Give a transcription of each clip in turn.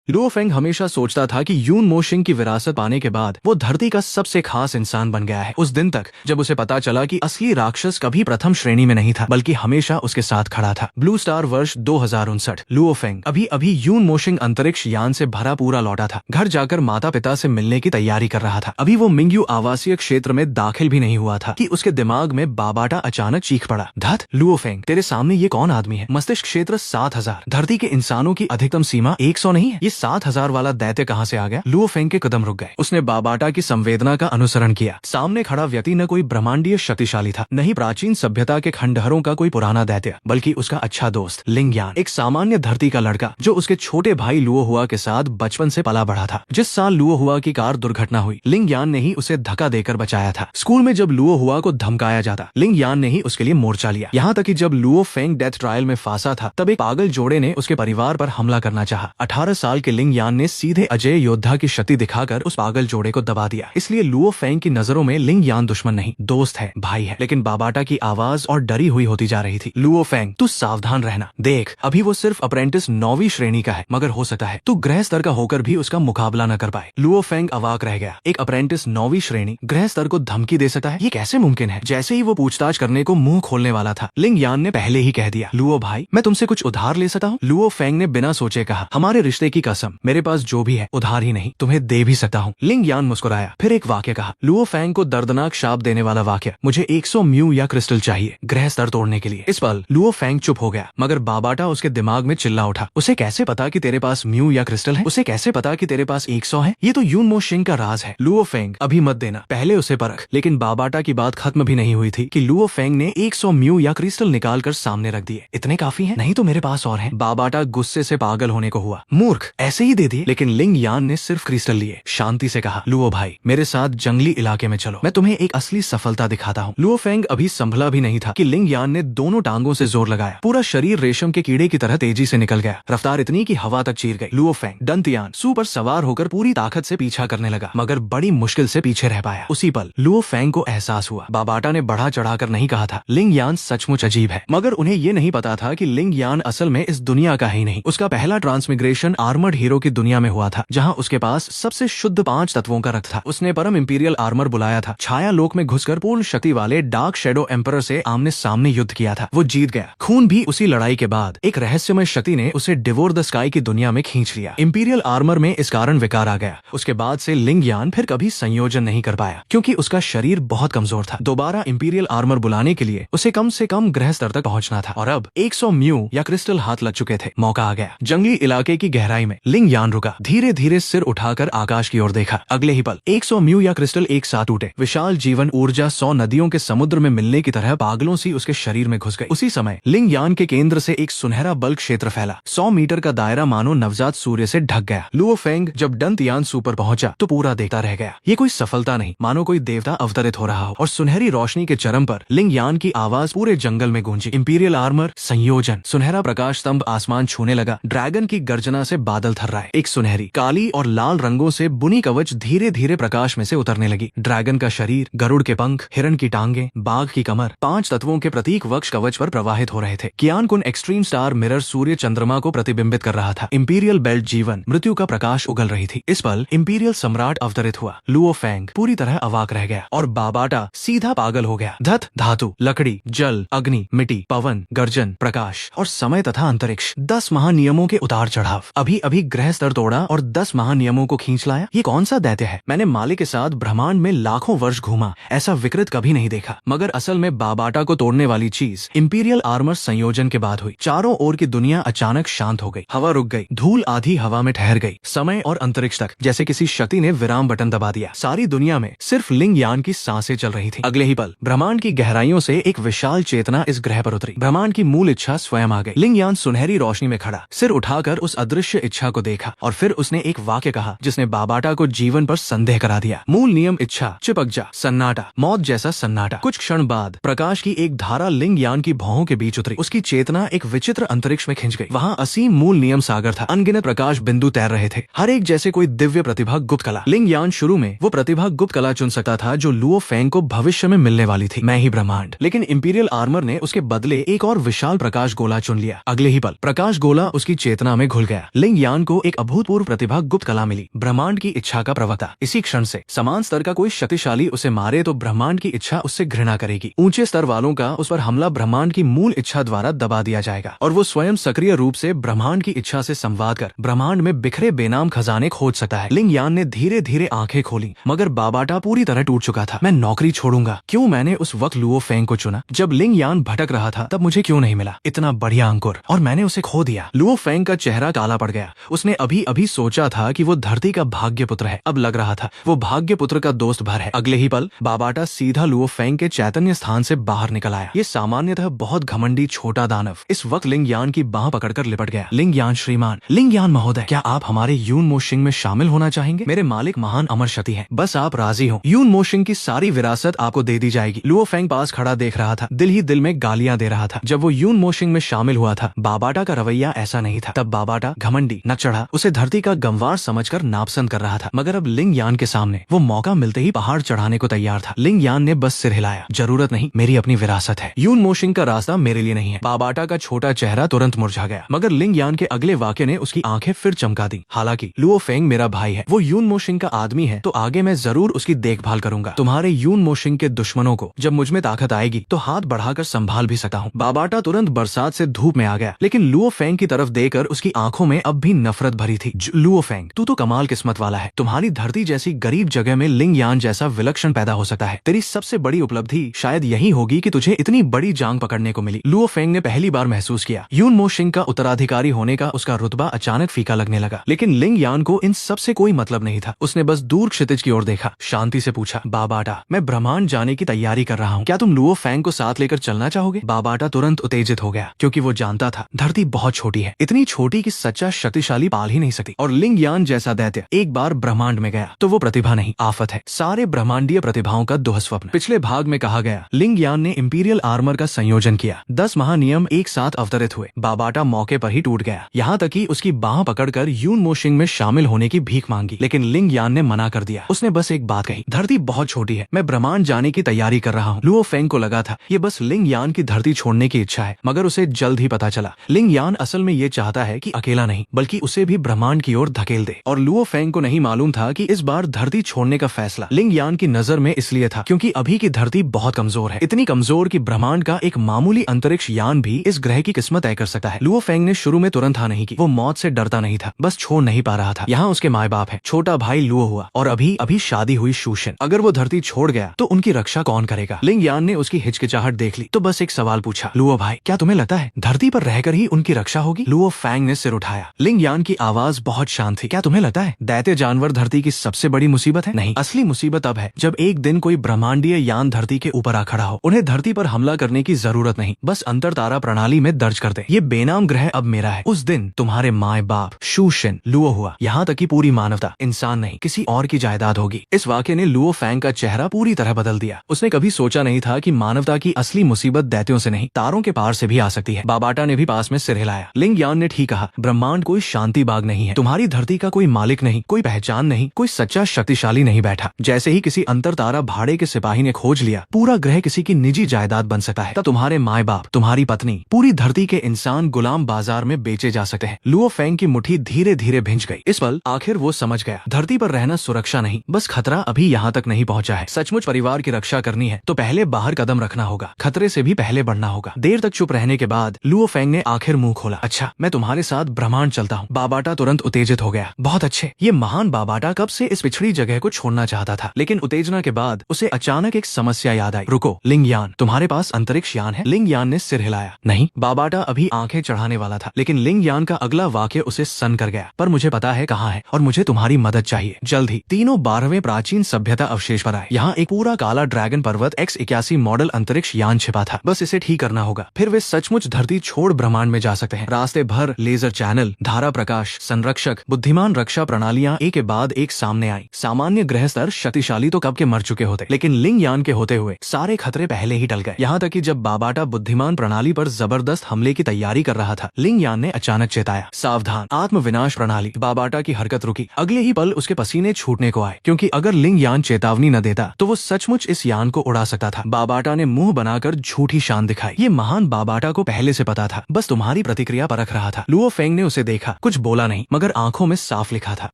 Luo Feng हमेशा सोचता था कि यून मोशिंग की विरासत पाने के बाद वो धरती का सबसे खास इंसान बन गया है, उस दिन तक जब उसे पता चला कि असली राक्षस कभी प्रथम श्रेणी में नहीं था बल्कि हमेशा उसके साथ खड़ा था। ब्लू स्टार वर्ष 2059। लुओ फेंग अभी अभी यून मोशिंग अंतरिक्ष यान से भरा पूरा लौटा था। घर जाकर माता पिता से मिलने की तैयारी कर रहा था। अभी वो मिंग्यू आवासीय क्षेत्र में दाखिल भी नहीं हुआ था कि उसके दिमाग में बाबाटा अचानक चीख पड़ा। धत लुओ फेंग, तेरे सामने ये कौन आदमी है? मस्तिष्क क्षेत्र 7000। धरती के इंसानों की अधिकतम सीमा 100 नहीं है। 7000 वाला दैत्य कहाँ से आ गया? लुओ फेंग के कदम रुक गए। उसने बाबाटा की संवेदना का अनुसरण किया। सामने खड़ा व्यक्ति न कोई ब्रह्मांडीय शक्तिशाली था, नहीं प्राचीन सभ्यता के खंडहरों का कोई पुराना दैत्य, बल्कि उसका अच्छा दोस्त लिंग यान, एक सामान्य धरती का लड़का जो उसके छोटे भाई लुओ हुआ के साथ बचपन से पला बढ़ा था। जिस साल लुओ हुआ की कार दुर्घटना हुई, लिंग यान ने ही उसे धक्का देकर बचाया था। स्कूल में जब लुओ हुआ को धमकाया जाता, लिंग यान ने ही उसके लिए मोर्चा लिया। यहाँ तक कि जब लुओ फेंग डेथ ट्रायल में फांसा था, तब एक पागल जोड़े ने उसके परिवार पर हमला करना चाहा। 18 साल के लिंग यान ने सीधे अजय योद्धा की शक्ति दिखाकर उस पागल जोड़े को दबा दिया। इसलिए लुओ फेंग की नजरों में लिंग यान दुश्मन नहीं, दोस्त है, भाई है। लेकिन बाबाटा की आवाज और डरी हुई होती जा रही थी। लुओ फेंग, तू सावधान रहना। देख, अभी वो सिर्फ अप्रेंटिस 9वीं श्रेणी का है, मगर हो सकता है तू ग्रह स्तर का होकर भी उसका मुकाबला न कर पाए। लुओ फेंग अवाक रह गया। एक अप्रेंटिस 9वीं श्रेणी ग्रह स्तर को धमकी दे सकता है? ये कैसे मुमकिन है? जैसे ही वो पूछताछ करने को मुंह खोलने वाला था, लिंग यान ने पहले ही कह दिया, लुओ भाई, मैं तुमसे कुछ उधार ले सकता हूँ? लुओ फेंग ने बिना सोचे कहा, हमारे रिश्ते की कसम, मेरे पास जो भी है उधार ही नहीं, तुम्हें दे भी सकता हूँ। लिंग यान मुस्कुराया, फिर एक वाक्य कहा। लुओ फेंग को दर्दनाक शाप देने वाला वाक्य, मुझे 100 म्यू या क्रिस्टल चाहिए ग्रह स्तर तोड़ने के लिए। इस पल लुओ फेंग चुप हो गया, मगर बाबाटा उसके दिमाग में चिल्ला उठा, उसे कैसे पता कि तेरे पास म्यू या क्रिस्टल है? उसे कैसे पता कि तेरे पास 100 है? ये तो यून मोशिंग का राज है। लुओ फेंग, अभी मत देना, पहले उसे परख। लेकिन बाबाटा की बात खत्म भी नहीं हुई थी कि लुओ फेंग ने 100 म्यू या क्रिस्टल निकाल कर सामने रख दिए। इतने काफी है? नहीं तो मेरे पास और है। बाबाटा गुस्से से पागल होने को हुआ, मूर्ख, ऐसे ही दे दिए। लेकिन लिंग यान ने सिर्फ क्रिस्टल लिए, शांति से कहा, लुओ भाई, मेरे साथ जंगली इलाके में चलो, मैं तुम्हें एक असली सफलता दिखाता हूँ। लुओ फेंग अभी संभला भी नहीं था कि लिंग यान ने दोनों टांगों से जोर लगाया। पूरा शरीर रेशम के कीड़े की तरह तेजी से निकल गया। रफ्तार इतनी कि हवा तक चीर गई। लुओ फेंग दंतयान सू पर सवार होकर पूरी ताकत से पीछा करने लगा, मगर बड़ी मुश्किल से पीछे रह पाया। उसी पल लुओ फेंग को एहसास हुआ, बाबाटा ने बढ़ा चढ़ाकर नहीं कहा था, लिंग यान सचमुच अजीब है। मगर उन्हें ये नहीं पता था कि लिंग यान असल में इस दुनिया का ही नहीं। उसका पहला ट्रांसमिग्रेशन आर्मर्ड हीरो की दुनिया में हुआ था, जहाँ उसके पास सबसे शुद्ध 5 तत्वों का रक्त था। उसने परम इंपीरियल आर्मर बुलाया था, छाया लोक में घुसकर पूर्ण शक्ति वाले डार्क शेडो एम्परर से आमने सामने युद्ध किया था। वो जीत गया। खून भी उसी लड़ाई के बाद एक रहस्यमय शक्ति ने उसे डिवोर द स्काई की दुनिया में खींच लिया। इंपीरियल आर्मर में इस कारण विकार आ गया। उसके बाद से लिंग यान फिर कभी संयोजन नहीं कर पाया, क्योंकि उसका शरीर बहुत कमजोर था। दोबारा इंपीरियल आर्मर बुलाने के लिए उसे कम से कम ग्रह स्तर तक पहुंचना था, और अब 100 म्यू या क्रिस्टल हाथ लग चुके थे। मौका आ गया। जंगली इलाके की गहराई में लिंग यान रुका, धीरे धीरे सिर उठाकर आकाश की ओर देखा। अगले ही पल 100 म्यू या क्रिस्टल एक साथ टूटे। विशाल जीवन ऊर्जा 100 नदियों के समुद्र में मिलने की तरह पागलों सी उसके शरीर में घुस गई। उसी समय लिंग यान के केंद्र से एक सुनहरा बल्क क्षेत्र फैला। 100 मीटर का दायरा मानो नवजात सूर्य से ढक गया। लुओ फेंग जब दंतयान सू पर पहुंचा तो पूरा देखता रह गया। ये कोई सफलता नहीं, मानो कोई देवता अवतरित हो रहा हो। और सुनहरी रोशनी के चरम पर लिंग यान की आवाज पूरे जंगल में गूंजी, इंपीरियल आर्मर, संयोजन। सुनहरा प्रकाश स्तंभ आसमान छूने लगा। ड्रैगन की गर्जना से बादल थर्राए। एक सुनहरी, काली और लाल रंगों से बुनी कवच धीरे धीरे प्रकाश में से उतरने लगी। ड्रैगन का शरीर, गरुड़ के पंख, हिरण की टांगे, बाघ की कमर, 5 तत्वों के प्रतीक वक्ष कवच पर प्रवाहित हो रहे थे। कियान कुन एक्सट्रीम स्टार मिरर सूर्य चंद्रमा को प्रतिबिंबित कर रहा था। इंपीरियल बेल्ट जीवन, मृत्यु का प्रकाश उगल रही थी। इस पल इंपीरियल सम्राट अवतरित हुआ। लुओ फेंग पूरी तरह अवाक रह गया, और बाबाटा सीधा पागल हो गया। धत, धातु, लकड़ी, जल, अग्नि, मिट्टी, पवन, गर्जन, प्रकाश और समय तथा अंतरिक्ष, 10 महानियमों के उतार चढ़ाव। अभी अभी ग्रह स्तर तोड़ा और 10 महानियमों को खींच लाया। ये कौन सा दैत्य है? मैंने मालिक के साथ ब्रह्मांड में लाखों वर्ष घूमा, ऐसा विकृत कभी नहीं देखा। मगर असल में बाबाटा को तोड़ने वाली चीज इंपीरियल आर्मर संयोजन के बाद हुई। चारों ओर की दुनिया अचानक शांत हो गई। हवा रुक गई, धूल आधी हवा में ठहर गई। समय और अंतरिक्ष तक जैसे किसी शक्ति ने विराम बटन दबा दिया। सारी दुनिया में सिर्फ लिंग यान की सांसें चल रही थी। अगले ही पल ब्रह्मांड की गहराइयों से एक विशाल चेतना इस ग्रह पर उतरी। ब्रह्मांड की मूल इच्छा स्वयं आ गई। लिंग यान सुनहरी रोशनी में खड़ा, सिर उठाकर उस अदृश्य इच्छा को देखा, और फिर उसने एक वाक्य कहा जिसने बाबाटा को जीवन पर संदेह करा दिया। मूल नियम इच्छा, चिपक जा, सन्नाटा, मौत जैसा सन्नाटा। कुछ क्षण बाद प्रकाश की एक धारा लिंग यान की भौहों के बीच उतरी। उसकी चेतना एक विचित्र अंतरिक्ष में खिंच गई। वहाँ असीम मूल नियम सागर था। अनगिनत प्रकाश बिंदु तैर रहे थे, हर एक जैसे कोई दिव्य प्रतिभा, गुप्त कला। लिंग यान शुरू में वो प्रतिभा गुप्त कला चुन सकता था जो लुओ फेंग को भविष्य में मिलने वाली थी, मैं ही ब्रह्मांड। लेकिन इंपीरियल आर्मर ने उसके बदले एक और विशाल प्रकाश गोला चुन लिया। अगले ही पल प्रकाश गोला उसकी चेतना में घुल गया। लिंग यान यान को एक अभूतपूर्व प्रतिभा गुप्त कला मिली, ब्रह्मांड की इच्छा का प्रवक्ता। इसी क्षण से समान स्तर का कोई शक्तिशाली उसे मारे तो ब्रह्मांड की इच्छा उससे घृणा करेगी। ऊंचे स्तर वालों का उस पर हमला ब्रह्मांड की मूल इच्छा द्वारा दबा दिया जाएगा और वो स्वयं सक्रिय रूप से ब्रह्मांड की इच्छा से संवाद कर ब्रह्मांड में बिखरे बेनाम खजाने खोज सकता है। लिंग यान ने धीरे धीरे आंखें खोली, मगर बाबाटा पूरी तरह टूट चुका था। मैं नौकरी छोड़ूंगा। क्यों मैंने उस वक्त लुओ फेंग को चुना? जब लिंग यान भटक रहा था तब मुझे क्यों नहीं मिला इतना बढ़िया अंकुर, और मैंने उसे खो दिया। लुओ फेंग का चेहरा काला पड़ गया। उसने अभी अभी सोचा था कि वो धरती का भाग्य पुत्र है, अब लग रहा था वो भाग्य पुत्र का दोस्त भर है। अगले ही पल बाबाटा सीधा लुओ फेंग के चैतन्य स्थान से बाहर निकल आया। ये सामान्यतः बहुत घमंडी छोटा दानव इस वक्त लिंग यान की बाह पकड़कर लिपट गया। लिंग यान श्रीमान, लिंग यान महोदय, क्या आप हमारे यून मोशिंग में शामिल होना चाहेंगे? मेरे मालिक महान अमर शक्ति हैं, बस आप राजी हो। यून मोशिंग की सारी विरासत आपको दे दी जाएगी। लुओ फेंग पास खड़ा देख रहा था, दिल ही दिल में गालियां दे रहा था। जब वो यून मोशिंग में शामिल हुआ था बाबाटा का रवैया ऐसा नहीं था। तब बाबाटा घमंडी, नकचढ़ा, उसे धरती का गंवार समझकर नापसंद कर रहा था। मगर अब लिंग यान के सामने वो मौका मिलते ही पहाड़ चढ़ाने को तैयार था। लिंग यान ने बस सिर हिलाया, जरूरत नहीं, मेरी अपनी विरासत है। यून मोशिंग का रास्ता मेरे लिए नहीं है। बाबाटा का छोटा चेहरा तुरंत मुरझा गया, मगर लिंग यान के अगले वाक्य ने उसकी आंखें फिर चमका दी। हालांकि लुओ फेंग मेरा भाई है, वो यून मोशिंग का आदमी है, तो आगे मैं जरूर उसकी देखभाल करूंगा। तुम्हारे यून मोशिंग के दुश्मनों को जब मुझ में ताकत आएगी तो हाथ बढ़ाकर संभाल भी सकता हूँ। बाबाटा तुरंत बरसात से धूप में आ गया, लेकिन लुओ फेंग की तरफ देखकर उसकी आंखों में अब भी नफरत भरी थी। लुओ फेंग, तू तो कमाल किस्मत वाला है। तुम्हारी धरती जैसी गरीब जगह में लिंग यान जैसा विलक्षण पैदा हो सकता है। तेरी सबसे बड़ी उपलब्धि शायद यही होगी कि तुझे इतनी बड़ी जांग पकड़ने को मिली। लुओ फेंग ने पहली बार महसूस किया यून मोशिंग का उत्तराधिकारी होने का उसका रुतबा अचानक फीका लगने लगा। लेकिन लिंग यान को इन सब से कोई मतलब नहीं था। उसने बस दूर क्षितिज की ओर देखा, शांति से पूछा, बाबाटा, मैं ब्रह्मांड जाने की तैयारी कर रहा हूँ, क्या तुम लुओ फेंग को साथ लेकर चलना चाहोगे? बाबाटा तुरंत उत्तेजित हो गया, क्योंकि वो जानता था धरती बहुत छोटी है, इतनी छोटी कि सच्चा शक्तिशाली पाल ही नहीं सकती। और लिंग यान जैसा दैत्य एक बार ब्रह्मांड में गया तो वो प्रतिभा नहीं, आफत है, सारे ब्रह्मांडीय प्रतिभाओं का दुःस्वप्न। पिछले भाग में कहा गया लिंग यान ने इंपीरियल आर्मर का संयोजन किया, 10 महानियम एक साथ अवतरित हुए। बाबाटा मौके पर ही टूट गया, यहाँ तक कि उसकी बाह पकड़कर यून मोशिंग में शामिल होने की भीख मांगी, लेकिन लिंग यान ने मना कर दिया। उसने बस एक बात कही, धरती बहुत छोटी है, मैं ब्रह्मांड जाने की तैयारी कर रहा हूँ। लुओ फेंग को लगा था ये बस लिंग यान की धरती छोड़ने की इच्छा है, मगर उसे जल्द ही पता चला लिंग यान असल में ये चाहता है कि अकेला नहीं बल्कि उसे भी ब्रह्मांड की ओर धकेल दे। और लुओ फेंग को नहीं मालूम था कि इस बार धरती छोड़ने का फैसला लिंग यान की नजर में इसलिए था क्योंकि अभी की धरती बहुत कमजोर है, इतनी कमजोर कि ब्रह्मांड का एक मामूली अंतरिक्ष यान भी इस ग्रह की किस्मत तय कर सकता है। लुओ फेंग ने शुरू में तुरंत हाँ नहीं की, वो मौत से डरता नहीं था, बस छोड़ नहीं पा रहा था। यहाँ उसके माँ बाप है, छोटा भाई लुओ हुआ और अभी अभी शादी हुई शूशन। अगर वो धरती छोड़ गया तो उनकी रक्षा कौन करेगा? लिंग यान ने उसकी हिचकिचाहट देख ली तो बस एक सवाल पूछा, लुओ भाई, क्या तुम्हें लगता है धरती पर रहकर ही उनकी रक्षा होगी? लुओ फेंग ने सिर उठाया। लिंग यान की आवाज बहुत शांत थी, क्या तुम्हें लगता है दैत्य जानवर धरती की सबसे बड़ी मुसीबत है? नहीं, असली मुसीबत अब है जब एक दिन कोई ब्रह्मांडीय यान धरती के ऊपर आ खड़ा हो। उन्हें धरती पर हमला करने की जरूरत नहीं, बस अंतर तारा प्रणाली में दर्ज कर दे, ये बेनाम ग्रह अब मेरा है। उस दिन तुम्हारे माए बाप, शूशन, लुओ हुआ, यहाँ तक कि पूरी मानवता, इंसान नहीं किसी और की जायदाद होगी। इस वाक्य ने लुओ फेंग का चेहरा पूरी तरह बदल दिया। उसने कभी सोचा नहीं था कि मानवता की असली मुसीबत दैत्यों से नहीं, तारों के पार से भी आ सकती है। बाबाटा ने भी पास में सिर हिलाया। लिंग यान ने ठीक कहा, ब्रह्मांड कोई शांति बाग नहीं है, तुम्हारी धरती का कोई मालिक नहीं, कोई पहचान नहीं, कोई सच्चा शक्तिशाली नहीं बैठा। जैसे ही किसी अंतर तारा भाड़े के सिपाही ने खोज लिया पूरा ग्रह किसी की निजी जायदाद बन सकता है, तब तुम्हारे माए बाप, तुम्हारी पत्नी, पूरी धरती के इंसान गुलाम बाजार में बेचे जा सकते हैं। लुओ फेंग की मुट्ठी धीरे धीरे भिंच गई। इस पल आखिर वो समझ गया, धरती पर रहना सुरक्षा नहीं, बस खतरा अभी यहाँ तक नहीं पहुँचा है। सचमुच परिवार की रक्षा करनी है तो पहले बाहर कदम रखना होगा, खतरे से भी पहले बढ़ना होगा। देर तक चुप रहने के बाद लुओ फेंग ने आखिर मुंह खोला, अच्छा मैं तुम्हारे साथ ब्रह्मांड चलता हूँ। बाबाटा तुरंत उत्तेजित हो गया, बहुत अच्छे। ये महान बाबाटा कब से इस पिछड़ी जगह को छोड़ना चाहता था, लेकिन उत्तेजना के बाद उसे अचानक एक समस्या याद आई। रुको लिंग यान, तुम्हारे पास अंतरिक्ष यान है? लिंग यान ने सिर हिलाया, नहीं। बाबाटा अभी आंखें चढ़ाने वाला था, लेकिन लिंग यान का अगला वाक्य उसे सन कर गया, पर मुझे पता है कहाँ है और मुझे तुम्हारी मदद चाहिए जल्द ही। तीनों 12वें प्राचीन सभ्यता अवशेष पर आए। यहाँ एक पूरा काला ड्रैगन पर्वत X81 मॉडल अंतरिक्ष यान छिपा था, बस इसे ठीक करना होगा, फिर वे सचमुच धरती छोड़ ब्रह्मांड में जा सकते हैं। रास्ते भर लेजर चैनल, धारा प्रकाश, संरक्षक, बुद्धिमान रक्षा प्रणालियां एक के बाद एक सामने आई। सामान्य ग्रह स्तर शक्तिशाली तो कब के मर चुके होते, लेकिन लिंग यान के होते हुए सारे खतरे पहले ही टल गए। यहाँ तक कि जब बाबाटा बुद्धिमान प्रणाली पर जबरदस्त हमले की तैयारी कर रहा था, लिंग यान ने अचानक चेताया, सावधान, आत्म विनाश प्रणाली। बाबाटा की हरकत रुकी। अगले ही पल उसके पसीने छूटने को आए, क्योंकि अगर लिंग यान चेतावनी न देता तो वो सचमुच इस यान को उड़ा सकता था। बाबाटा ने मुंह बनाकर झूठी शान दिखाई। ये महान बाबाटा को पहले से पता था, बस तुम्हारी प्रतिक्रिया परख रहा था। लुओ फेंग ने उसे देखा, कुछ बोला नहीं, मगर आंखों में साफ लिखा था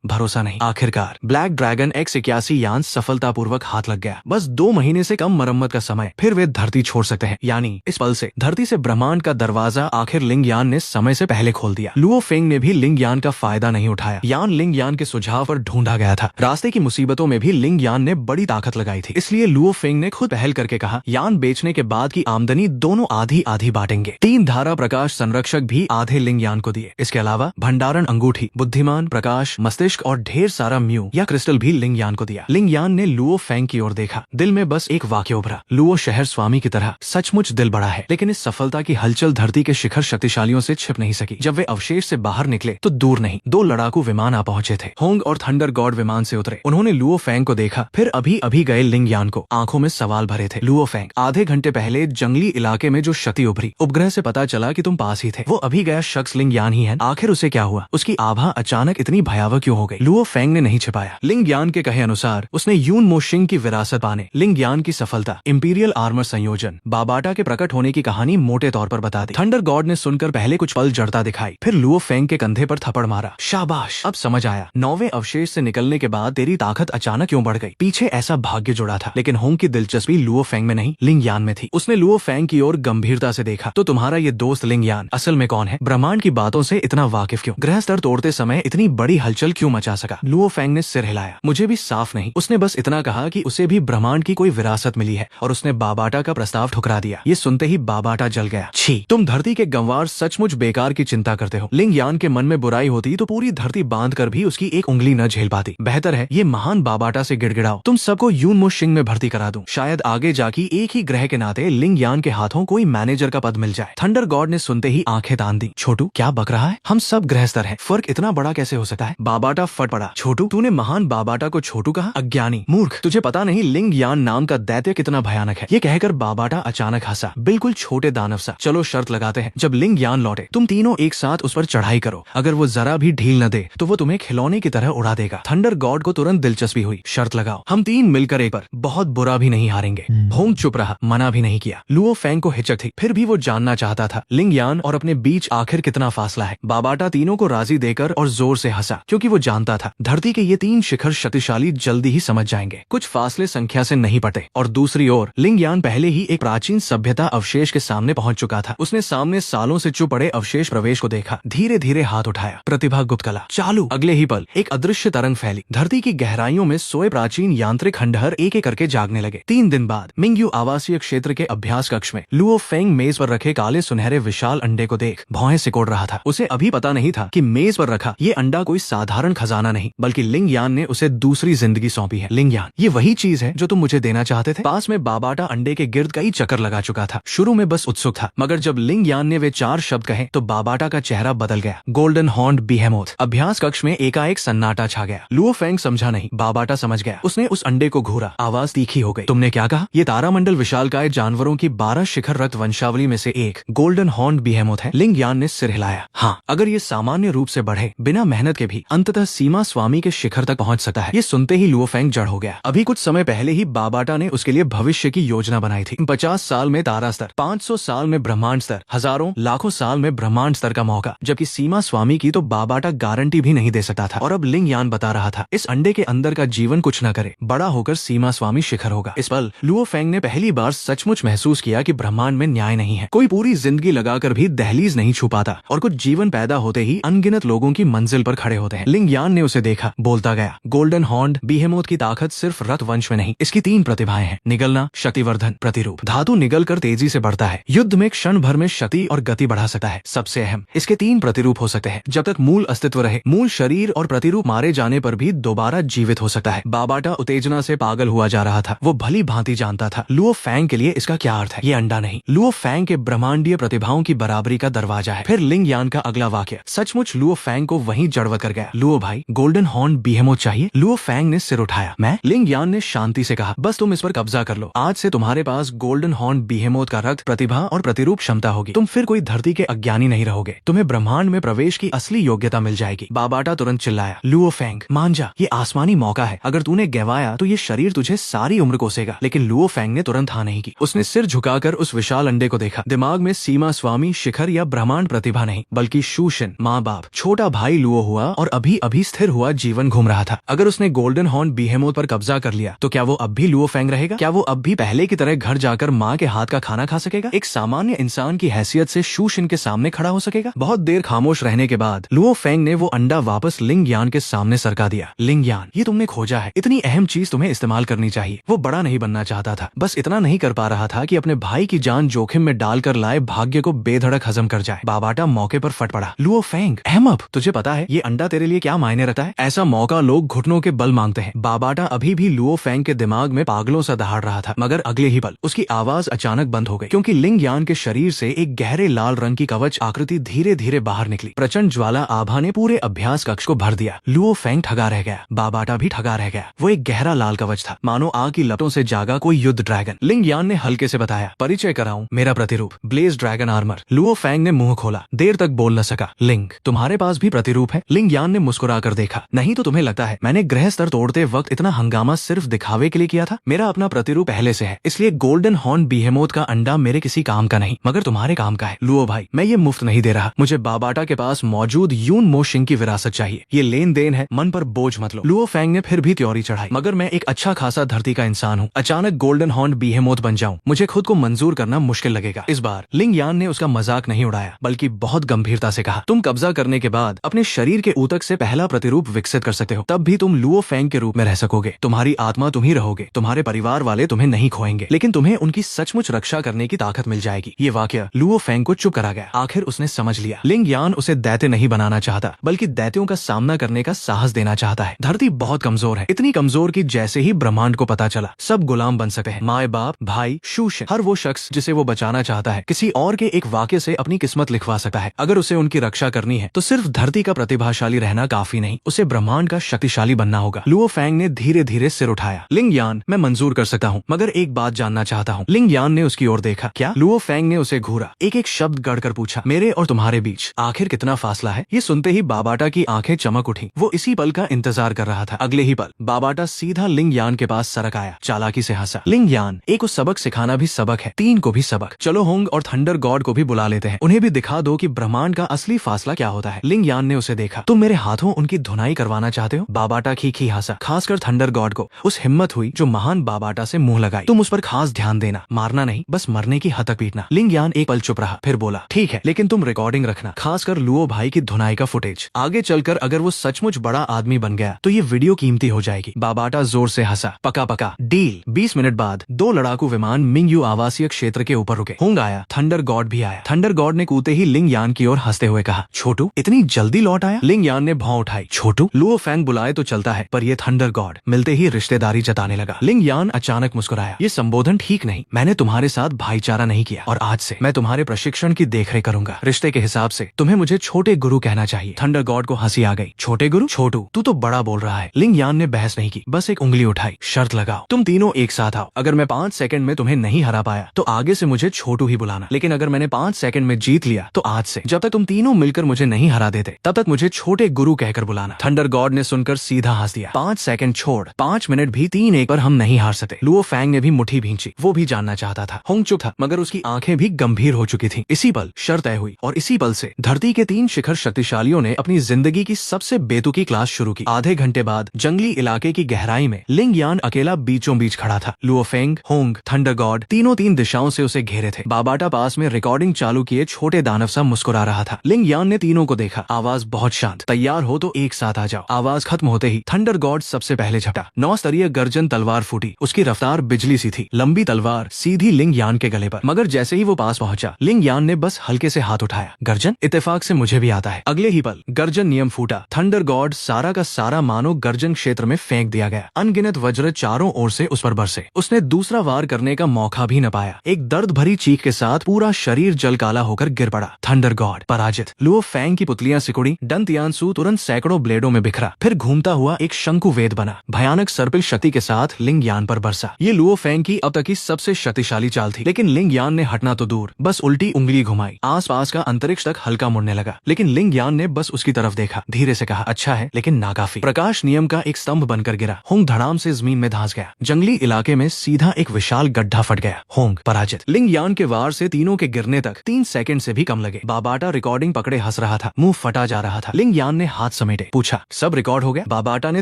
भरोसा नहीं। आखिरकार ब्लैक ड्रैगन X81 यान सफलतापूर्वक हाथ लग गया। बस 2 महीने से कम मरम्मत का समय, फिर वे धरती छोड़ सकते हैं। यानी इस पल से धरती से ब्रह्मांड का दरवाजा आखिर लिंग यान ने समय से पहले खोल दिया। लुओ फेंग ने भी लिंग यान का फायदा नहीं उठाया। यान लिंग यान के सुझाव पर ढूंढा गया था। रास्ते की मुसीबतों में भी लिंग यान ने बड़ी ताकत लगाई थी। इसलिए लुओ फेंग ने खुद पहल करके कहा, यान बेचने के बाद की आमदनी दोनों आधी आधी बांटेंगे। 3 धारा प्रकाश संरक्षक भी आधे लिंग यान को दिए। इसके अलावा भंडारण अंगूठी, बुद्धिमान, प्रकाश, मस्तिष्क और ढेर सारा म्यू या क्रिस्टल भी लिंग यान को दिया। लिंग यान ने लुओ फेंग की ओर देखा। दिल में बस एक वाक्य उभरा, लुओ शहर स्वामी की तरह सचमुच दिल बड़ा है। लेकिन इस सफलता की हलचल धरती के शिखर शक्तिशालियों से छिप नहीं सकी। जब वे अवशेष से बाहर निकले तो दूर नहीं, 2 लड़ाकू विमान आ पहुंचे थे। होंग और थंडर गॉड विमान से उतरे। उन्होंने लुओ फेंग को देखा, फिर अभी अभी गए लिंग यान को। आंखों में सवाल भरे थे। लुओ फेंग, आधे घंटे पहले जंगली इलाके में जो क्षति उभरी, उपग्रह से पता चला कि तुम पास ही थे। वो अभी गया शख्स लिंग यान ही है। आखिर उसे क्या हुआ? उसकी आभा अचानक इतनी भयावह क्यों हो गई? लुओ फेंग ने नहीं छिपाया। लिंग यान के कहे अनुसार उसने यून मोशिंग की विरासत पाने, लिंग यान की सफलता, इंपीरियल आर्मर संयोजन, बाबाटा के प्रकट होने की कहानी मोटे तौर पर बता दी। थंडर गॉड ने सुनकर पहले कुछ पल जड़ता दिखाई, फिर लुओ फेंग के कंधे पर थप्पड़ मारा। शाबाश, अब समझ आया। 9वें अवशेष से निकलने के बाद तेरी ताकत अचानक क्यों बढ़ गई? पीछे ऐसा भाग्य जुड़ा था। लेकिन होंग की दिलचस्पी लुओ फेंग में नहीं, लिंग यान में थी। उसने लुओ फेंग की ओर गंभीरता से देखा। तो तुम्हारा ये दोस्त लिंग यान असल में कौन है? ब्रह्मांड की बातों से इतना वाकिफ क्यों? ग्रह स्तर तोड़ते समय इतनी बड़ी हलचल क्यों मचा सका? लुओ फेंग ने सिर हिलाया। मुझे भी साफ नहीं। उसने बस इतना कहा कि उसे भी ब्रह्मांड की कोई विरासत मिली है और उसने बाबाटा का प्रस्ताव ठुकरा दिया। ये सुनते ही बाबाटा जल गया। छी, तुम धरती के गंवार सचमुच बेकार की चिंता करते हो। लिंग यान के मन में बुराई होती तो पूरी धरती बांध कर भी उसकी एक उंगली न झेल पाती। बेहतर है ये महान बाबाटा से गिड़गिड़ाओ, तुम सबको यून मोशिंग में भर्ती करा दूं। शायद आगे जाके एक ही ग्रह के नाते लिंग यान के हाथों कोई मैनेजर का पद मिल जाए। थंडर गॉड ने सुनते ही आंखें तान दी। छोटू, क्या बक रहा है? हम सब ग्रह स्तर हैं, फर्क इतना बड़ा कैसे हो सकता है? बाबाटा फट पड़ा। छोटू, तूने महान बाबाटा को छोटू कहा? अज्ञानी मूर्ख, तुझे पता नहीं लिंग यान नाम का दैत्य कितना भयानक है। ये कहकर बाबाटा अचानक हंसा, बिल्कुल छोटे दानव सा। चलो शर्त लगाते हैं, जब लिंग यान लौटे तुम तीनों एक साथ उस पर चढ़ाई करो। अगर वो जरा भी ढील न दे तो वो तुम्हें खिलौने की तरह उड़ा देगा। थंडर गॉड को तुरंत दिलचस्पी हुई। शर्त लगाओ, हम 3 मिलकर एक पर बहुत बुरा भी नहीं हारेंगे। होंग चुप रहा, मना भी नहीं किया। लुओ फेंग को हिचक थी, फिर भी वो जानना चाहता था लिंग यान और अपने बीच आखिर कितना फासला है। बाबाटा तीनों को राजी देकर और जोर से हंसा, क्योंकि वो जानता था धरती के ये 3 शिखर शक्तिशाली जल्दी ही समझ जाएंगे। कुछ फासले संख्या से नहीं पटे। और दूसरी ओर लिंग यान पहले ही एक प्राचीन सभ्यता अवशेष के सामने पहुंच चुका था। उसने सामने सालों से चुप पड़े अवशेष प्रवेश को देखा। धीरे धीरे हाथ उठाया, प्रतिभा गुप्त कला चालू। अगले ही पल एक अदृश्य तरंग फैली। धरती की गहराइयों में सोए प्राचीन यांत्रिक खंडहर एक एक करके जागने लगे। 3 दिन बाद मिंगयू आवासीय क्षेत्र के अभ्यास कक्ष में लुओ फेंग मेज पर रखे काले सुनहरे विशाल अंडे को देख भौहें सिकोड़ रहा था। उसे अभी पता नहीं था कि मेज पर रखा ये अंडा कोई साधारण खजाना नहीं, बल्कि लिंग यान ने उसे दूसरी जिंदगी सौंपी है। लिंग यान, ये वही चीज है जो तुम मुझे देना चाहते थे। पास में बाबाटा अंडे के गिर्द कई चक्कर लगा चुका था। शुरू में बस उत्सुक था, मगर जब लिंग यान ने वे 4 शब्द कहे तो बाबाटा का चेहरा बदल गया। Golden horned behemoth. अभ्यास कक्ष में एकाएक सन्नाटा छा गया। लुओ फेंग समझा नहीं, बाबाटा समझ गया। उसने उस अंडे को घूरा, आवाज तीखी हो गई। तुमने क्या कहा? ये तारामंडल विशालकाय जानवरों की 12 शिखर रक्त वंशावली में से एक गोल्डन हॉर्न्ड बीहेमोथ है। लिंग यान ने सिर हिलाया। हाँ, अगर ये सामान्य रूप से बढ़े, बिना मेहनत के भी अंततः सीमा स्वामी के शिखर तक पहुंच सकता है। ये सुनते ही लुओ फेंग जड़ हो गया। अभी कुछ समय पहले ही बाबाटा ने उसके लिए भविष्य की योजना बनाई थी। 50 साल में तारा स्तर, 500 साल में ब्रह्मांड स्तर, हजारों लाखों साल में ब्रह्मांड स्तर का मौका। जबकि सीमा स्वामी की तो बाबाटा गारंटी भी नहीं दे सकता था। और अब लिंग यान बता रहा था इस अंडे के अंदर का जीवन कुछ न करे, बड़ा होकर सीमा स्वामी शिखर होगा। इस पल लुओ फेंग ने पहली बार सचमुच महसूस किया कि ब्रह्मांड में न्याय नहीं है। कोई पूरी जिंदगी लगाकर भी दहलीज नहीं छू पाता और कुछ जीवन पैदा होते ही अनगिनत लोगों की मंजिल पर खड़े होते हैं। लिंग यान ने उसे देखा, बोलता गया, गोल्डन हॉर्न्ड बीहेमोथ की ताकत सिर्फ रक्त वंश में नहीं, इसकी 3 प्रतिभाएं हैं। निगलना, शक्तिवर्धन, प्रतिरूप। धातु निगल कर तेजी से बढ़ता है, युद्ध में क्षण भर में शक्ति और गति बढ़ा सकता है। सबसे अहम, इसके 3 प्रतिरूप हो सकते हैं। जब तक मूल अस्तित्व रहे, मूल शरीर और प्रतिरूप मारे जाने पर भी दोबारा जीवित हो सकता है। बाबाटा उत्तेजना से पागल हुआ जा रहा था। वो भली भांति जानता था लुओ फेंग के लिए इसका क्या अर्थ है। ये अंडा नहीं, लुओ फेंग के ब्रह्मांडीय प्रतिभाओं की बराबरी का दरवाजा है। फिर लिंग यान का अगला वाक्य सचमुच लुओ फेंग को वहीं जड़वत कर गया। लुओ भाई, गोल्डन हॉर्न बीहेमोथ चाहिए? लुओ फेंग ने सिर उठाया। मैं? लिंग यान ने शांति से कहा, बस तुम इस पर कब्जा कर लो। आज से तुम्हारे पास गोल्डन हॉर्न बीहेमोथ का रक्त, प्रतिभा और प्रतिरूप क्षमता होगी। तुम फिर कोई धरती के अज्ञानी नहीं रहोगे। तुम्हें ब्रह्मांड में प्रवेश की असली योग्यता मिल जाएगी। बाबाटा तुरंत चिल्लाया, लुओ फेंग मान जा, ये आसमानी मौका है। अगर तूने गंवाया तो ये शरीर तुझे सारी उम्र कोसेगा। लेकिन लुओ फेंग ने तुरंत हाँ नहीं की। उसने सिर झुकाकर उस विशाल अंडे को देखा। दिमाग में सीमा स्वामी शिखर या ब्रह्मांड प्रतिभा नहीं, बल्कि शूशन, माँ माँ बाप, छोटा भाई लुओ हुआ और अभी अभी स्थिर हुआ जीवन घूम रहा था। अगर उसने गोल्डन हॉर्न बीहेमोथ पर कब्जा कर लिया तो क्या वो अब भी लुओ फेंग रहेगा? क्या वो अब भी पहले की तरह घर जाकर माँ के हाथ का खाना खा सकेगा? एक सामान्य इंसान की हैसियत से शू शिन के सामने खड़ा हो सकेगा? बहुत देर खामोश रहने के बाद लुओ फेंग ने वो अंडा वापस लिंग यान के सामने सरका दिया। लिंग यान, ये तुमने खोजा है, इतनी अहम चीज तुम्हें इस्तेमाल करनी चाहिए। वो बड़ा नहीं बनना चाहता था, बस इतना नहीं कर पा रहा था कि अपने भाई की जान जोखिम में डालकर लाए भाग्य को बेधड़क हजम कर जाए। बाबाटा मौके पर फट पड़ा। लुओ फेंग, अहमब, तुझे पता है ये अंडा तेरे लिए क्या मायने रखता है? ऐसा मौका लोग घुटनों के बल मांगते हैं। बाबाटा अभी भी लुओ फेंग के दिमाग में पागलों सा दहाड़ रहा था, मगर अगले ही पल उसकी आवाज अचानक बंद हो गई, क्योंकि लिंग यान के शरीर से एक गहरे लाल रंग की कवच आकृति धीरे धीरे बाहर निकली। प्रचंड ज्वाला आभा ने पूरे अभ्यास कक्ष को भर दिया। लुओ फेंग ठगा रह गया, बाबाटा भी ठगा रह गया। वो एक गहरा लाल कवच था, मानो आग की लपटों से जागा कोई युद्ध ड्रैगन। लिंग यान ने हल्के से बताया, परिचय कराऊं, मेरा प्रतिरूप blaze dragon armour. Luo Feng ने मुंह खोला, देर तक बोल न सका। लिंग, तुम्हारे पास भी प्रतिरूप है? लिंग यान ने मुस्कुराकर देखा। नहीं तो तुम्हें लगता है मैंने ग्रह स्तर तोड़ते वक्त इतना हंगामा सिर्फ दिखावे के लिए किया था? मेरा अपना प्रतिरूप पहले से है, इसलिए गोल्डन हॉर्न बीहेमोथ का अंडा मेरे किसी काम का नहीं, मगर तुम्हारे काम का है। लुओ भाई, मैं ये मुफ्त नहीं दे रहा, मुझे बाबाटा के पास मौजूद यून मोशिंग की विरासत चाहिए। ये लेन देन है, मन पर बोझ मत लो। लुओ फेंग ने फिर भी त्योरी चढ़ाई, मगर मैं एक अच्छा खासा धरती का इंसान हूँ, अचानक गोल्डन हॉर्न बीहेमोथ बन जाऊं, मुझे खुद को मंजूर करना मुश्किल लगेगा। इस बार लिंग यान ने उसका मजाक नहीं उड़ाया, बल्कि बहुत गंभीरता से कहा, तुम कब्जा करने के बाद अपने शरीर के ऊतक से पहला प्रतिरूप विकसित कर सकते हो, तब भी तुम लुओ फेंग के रूप में रह सकोगे। तुम्हारी आत्मा तुम ही रहोगे, तुम्हारे परिवार वाले तुम्हें नहीं खोएंगे, लेकिन तुम्हें उनकी सचमुच रक्षा करने की ताकत मिल जाएगी। ये वाक्य लुओ फेंग को चुप करा गया। आखिर उसने समझ लिया, लिंग यान उसे दैत्य नहीं बनाना चाहता, बल्कि दैत्यों का सामना करने का साहस देना चाहता है। धरती बहुत कमजोर है, इतनी कमजोर कि जैसे ही ब्रह्मांड को पता चला सब गुलाम बन सकते हैं। माए बाप, भाई, शू शिन, हर वो शख्स जिसे वो बचाना चाहता है किसी और के एक वाक्य से अपनी किस्मत लिखवा सकता है। अगर उसे उनकी रक्षा करनी है तो सिर्फ धरती का प्रतिभाशाली रहना काफी नहीं, उसे ब्रह्मांड का शक्तिशाली बनना होगा। लुओ फेंग ने धीरे धीरे सिर उठाया। लिंग यान, मैं मंजूर कर सकता हूँ, मगर एक बात जानना चाहता हूँ। लिंग यान ने उसकी ओर देखा। क्या? लुओ फेंग ने उसे घूरा, एक एक शब्द गढ़कर पूछा, मेरे और तुम्हारे बीच आखिर कितना फासला है? ये सुनते ही बाबाटा की आंखें चमक उठी। वो इसी पल का इंतजार कर रहा था। अगले ही पल बाबाटा सीधा लिंग यान के पास सरक आया, चालाकी से हंसा। लिंग यान, एक को सबक सिखाना भी सबक है, तीन को भी सबक। चलो होंग और थंडर गॉड को भी बुला लेते हैं, उन्हें भी दिखा दो कि ब्रह्मांड का असली फासला क्या होता है। लिंग यान ने उसे देखा। तुम मेरे हाथों उनकी धुनाई करवाना चाहते हो? बाबाटा खी हंसा, खासकर थंडर गॉड को उस हिम्मत हुई जो महान बाबाटा से मुंह लगाई। तुम उस पर खास ध्यान देना, मारना नहीं, बस मरने की हद तक पीटना। लिंग यान एक पल चुप रहा, फिर बोला, ठीक है, लेकिन तुम रिकॉर्डिंग रखना, खासकर लुओ भाई की धुनाई का फुटेज। आगे चलकर अगर वो सचमुच बड़ा आदमी बन गया तो ये वीडियो कीमती हो जाएगी। बाबाटा जोर से हंसा, पका पका, डील। 20 मिनट बाद 2 लड़ाकू विमान मिंगयू आवासीय क्षेत्र के ऊपर रुके। होंग आया, थंडर गॉड भी आया। थंडर गॉड ने कूदते ही लिंग यान की ओर हंसते हुए कहा, छोटू, इतनी जल्दी लौट आया? लिंग यान ने भौं उठाई, छोटू, लुओ फेंग बुलाए तो चलता है, पर ये थंडर गॉड मिलते ही रिश्तेदारी जताने लगा। लिंग यान अचानक मुस्कुराया, ये संबोधन ठीक नहीं, मैंने तुम्हारे साथ भाईचारा नहीं किया और आज से मैं तुम्हारे प्रशिक्षण की देखरेख करूंगा। रिश्ते के हिसाब से तुम्हें मुझे छोटे गुरु कहना चाहिए। थंडर गॉड को हंसी आ गई, छोटे गुरु? छोटू, तू तो बड़ा बोल रहा है। लिंग यान ने बहस नहीं की, बस एक उंगली उठाई, शर्त लगाओ, तुम तीनों एक साथ आओ। अगर मैं 5 सेकंड में तुम्हें नहीं हरा पाया तो आगे से मुझे छोटू ही बुलाना, लेकिन अगर मैंने 5 सेकंड में जीत लिया तो आज से जब तक तुम तीनों मिलकर मुझे नहीं हरा देते तब तक मुझे छोटे गुरु कहकर बुलाना। थंडर गॉड ने सुनकर सीधा हंस दिया, 5 सेकंड छोड़ 5 मिनट भी 3-1 पर हम नहीं हार सकते। लुओ फेंग ने भी मुट्ठी भींची, वो भी जानना चाहता था। होंग चुप था, मगर उसकी आंखें भी गंभीर हो चुकी थी। इसी पल शर्त तय हुई और इसी पल से धरती के 3 शिखर शक्तिशालियों ने अपनी जिंदगी की सबसे बेतुकी क्लास शुरू की। आधे घंटे बाद जंगली इलाके की गहराई में लिंग यान अकेला बीचों बीच खड़ा था। Luo Feng, Hong, thunder God तीनों 3 दिशाओं से उसे घेरे थे। बाबाटा पास में रिकॉर्डिंग चालू किए छोटे दानव सा मुस्कुरा रहा था। लिंग यान ने तीनों को देखा, आवाज बहुत शांत, तैयार हो तो एक साथ आ जाओ। आवाज खत्म होते ही थंडर गॉड सबसे पहले झपटा। 9 स्तरीय गर्जन तलवार फूटी, उसकी रफ्तार बिजली सी थी, लंबी तलवार सीधी लिंग यान के गले पर। मगर जैसे ही वो पास पहुंचा लिंग यान ने बस हल्के से हाथ उठाया, गर्जन? इत्तेफाक से मुझे भी आता है। अगले ही पल गर्जन नियम फूटा, थंडर गॉड सारा का सारा मानो गर्जन क्षेत्र में फेंक दिया गया। अनगिनत वज्र चारों ओर से उस पर बरसे। उसने दूसरा वार करने का मौका भी न पाया। एक दर्द भरी चीख के साथ पूरा शरीर जल काला होकर गिर पड़ा। थंडर गॉड पराजित। लुओ फेंग की पुतलियां सिकुड़ी, डन तियानसू तुरंत सैकड़ों ब्लेडों में बिखरा, फिर घूमता हुआ एक शंकु वेद बना, भयानक सर्पिल शक्ति के साथ लिंग यान पर बरसा। ये लुओ फेंग की अब तक की सबसे शक्तिशाली चाल थी, लेकिन लिंग यान ने हटना तो दूर, बस उल्टी उंगली घुमाई। आस पास का अंतरिक्ष तक हल्का मुड़ने लगा, लेकिन लिंग यान ने बस उसकी तरफ देखा, धीरे से कहा, अच्छा है लेकिन नाकाफी। प्रकाश नियम का एक स्तंभ बनकर गिरा। होंग धड़ाम से जमीन में धंस गया। जंगली इलाके में सीधा एक विशाल गड्ढा फट गया। होंग पराजित। लिंग यान के वार से तीनों के गिरने तक 3 सेकंड से भी कम लगे। बाबाटा रिकॉर्डिंग पकड़े हंस रहा था, मुंह फटा जा रहा था। लिंग यान ने हाथ समेटे, पूछा, सब रिकॉर्ड हो गया? बाबाटा ने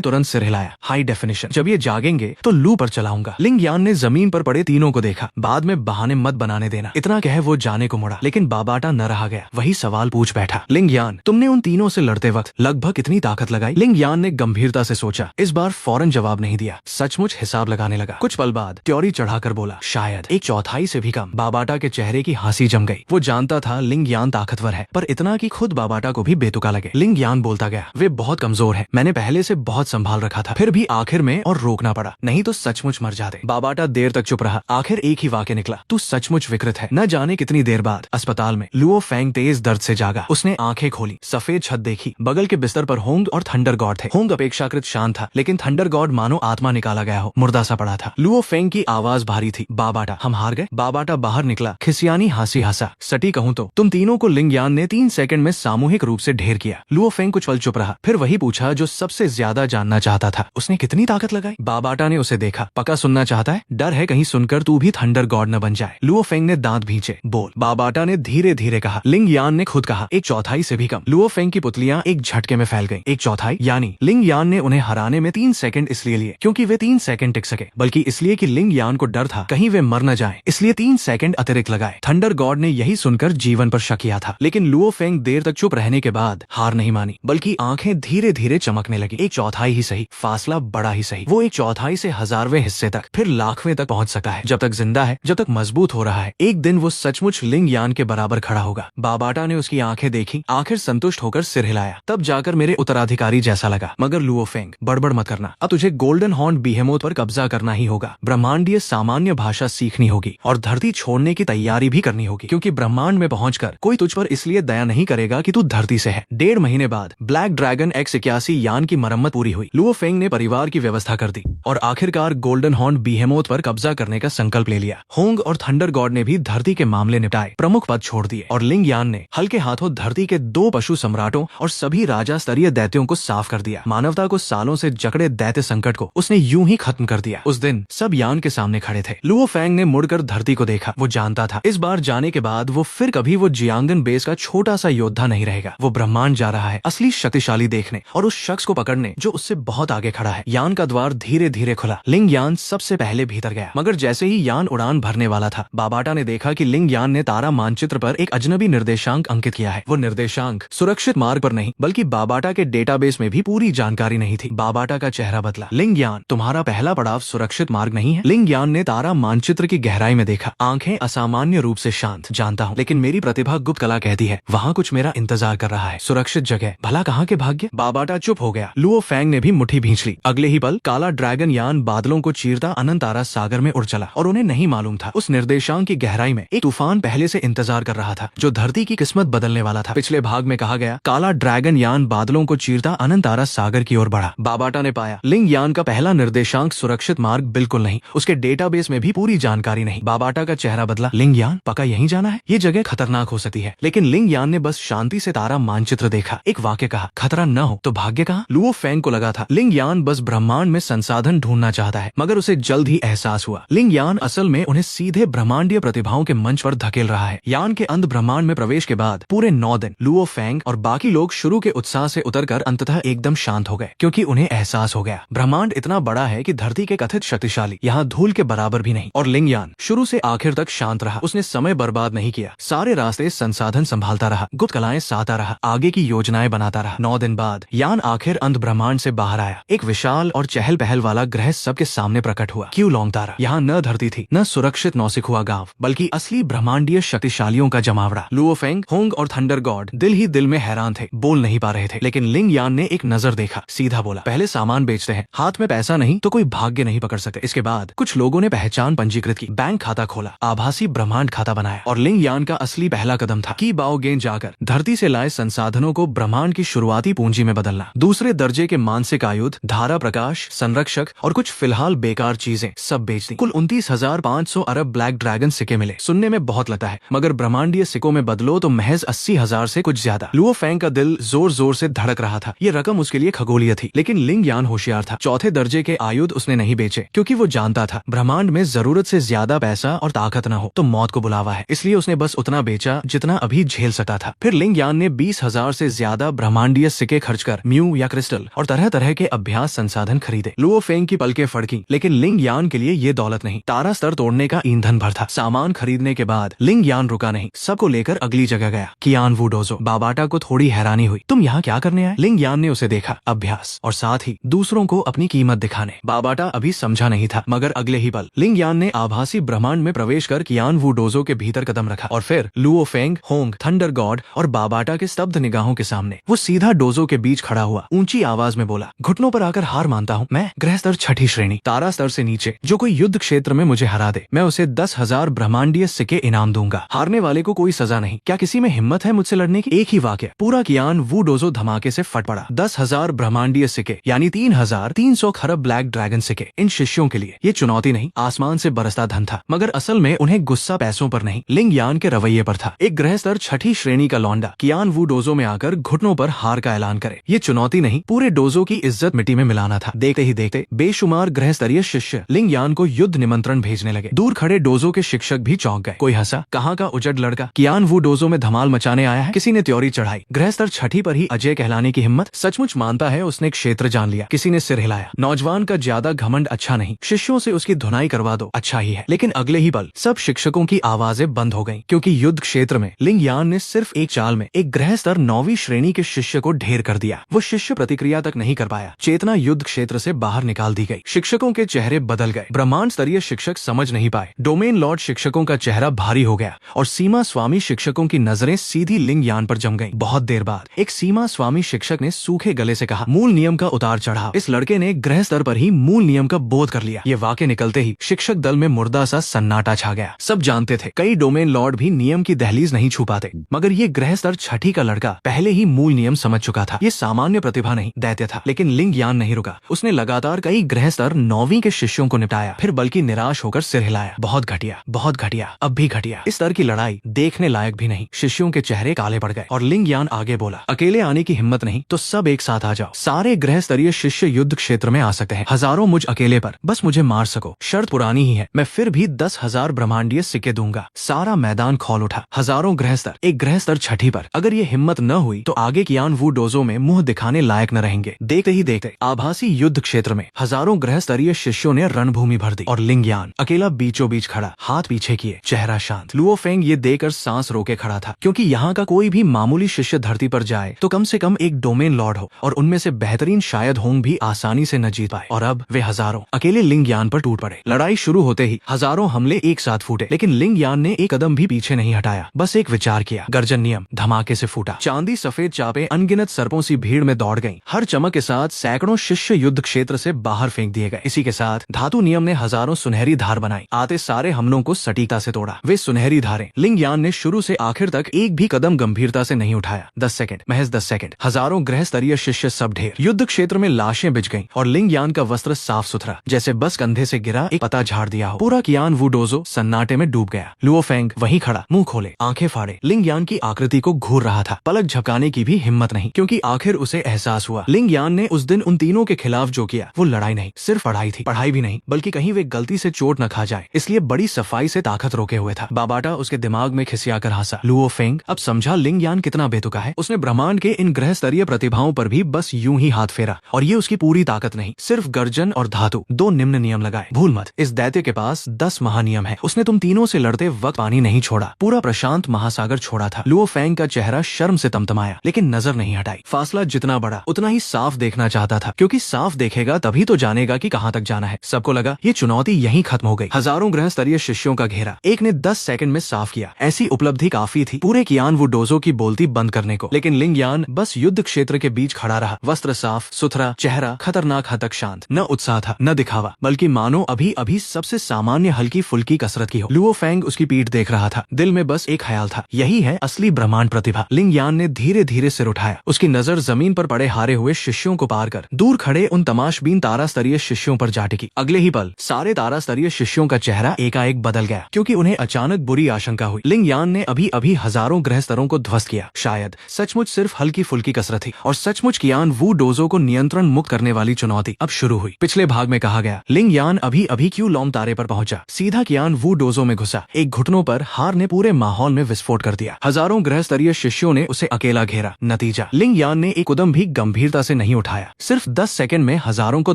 तुरंत सिर हिलाया, हाई डेफिनेशन। जब ये जागेंगे तो लू पर चलाऊंगा। लिंग यान ने जमीन पर पड़े तीनों को देखा, बाद में बहाने मत बनाने देना, इतना कह वो जाने को मुड़ा। लेकिन बाबाटा न रहा गया, वही सवाल पूछ बैठा, लिंग यान, तुमने उन तीनों से लड़ते वक्त लगभग कितनी ताकत लगाई? लिंग यान ने गंभीरता से सोचा, इस बार फौरन जवाब नहीं दिया, सचमुच हिसाब लगाने लगा। कुछ पल बाद त्योरी चढ़ाकर बोला, शायद 1/4 से भी कम। बाबाटा के चेहरे की हंसी जम गई। वो जानता था लिंग यान ताकतवर है, पर इतना कि खुद बाबाटा को भी बेतुका लगे। लिंग यान बोलता गया, वे बहुत कमजोर है, मैंने पहले से बहुत संभाल रखा था, फिर भी आखिर में और रोकना पड़ा, नहीं तो सचमुच मर जाते। बाबाटा देर तक चुप रहा, आखिर एक ही वाक्य निकला, तू सचमुच विकृत है। न जाने कितनी देर बाद अस्पताल में लुओ फेंग तेज दर्द से जागा। उसने आंखें खोली, सफेद छत देखी, बगल के बिस्तर पर होंग और थंडर गॉड थे। होंग अपेक्षाकृत शांत था, लेकिन थंडर गॉड मानो आत्मा निकाला गया हो, मुर्दा सा पड़ा था। लुओ फेंग की आवाज भारी थी, बाबाटा, हम हार गए? बाबाटा बाहर निकला, खिसियानी हंसी हंसा, सटी कहूं तो तुम तीनों को लिंग यान ने 3 सेकंड में सामूहिक रूप से ढेर किया। लुओ फेंग कुछ पल चुप रहा, फिर वही पूछा जो सबसे ज्यादा जानना चाहता था, उसने कितनी ताकत लगाई? बाबाटा ने उसे देखा, पक्का सुनना चाहता है? डर है कहीं सुनकर तू भी थंडर गॉड न बन जाए। लुओ फेंग ने दांत भींचे, बोल। बाबाटा ने धीरे धीरे कहा, लिंग यान ने खुद कहा, 1/4 से भी कम। लुओ फेंग की पुतलियां एक झटके में फैल गईं। 1/4 यानी लिंग यान ने उन्हें हराने में 3 सेकंड इसलिए लिए क्योंकि वे 3 सेकंड टिक सके, बल्कि इसलिए कि लिंग यान को डर था कहीं वे मर न जाएं, इसलिए 3 सेकंड अतिरिक्त लगाए। थंडर गॉड ने यही सुनकर जीवन पर शक किया था, लेकिन लुओ फेंग देर तक चुप रहने के बाद हार नहीं मानी, बल्कि आंखें धीरे धीरे चमकने लगी। 1/4 ही सही, फासला बड़ा ही सही, वो 1/4 से 1000वें हिस्से तक, फिर लाखवें तक पहुंच सकता है। जब तक जिंदा है, जब तक मजबूत हो रहा है, एक दिन वो सचमुच लिंग यान के बराबर खड़ा होगा। बाबाटा ने उसकी आंखें देखी, आखिर संतुष्ट होकर सिर हिलाया, तब जाकर मेरे उत्तराधिकारी जैसा लगा। मगर लुओ फेंग, बड़बड़ मत करना, अब तुझे गोल्डन हॉर्न बीहेमोथ पर कब्जा करना ही होगा। ब्रह्मांडीय सामान्य भाषा सीखनी होगी और धरती छोड़ने की तैयारी भी करनी होगी, क्योंकि ब्रह्मांड में पहुंचकर कोई तुझ पर इसलिए दया नहीं करेगा कि तू धरती से है। 1.5 महीने बाद ब्लैक ड्रैगन X81 यान की मरम्मत पूरी हुई। लुओ फेंग ने परिवार की व्यवस्था कर दी और आखिरकार गोल्डन हॉर्न बीहेमोथ पर कब्जा करने का संकल्प ले लिया। होंग और थंडर गॉड ने भी धरती के मामले निपटाए, प्रमुख पद छोड़ दिए, और लिंग यान ने हल्के हाथों धरती के 2 पशु सम्राटों और सभी राजा स्तरीय दैत्यों को साफ कर दिया। मानवता को सालों से जकड़े दैत्य संकट को उसने यूं ही खत्म कर दिया। उस दिन सब यान के सामने खड़े थे। लुओ फेंग ने मुड़कर धरती को देखा। वो जानता था इस बार जाने के बाद वो फिर कभी वो जियांगन बेस का छोटा सा योद्धा नहीं रहेगा। वो ब्रह्मांड जा रहा है असली शक्तिशाली देखने और उस शख्स को पकड़ने जो उससे बहुत आगे खड़ा है। यान का द्वार धीरे धीरे खुला। लिंग यान सबसे पहले भीतर गया, मगर जैसे ही यान उड़ान भरने वाला था, बाबाटा ने देखा कि लिंग यान ने तारा मानचित्र पर एक अजनबी निर्देशांक अंकित किया है। वो निर्देशांक सुरक्षित मार्ग पर नहीं, बल्कि बाबाटा के डेटाबेस में भी पूरी जानकारी नहीं थी। बाबाटा का चेहरा बदला। लिंग यान, तुम्हारा पहला पड़ाव सुरक्षित मार्ग नहीं है। लिंग यान ने तारा मानचित्र की गहराई में देखा, आंखें असामान्य रूप से शांत। जानता हूँ, लेकिन मेरी प्रतिभा गुप्त कला कहती है वहाँ कुछ मेरा इंतजार कर रहा है। सुरक्षित जगह, भला कहाँ के भाग्य? बाबाटा चुप हो गया। लुओ फेंग ने भी मुट्ठी भींच ली। अगले ही पल काला ड्रैगन यान बादलों को चीरता अनंत तारा सागर में उड़ चला, और उन्हें नहीं मालूम था उस निर्देशांक की गहराई में एक तूफान पहले से इंतजार कर रहा था, जो धरती की किस्मत बदलने वाला था। पिछले भाग में कहा गया, काला ड्रैगन यान बादलों को चीरता अनंत तारा सागर की ओर बढ़ा। बाबाटा ने पाया लिंग यान का पहला निर्देशांक सुरक्षित मार्ग बिल्कुल नहीं, उसके डेटाबेस में भी पूरी जानकारी नहीं। बाबाटा का चेहरा बदला। लिंग यान, पक्का यहीं जाना है? ये जगह खतरनाक हो सकती है। लेकिन लिंग यान ने बस शांति से तारा मानचित्र देखा, एक वाक्य कहा, खतरा न हो तो भाग्य कहाँ? लुओ फेंग को लगा था लिंग यान बस ब्रह्मांड में संसाधन ढूंढना चाहता है, मगर उसे जल्द ही एहसास हुआ लिंग यान असल में उन्हें सीधे ब्रह्मांडीय प्रतिभाओं के मंच पर धकेल रहा है। यान के अंत ब्रह्मांड में प्रवेश के बाद पूरे 9 दिन लुओ फेंग और बाकी लोग शुरू के उत्साह से उतरकर अंततः एकदम शांत हो गए, क्योंकि उन्हें एहसास हो गया ब्रह्मांड इतना बड़ा है कि धरती के कथित शक्तिशाली यहाँ धूल के बराबर भी नहीं। और लिंग यान शुरू से आखिर तक शांत रहा। उसने समय बर्बाद नहीं किया, सारे रास्ते संसाधन संभालता रहा, गुप्त कलाएं साता रहा, आगे की योजनाएं बनाता रहा। 9 दिन बाद यान आखिर अंत ब्रह्मांड से बाहर आया। एक विशाल और चहल पहल वाला ग्रह सबके सामने प्रकट हुआ। क्यू लॉन्ग तारा। यहाँ न धरती थी, न सुरक्षित नौसिक हुआ गांव, बल्कि असली ब्रह्मांडीय शक्तिशालियों का जमावड़ा। लुओ फेंग, होंग और थंडर गॉड दिल ही दिल में हैरान थे, बोल नहीं पा रहे थे। लेकिन लिंग यान ने एक नजर देखा, सीधा बोला, पहले सामान बेचते हैं, हाथ में पैसा नहीं तो कोई भाग्य नहीं पकड़ सकते। इसके बाद कुछ लोगों ने पहचान पंजीकृत की, बैंक खाता खोला, आभासी ब्रह्मांड खाता बनाया, और लिंग यान का असली पहला कदम था कि बाओ गेंद जाकर धरती से लाए संसाधनों को ब्रह्मांड की शुरुआती पूंजी में बदलना। दूसरे दर्जे के मानसिक आयुध, धारा प्रकाश, संरक्षक और कुछ फिलहाल बेकार चीजें सब बेच दी। कुल 29,500 अरब ब्लैक ड्रैगन सिक्के मिले। सुनने में बहुत लगता है, मगर ब्रह्मांडीय सिक्कों में बदलो तो महज 80,000 से कुछ ज्यादा। लुओ फेंग का दिल जोर जोर से धड़क रहा था। ये रकम उसके लिए खगोलीय थी, लेकिन लिंग यान होशियार था। चौथे दर्जे के आयुध उसने नहीं बेचे, क्योंकि वो जानता था ब्रह्मांड में जरूरत से ज्यादा पैसा और ताकत न हो तो मौत को बुलावा है। इसलिए उसने बस उतना बेचा जितना अभी झेल सकता था। फिर लिंग लिंग यान ने 20,000 से ज्यादा ब्रह्मांडीय सिक्के खर्च कर म्यू या क्रिस्टल और तरह तरह के अभ्यास संसाधन खरीदे। लुओ फेंग की पलकें फड़की, लेकिन लिंग यान के लिए ये दौलत नहीं, तारा स्तर तोड़ने का ईंधन भर था। सामान खरीदने के बाद लिंग यान रुका नहीं, सबको लेकर अगली जगह गया। कियान वू डोजो। बाबाटा को थोड़ी हैरानी हुई, तुम यहाँ क्या करने आए? लिंग यान ने उसे देखा, अभ्यास और साथ ही दूसरों को अपनी कीमत दिखाने। बाबाटा अभी समझा नहीं था, मगर अगले ही पल लिंग यान ने आभासी ब्रह्मांड में प्रवेश कर कियान वू डोजो के भीतर कदम रखा और फिर Luo Feng, Hong, thunder God और बाबाटा के स्तब्ध निगाहों के सामने वो सीधा डोजो के बीच खड़ा हुआ, ऊंची आवाज में बोला, घुटनों पर आकर हार मानता हूँ। मैं ग्रह स्तर 6ठी श्रेणी, तारा स्तर से नीचे जो कोई युद्ध क्षेत्र में मुझे हरा दे, मैं उसे 10,000 ब्रह्मांडीय सिक्के इनाम दूंगा। हारने वाले को कोई सजा नहीं। क्या किसी में हिम्मत है मुझसे लड़ने की? एक ही वाक्य, पूरा कियान वू डोजो धमाके से फट पड़ा। 10,000 ब्रह्मांडीय सिक्के यानी 3,300 खरब ब्लैक ड्रैगन सिक्के। इन शिष्यों के लिए ये चुनौती नहीं, आसमान से बरसता धन था। मगर असल में उन्हें गुस्सा पैसों पर नहीं, लिंग यान के रवैये पर था। एक ग्रह स्तर 6ठी श्रेणी का लौंडा कियान वू डोजो में आकर घुटनों पर हार का ऐलान करे, ये चुनौती नहीं, पूरे डोजो की इज्जत मिट्टी में मिलाना था। देखते ही देखते बेशुमार ग्रह स्तरीय शिष्य लिंग यान को युद्ध निमंत्रण भेजने लगे। दूर खड़े डोजो के शिक्षक भी चौंक गए। कोई हंसा, कहाँ का उजड़ लड़का कियान वू डोजो में धमाल मचाने आया है? किसी ने त्योरी चढ़ाई, ग्रह स्तर 6ठी पर ही अजय कहलाने की हिम्मत? सचमुच मानता है उसने क्षेत्र जान लिया। किसी ने सिर हिलाया, नौजवान का ज्यादा घमंड अच्छा नहीं, शिष्यों से उसकी धुनाई करवा दो, अच्छा ही है। लेकिन अगले ही पल सब शिक्षकों की आवाजें बंद हो गईं, क्योंकि युद्ध क्षेत्र में लिंग यान ने सिर्फ एक चाल में एक ग्रह स्तर 9वीं श्रेणी के शिष्य को ढेर कर दिया। वो शिष्य प्रतिक्रिया तक नहीं कर पाया, चेतना युद्ध क्षेत्र से बाहर निकाल दी गई। शिक्षकों के चेहरे बदल गए। ब्रह्मांड स्तरीय शिक्षक समझ नहीं पाए, डोमेन लॉर्ड शिक्षकों का चेहरा भारी हो गया और सीमा स्वामी शिक्षकों की नजरें सीधी लिंग यान पर जम गईं। बहुत देर बाद एक सीमा स्वामी शिक्षक ने सूखे गले से कहा, मूल नियम का उतार चढ़ाव। इस लड़के ने ग्रह स्तर पर ही मूल नियम का बोध कर लिया। ये वाक्य निकलते ही शिक्षक दल में मुर्दा सा सन्नाटा छा गया। सब जानते थे कई डोमेन लॉर्ड भी नियम की दहलीज नहीं छू पाते, मगर ये ग्रह स्तर 6ठी का लड़का पहले ही मूल नियम समझ चुका था। ये सामान्य प्रतिभा नहीं, दैत्य था। लेकिन लिंग यान नहीं रुका, उसने लगातार कई ग्रह स्तर 9वीं के शिष्यों को निपटाया, फिर बल्कि निराश होकर सिर हिलाया। बहुत घटिया, बहुत घटिया, अब भी घटिया। इस स्तर की लड़ाई देखने लायक भी नहीं। शिष्यों के चेहरे काले पड़ गए और लिंग यान आगे बोला, अकेले आने की हिम्मत नहीं तो सब एक साथ आ जाओ। सारे ग्रह स्तरीय शिष्य युद्ध क्षेत्र में आ सकते हैं, हजारों मुझ अकेले पर, बस मुझे मार सको। शर्त पुरानी ही है, मैं फिर भी 10,000 ब्रह्मांडीय सिक्के दूंगा। सारा मैदान खोल उठा, हजारों ग्रह स्तर एक ग्रह स्तर 6ठी पर। अगर ये हिम्मत न हुई तो आगे कियान वू डोजो में मुंह दिखाने लायक न रहेंगे। देखते ही देखते आभासी युद्ध क्षेत्र में हजारों ग्रह स्तरीय शिष्यों ने रणभूमि भर दी और लिंग यान अकेला बीचों बीच खड़ा, हाथ पीछे किए, चेहरा शांत। लुओ फेंग ये देखकर सांस रोके खड़ा था, क्योंकि यहाँ का कोई भी मामूली शिष्य धरती पर जाए तो कम से कम एक डोमेन लॉर्ड हो, और उनमें से बेहतरीन शायद होंग भी आसानी से न जीत पाए। और अब वे हजारों अकेले लिंग यान पर टूट पड़े। लड़ाई शुरू होते ही हजारों हमले एक साथ फूटे, लेकिन लिंग यान ने एक कदम भी पीछे नहीं हटाया, बस एक विचार किया। गर्जन नियम धमाके से फूटा, चांदी सफेद चापे अनगिनत सर्पों सी भीड़ में दौड़ गईं। हर चमक के साथ सैकड़ों शिष्य युद्ध क्षेत्र से बाहर फेंक दिए गए। इसी के साथ धातु नियम ने हजारों सुनहरी धार बनाई, आते सारे हमलों को सटीकता से तोड़ा। वे सुनहरी धारें लिंग यान ने शुरू से आखिर तक एक भी कदम गंभीरता से नहीं उठाया। 10 सेकंड, महज 10 सेकंड, हजारों ग्रह स्तरीय शिष्य सब ढेर। युद्ध क्षेत्र में लाशें बिछ गईं और लिंग यान का वस्त्र साफ सुथरा, जैसे बस कंधे से गिरा एक पता झाड़ दिया हो। पूरा कियान वू डोजो सन्नाटे में डूब गया। लुओ फेंग वहीं खड़ा, मुंह खोले, आंखें फाड़े, लिंग यान की आकृति को घूर रहा था। पलक झपकाने की भी हिम्मत नहीं, क्योंकि आखिर उसे एहसास हुआ लिंग यान ने उस दिन उन तीनों के खिलाफ जो किया वो लड़ाई नहीं, सिर्फ पढ़ाई थी। पढ़ाई भी नहीं, बल्कि कहीं वे गलती से चोट न खा जाए, इसलिए बड़ी सफाई से ताकत रोके हुए था। बाबाटा उसके दिमाग में खिसियाकर हंसा। लुओ फेंग अब समझा लिंग यान कितना बेतुका है। उसने ब्रह्मांड के इन ग्रह स्तरीय प्रतिभाओं पर भी बस यूं ही हाथ फेरा, और ये उसकी पूरी ताकत नहीं, सिर्फ गर्जन और धातु, 2 निम्न नियम लगाए। भूल मत, इस दैत्य के पास 10 महानियम है। उसने तुम तीनों से लड़ते वक्त पानी नहीं छोड़ा, पूरा प्रशांत महासागर छोड़ा था। लुओ फेंग का चेहरा शर्म से तमतमाया, लेकिन नजर नहीं हटाई। फासला जितना बड़ा उतना ही साफ देखना चाहता था, क्योंकि साफ देखेगा तभी तो जानेगा कि कहां तक जाना है। सबको लगा ये चुनौती यहीं खत्म हो गई। हजारों ग्रह स्तरीय शिष्यों का घेरा एक ने 10 सेकंड में साफ किया। ऐसी उपलब्धि काफी थी पूरे कियान वू डोजो की बोलती बंद करने को। लेकिन लिंग यान बस युद्ध क्षेत्र के बीच खड़ा रहा, वस्त्र साफ सुथरा, चेहरा खतरनाक हद तक शांत। न उत्साह था न दिखावा, बल्कि मानो अभी अभी सबसे सामान्य हल्की फुल्की कसरत की हो। लुओ फेंग उसकी पीठ देख रहा था, दिल में बस एक ख्याल था, यही है असली ब्रह्मांड प्रतिभा। लिंग यान ने धीरे धीरे सिर उठाया, उसकी नजर जमीन पर पड़े हारे हुए शिष्यों को पार कर दूर खड़े उन तमाशबीन तारा स्तरीय शिष्यों पर जा टिकी। अगले ही पल सारे तारा स्तरीय शिष्यों का चेहरा एकाएक बदल गया, क्योंकि उन्हें अचानक बुरी आशंका हुई। लिंग यान ने अभी अभी हजारों ग्रह स्तरों को ध्वस्त किया। शायद सचमुच सिर्फ हल्की फुल्की कसरत थी, और सचमुच कियान वू डोजो को नियंत्रण मुक्त करने वाली चुनौती अब शुरू हुई। पिछले भाग में कहा गया लिंग यान अभी अभी क्यों लौम तारे पर पहुंचा, सीधा कियान वू डोजो में घुसा। एक घुटनों पर हार ने पूरे माहौल में विस्फोट कर दिया। हजारों ग्रह स्तरीय स्तरीय शिष्यों ने उसे अकेला घेरा। नतीजा, लिंग यान ने एक कदम भी गंभीरता से नहीं उठाया। सिर्फ 10 सेकंड में हजारों को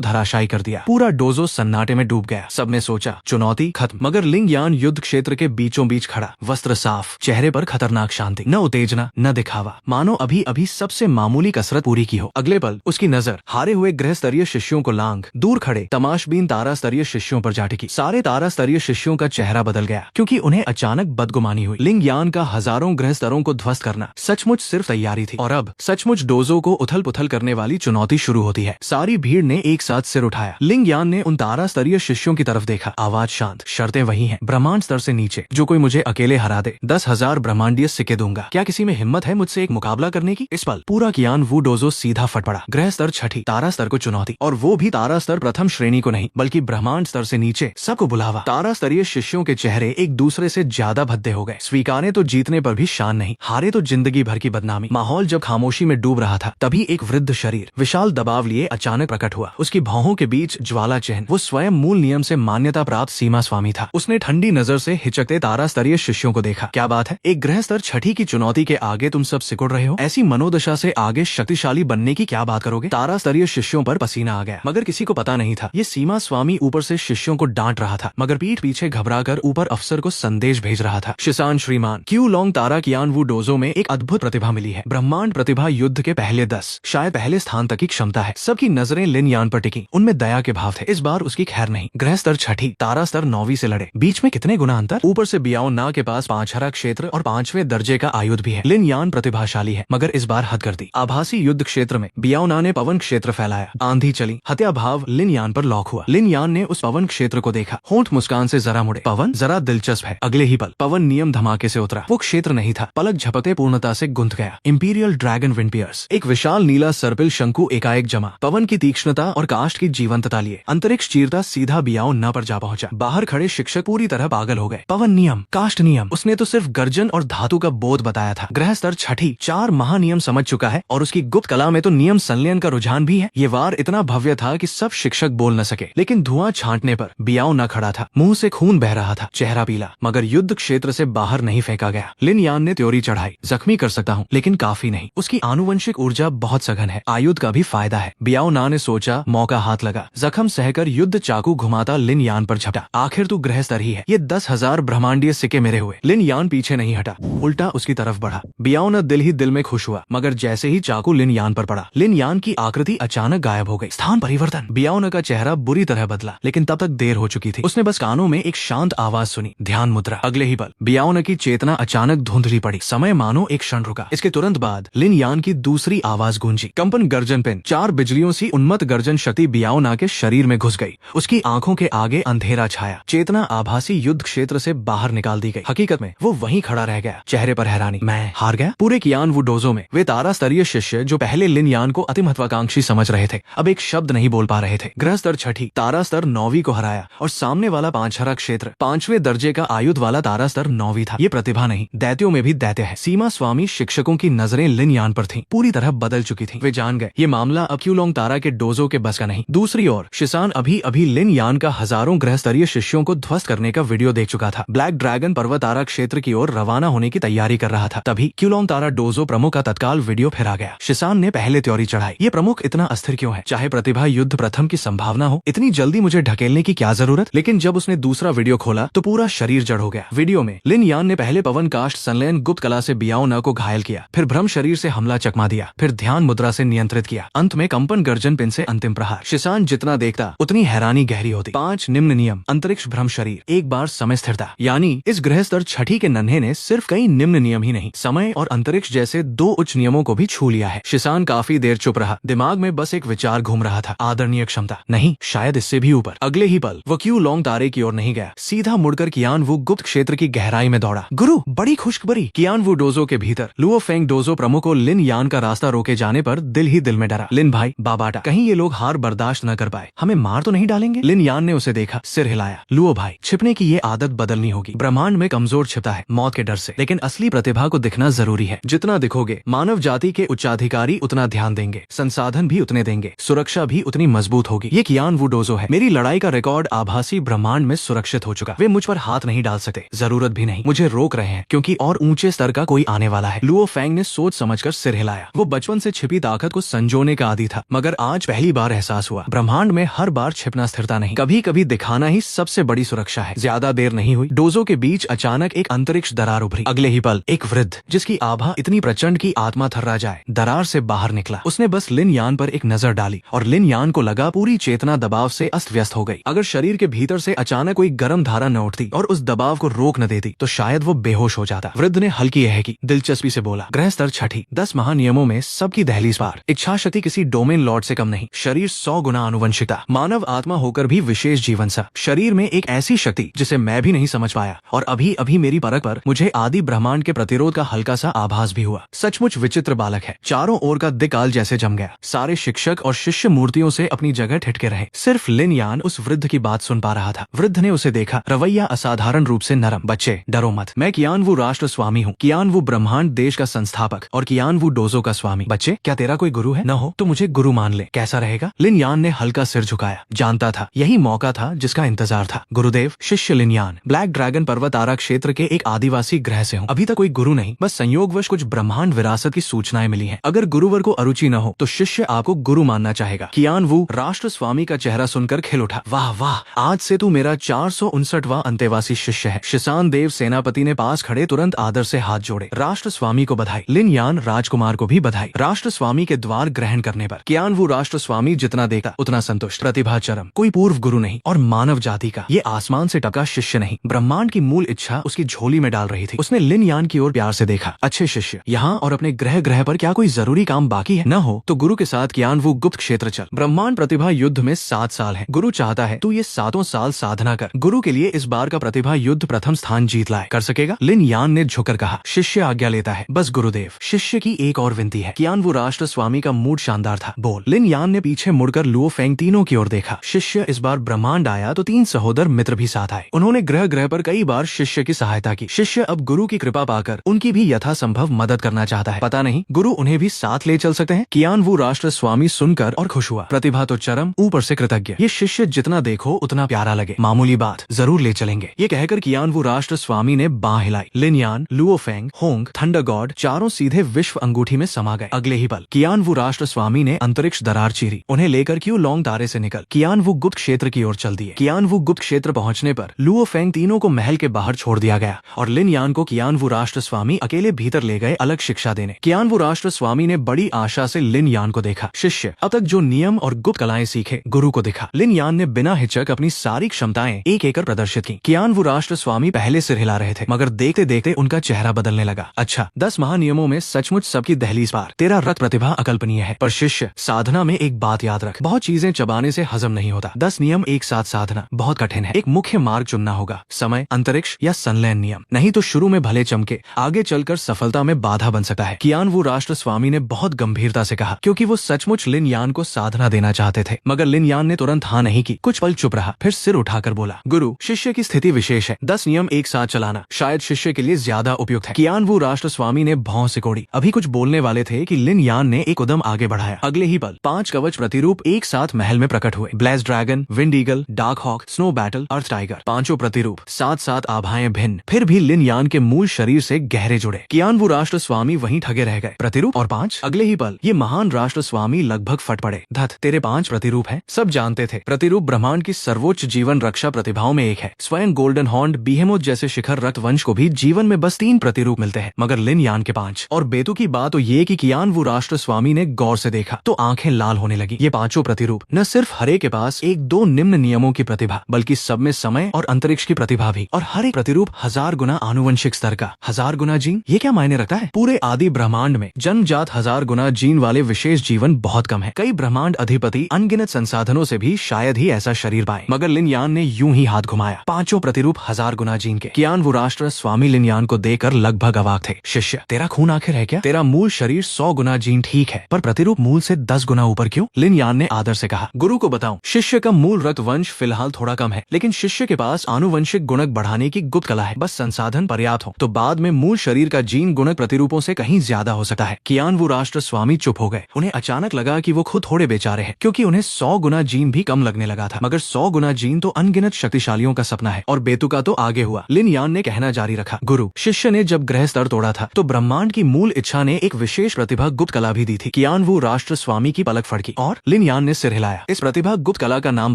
धराशायी कर दिया। पूरा डोजो सन्नाटे में डूब गया। सबने सोचा चुनौती खत्म, मगर लिंग यान युद्ध क्षेत्र के बीचों बीच खड़ा, वस्त्र साफ, चेहरे पर खतरनाक शांति, न उत्तेजना न दिखावा, मानो अभी अभी सबसे मामूली कसरत पूरी की हो। अगले पल उसकी नजर हारे हुए गृह स्तरीय शिष्यों को लांग दूर खड़े तमाशबीन तारा स्तरीय शिष्यों पर जा टिकी। सारे तारा स्तरीय शिष्यों का चेहरा बदल गया, क्योंकि उन्हें अचानक बदगुमानी हुई। लिंग यान का हजारों गृह स्तरों को ध्वस्त करना सचमुच सिर्फ तैयारी थी, और अब सचमुच डोजो को उथल पुथल करने वाली चुनौती शुरू होती है। सारी भीड़ ने एक साथ सिर उठाया। लिंग यान ने उन तारा स्तरीय शिष्यों की तरफ देखा। आवाज शांत, शर्तें वही हैं, ब्रह्मांड स्तर से नीचे। जो कोई मुझे अकेले हरा दे 10,000 ब्रह्मांडीय सिक्के दूंगा। क्या किसी में हिम्मत है मुझसे एक मुकाबला करने की? इस पल पूरा कियान वू डोजो सीधा फट पड़ा। ग्रह स्तर छठी, तारा स्तर को चुनौती, और वो भी तारा स्तर प्रथम श्रेणी को नहीं, बल्कि ब्रह्मांड स्तर से नीचे सबको बुलावा। तारा स्तरीय शिष्यों के चेहरे एक दूसरे से ज्यादा भद्दे हो गए। स्वीकारे तो जीतने पर भी शान नहीं, हारे तो जिंदगी भर की बदनामी। माहौल जब खामोशी में डूब रहा था, तभी एक वृद्ध शरीर विशाल दबाव लिए अचानक प्रकट हुआ। उसकी भौहों के बीच ज्वाला चिन्ह, वो स्वयं मूल नियम से मान्यता प्राप्त सीमा स्वामी था। उसने ठंडी नजर से हिचकते तारा स्तरीय शिष्यों को देखा। क्या बात है, एक ग्रह स्तर छठी की चुनौती के आगे तुम सब सिकुड़ रहे हो? ऐसी मनोदशा से आगे शक्तिशाली बनने की क्या बात करोगे? तारा स्तरीय शिष्यों पर पसीना आ गया, मगर किसी को पता नहीं था ये सीमा स्वामी ऊपर से शिष्यों को डांट रहा था, मगर पीठ पीछे घबराकर ऊपर अफसर को संदेश भेज रहा था। शिसान श्रीमान, क्यू लॉन्ग तारा कियान वू डोजो में एक अद्भुत प्रतिभा मिली है। ब्रह्मांड प्रतिभा युद्ध के पहले 10 शायद पहले स्थान तक की क्षमता है। सबकी नजरें लिन यान पर टिकी, उनमें दया के भाव थे। इस बार उसकी खैर नहीं। ग्रह स्तर छठी, तारा स्तर 9वीं से लड़े। बीच में कितने गुना अंतर। ऊपर से बियाओ ना के पास 5 हरा क्षेत्र और 5वें दर्जे का आयुध भी है। लिन यान प्रतिभाशाली है, मगर इस बार हद कर दी। आभासी युद्ध क्षेत्र में बियाओ ना ने पवन क्षेत्र फैलाया। आंधी चली, हत्या भाव लिन यान पर लॉक हुआ। लिन यान ने उस पवन क्षेत्र को देखा, होंठ मुस्कान से जरा मुड़े। पवन जरा दिलचस्प है। अगले ही पल पवन नियम धमाके से उतरा। वो क्षेत्र नहीं था, पलक झपकते पूर्णता से गुंथ गया। इंपीरियल ड्रैगन विंड पियर्स, एक विशाल नीला सर्पिल शंकु एकाएक जमा। पवन की तीक्ष्णता और काष्ठ की जीवंतता लिए अंतरिक्ष चीरता सीधा बियाओ ना पर जा पहुंचा। बाहर खड़े शिक्षक पूरी तरह पागल हो गए। पवन नियम, काष्ठ नियम, उसने तो सिर्फ गर्जन और धातु का बोध बताया था। ग्रह स्तर छठी 4 महानियम समझ चुका है, और उसकी गुप्त कला में तो नियम संलयन का रुझान भी है। ये वार इतना भव्य था कि सब शिक्षक बोल न सके, लेकिन धुआं छांटने पर बियाओ न खड़ा था। मुंह से खून बह रहा था, चेहरा पीला, मगर युद्ध क्षेत्र से बाहर नहीं फेंका गया। लिन यान ने त्योरी चढ़ाई, जख्मी कर सकता हूँ, लेकिन काफी नहीं। उसकी आनुवंशिक ऊर्जा बहुत सघन है, आयुध का भी फायदा है। बियाओ ना ने सोचा, मौका हाथ लगा। जख्म सहकर युद्ध चाकू घुमाता लिन यान पर झपटा। आखिर तू गृह स्तर ही है, ये 10,000 ब्रह्मांडीय सिक्के मेरे हुए। लिन यान पीछे नहीं हटा, उल्टा उसकी तरफ बढ़ा। बियाओ ना दिल ही दिल में खुश हुआ, मगर जैसे ही चाकू लिन यान पर पड़ा, लिन यान की आकृति अचानक गायब हो गई। स्थान परिवर्तन। बियाओ ना का चेहरा बुरी तरह बदला, लेकिन तब तक देर हो चुकी थी। उसने बस कानों में एक शांत आवाज सुनी, ध्यान मुद्रा। अगले ही पल बियाओ ना की चेतना अचानक धुंधली पड़ी। समय मानो एक क्षण रुका। इसके तुरंत बाद लिन यान की दूसरी आवाज गूंजी, कंपन गर्जन पिन। 4 बिजलियों सी उन्मत्त गर्जन शक्ति बियाओ ना के शरीर में घुस गई। उसकी आंखों के आगे अंधेरा छाया। चेतना आभासी युद्ध क्षेत्र से बाहर निकाल दी गई। हकीकत में वो वहीं खड़ा रह गया, चेहरे पर हैरानी। मैं हार गया। पूरे कियान वू डोजो में वे तारा स्तरीय शिष्य जो पहले लिन यान को अति महत्वाकांक्षी समझ रहे थे, अब एक शब्द नहीं बोल पा रहे थे। ग्रह स्तर छठी, तारा स्तर 9वीं को हराया, और सामने वाला 5 हरा क्षेत्र 5वें दर्जे का आयुध वाला तारा स्तर 9वीं था। ये प्रतिभा नहीं, दैत्यों में भी दैत्य है। सीमा स्वामी शिक्षकों की नजरें लिन यान पर थीं, पूरी तरह बदल चुकी थी। वे जान गए ये मामला अब क्यू लॉन्ग तारा के डोजो के बस का नहीं। दूसरी ओर शिसान अभी अभी लिन यान का हजारों ग्रह स्तरीय शिष्यों को ध्वस्त करने का वीडियो देख चुका था। ब्लैक ड्रैगन पर्वत तारा क्षेत्र की ओर रवाना होने की तैयारी कर रहा था। तभी क्यू लॉन्ग तारा डोजो प्रमुख का तत्काल वीडियो फिर आ गया। शिसान ने पहले त्योरी चढ़ाई, ये प्रमुख इतना अस्थिर क्यों है? चाहे प्रतिभा युद्ध प्रथम की संभावना हो, इतनी जल्दी मुझे ढकेलने की क्या जरूरत? लेकिन जब उसने दूसरा वीडियो खोला तो पूरा शरीर जड़ हो गया। वीडियो में लिन यान ने पहले पवन काष्ठ संलयन गुप्त कला से बियाओ ना को घायल किया, फिर भ्रम शरीर से हमला चकमा दिया, फिर ध्यान मुद्रा से नियंत्रित किया, अंत में कंपन गर्जन पिन से अंतिम प्रहार। शिसान जितना देखता उतनी हैरानी गहरी होती। 5 निम्न नियम, अंतरिक्ष भ्रम शरीर, एक बार समय स्थिरता। यानी इस ग्रह स्तर छठी के नन्हे ने सिर्फ कई निम्न नियम ही नहीं, समय और अंतरिक्ष जैसे 2 उच्च नियमों को भी छू लिया है। शिसान काफी देर चुप रहा, दिमाग में बस एक विचार घूम रहा था, आदरणीय क्षमता नहीं, शायद इससे भी ऊपर। अगले ही पल वो क्यू लॉन्ग तारे की ओर नहीं गया, सीधा मुड़कर कियान वू गुप्त क्षेत्र की गहराई में दौड़ा। गुरु, बड़ी खुशखबरी। कियान वू डोजो के भीतर लुओ फेंग डोजो प्रमुख को लिन यान का रास्ता रोके जाने पर दिल ही दिल में डरा। लिन भाई, बाबाटा, कहीं ये लोग हार बर्दाश्त न कर पाए, हमें मार तो नहीं डालेंगे? लिन यान ने उसे देखा, सिर हिलाया। लुओ भाई, छिपने की ये आदत बदलनी होगी। ब्रह्मांड में कमजोर छिपता है मौत के डर से, लेकिन असली प्रतिभा को दिखना जरूरी है। जितना दिखोगे मानव जाति के उच्चाधिकारी उतना ध्यान देंगे, संसाधन भी उतने देंगे, सुरक्षा भी उतनी मजबूत होगी। ये कियान वू डोजो है। मेरी लड़ाई का रिकॉर्ड आभासी ब्रह्मांड में सुरक्षित हो चुका। वे मुझ पर हाथ नहीं डाल सकते, जरूरत भी नहीं। मुझे रोक रहे हैं क्योंकि और ऊंचे स्तर का कोई कोई आने वाला है। लुओ फेंग ने सोच समझकर सिर हिलाया। वो बचपन से छिपी ताकत को संजोने का आदी था, मगर आज पहली बार एहसास हुआ ब्रह्मांड में हर बार छिपना स्थिरता नहीं, कभी कभी दिखाना ही सबसे बड़ी सुरक्षा है। ज्यादा देर नहीं हुई, डोजो के बीच अचानक एक अंतरिक्ष दरार उभरी। अगले ही पल एक वृद्ध, जिसकी आभा इतनी प्रचंड की आत्मा थर्रा जाए, दरार से बाहर निकला। उसने बस लिन यान पर एक नजर डाली और लिन यान को लगा पूरी चेतना दबाव से अस्त व्यस्त हो गई। अगर शरीर के भीतर से अचानक कोई गर्म धारा न उठती और उस दबाव को रोक न देती तो शायद वो बेहोश हो जाता। वृद्ध ने हल्की यह की दिलचस्पी से बोला, ग्रह स्तर छठी, 10 महानियमों में सबकी दहलीज पार। इच्छा शक्ति किसी डोमेन लॉर्ड से कम नहीं, शरीर 100 गुना आनुवंशिकता, मानव आत्मा होकर भी विशेष जीवन सा। शरीर में एक ऐसी शक्ति जिसे मैं भी नहीं समझ पाया, और अभी अभी मेरी परख पर मुझे आदि ब्रह्मांड के प्रतिरोध का हल्का सा आभास भी हुआ। सचमुच विचित्र बालक है। चारों ओर का दिक्काल जैसे जम गया। सारे शिक्षक और शिष्य मूर्तियों से अपनी जगह ठिठके रहे। सिर्फ लिन यान उस वृद्ध की बात सुन पा रहा था। वृद्ध ने उसे देखा, रवैया असाधारण रूप से नरम। बच्चे डरो मत, मैं कियान वू राष्ट्र स्वामी हूँ, कियान वू ब्रह्मांड देश का संस्थापक और कियान वू डोजो का स्वामी। बच्चे, क्या तेरा कोई गुरु है? न हो तो मुझे गुरु मान ले, कैसा रहेगा? लिन यान ने हल्का सिर झुकाया। जानता था यही मौका था जिसका इंतजार था। गुरुदेव, शिष्य लिन यान, ब्लैक ड्रैगन पर्वत आरा क्षेत्र के एक आदिवासी ग्रह से हूँ। अभी तक कोई गुरु नहीं, बस संयोगवश कुछ ब्रह्मांड विरासत की सूचनाएं मिली हैं। अगर गुरुवर को अरुचि न हो तो शिष्य आपको गुरु मानना चाहेगा। कियान वू राष्ट्र स्वामी का चेहरा सुनकर खिल उठा। वाह वाह, आज से तू मेरा 459वां अंतेवासी शिष्य है। शिसान देव सेनापति ने पास खड़े तुरंत आदर से हाथ जोड़े। राष्ट्र स्वामी को बधाई। लिन यान राजकुमार को भी बधाई। राष्ट्र स्वामी के द्वार ग्रहण करने पर कियान वू राष्ट्र स्वामी जितना देखा उतना संतुष्ट। प्रतिभा चरम, कोई पूर्व गुरु नहीं और मानव जाति का ये आसमान से टपका शिष्य नहीं, ब्रह्मांड की मूल इच्छा उसकी झोली में डाल रही थी। उसने लिन यान की ओर प्यार से देखा। अच्छे शिष्य, यहाँ और अपने ग्रह पर क्या कोई जरूरी काम बाकी है? न हो तो गुरु के साथ कियान वू गुप्त क्षेत्र चल। ब्रह्मांड प्रतिभा युद्ध में 7 साल है। गुरु चाहता है तू ये 7 साल साधना कर। गुरु के लिए इस बार का प्रतिभा युद्ध प्रथम स्थान जीत लाए। कर सकेगा? लिन यान ने झुककर कहा। शिष्य आज्ञा लेता है। बस गुरुदेव, शिष्य की एक और विनती है। कियान वू राष्ट्र स्वामी का मूड शानदार था। बोल। लिन यान ने पीछे मुड़कर लुओ फेंग तीनों की ओर देखा। शिष्य, इस बार ब्रह्मांड आया तो 3 सहोदर मित्र भी साथ आए। उन्होंने ग्रह पर कई बार शिष्य की सहायता की। शिष्य अब गुरु की कृपा पाकर उनकी भी यथासंभव मदद करना चाहता है। पता नहीं गुरु उन्हें भी साथ ले चल सकते हैं। कियान वू राष्ट्र स्वामी सुनकर और खुश हुआ। प्रतिभा तो चरम, ऊपर से कृतज्ञ। ये शिष्य जितना देखो उतना प्यारा लगे। मामूली बात, जरूर ले चलेंगे। ये कहकर कियान वू राष्ट्र स्वामी ने बांह हिलाई। लिन यान, Luo Feng, Hong, thunder God चारों सीधे विश्व अंगूठी में समा गए। अगले ही पल कियान वू राष्ट्र स्वामी ने अंतरिक्ष दरार चीरी। उन्हें लेकर क्यू लॉन्ग तारे से निकल कियान वू गुप्त क्षेत्र की ओर चल दिए। कियान वू गुप्त क्षेत्र पहुंचने पर लुओ फेंग तीनों को महल के बाहर छोड़ दिया गया और लिन यान को कियान वू राष्ट्र स्वामी अकेले भीतर ले गए अलग शिक्षा देने। कियान वू राष्ट्र स्वामी ने बड़ी आशा से लिन यान को देखा। शिष्य, अब तक जो नियम और गुप्त कलाएं सीखे गुरु को दिखा। लिन यान ने बिना हिचक अपनी सारी क्षमताएं एक एक कर प्रदर्शित की। कियान वू राष्ट्र स्वामी पहले सिर हिला रहे थे, मगर देखते देखते उनका चेहरा बदलने लगा। अच्छा, 10 महानियमों में सचमुच सबकी दहलीज पार। तेरा रक्त प्रतिभा अकल्पनीय है, पर शिष्य, साधना में एक बात याद रख, बहुत चीजें चबाने से हजम नहीं होता। 10 नियम एक साथ साधना बहुत कठिन है। एक मुख्य मार्ग चुनना होगा, समय, अंतरिक्ष या संलयन नियम। नहीं तो शुरू में भले चमके, आगे चलकर सफलता में बाधा बन सकता है। कियान वू राष्ट्र स्वामी ने बहुत गंभीरता से कहा, क्योंकि वो सचमुच लिन यान को साधना देना चाहते थे। मगर लिन यान ने तुरंत हाँ नहीं की। कुछ पल चुप रहा, फिर सिर उठाकर बोला, गुरु, शिष्य की स्थिति विशेष है। 10 नियम एक साथ चलाना शायद शिष्य के लिए ज्यादा उपयुक्त है। कियान वू राष्ट्र स्वामी ने भौं सिकोड़ी। अभी कुछ बोलने वाले थे कि लिन यान ने एक कदम आगे बढ़ाया। अगले ही पल 5 कवच प्रतिरूप एक साथ महल में प्रकट हुए। Blaze dragon, wind eagle, dark hawk, snow battle, earth tiger, पांचों प्रतिरूप, साथ आभाएं भिन्न, फिर भी लिन यान के मूल शरीर से गहरे जुड़े। कियान वू राष्ट्र स्वामी वहीं ठगे रह गए। प्रतिरूप और 5। अगले ही पल ये महान राष्ट्र स्वामी लगभग फट पड़े। धत, तेरे 5 प्रतिरूप हैं। सब जानते थे प्रतिरूप ब्रह्मांड की सर्वोच्च जीवन रक्षा प्रतिभाओं में एक है। स्वयं गोल्डन हॉर्न, बीहेमोथ जैसे शिखर रक्त वंश को भी जीवन में बस 3 प्रतिरूप मिलते हैं, मगर लिन यान के 5। और बेतु की बात तो ये कि कियान वू राष्ट्र स्वामी ने गौर से देखा तो आंखें लाल होने लगी। ये 5 प्रतिरूप न सिर्फ हरे के पास 1-2 निम्न नियमों की प्रतिभा, बल्कि सब में समय और अंतरिक्ष की प्रतिभा भी। और हर एक प्रतिरूप 1000 गुना आनुवंशिक स्तर का, 1000 गुना जीन। ये क्या मायने रखता है? पूरे आदि ब्रह्मांड में जन्मजात 1000 गुना जीन वाले विशेष जीवन बहुत कम है। कई ब्रह्मांड अधिपति अनगिनत संसाधनों से भी शायद ही ऐसा शरीर पाए, मगर लिन यान ने यूं ही हाथ घुमाया। 5 प्रतिरूप 1000 गुना जीन के। कियान वू राष्ट्र स्वामी लिन यान को देखकर लगभग अवाक थे। शिष्य, तेरा खून आखिर है क्या? तेरा मूल शरीर 100 गुना जीन ठीक है, पर प्रतिरूप मूल से 10 गुना ऊपर क्यों? लिन यान ने आदर से कहा। गुरु को बताऊं, शिष्य का मूल रक्त वंश फिलहाल थोड़ा कम है, लेकिन शिष्य के पास आनुवंशिक गुणक बढ़ाने की गुप्त कला है। बस संसाधन पर्याप्त हो तो बाद में मूल शरीर का जीन गुणक प्रतिरूपों से कहीं ज्यादा हो सकता है। कियान वू राष्ट्र स्वामी चुप हो गए। उन्हें अचानक लगा कि वो खुद थोड़े बेचारे हैं, क्योंकि उन्हें 100 गुना जीन भी कम लगने लगा था, मगर 100 गुना जीन तो अनगिनत शक्तिशालियों का सपना है। और बेतु का तो आगे हुआ। लिन यान ने कहना जारी रखा, गुरु, शिष्य ने जब ग्रह स्तर तोड़ा था तो ब्रह्मांड की मूल इच्छा ने एक विशेष प्रतिभा गुप्त कला भी दी थी। कियान वू राष्ट्र स्वामी की पलक फड़की और लिन यान ने सिर हिलाया। इस प्रतिभा गुप्त कला का नाम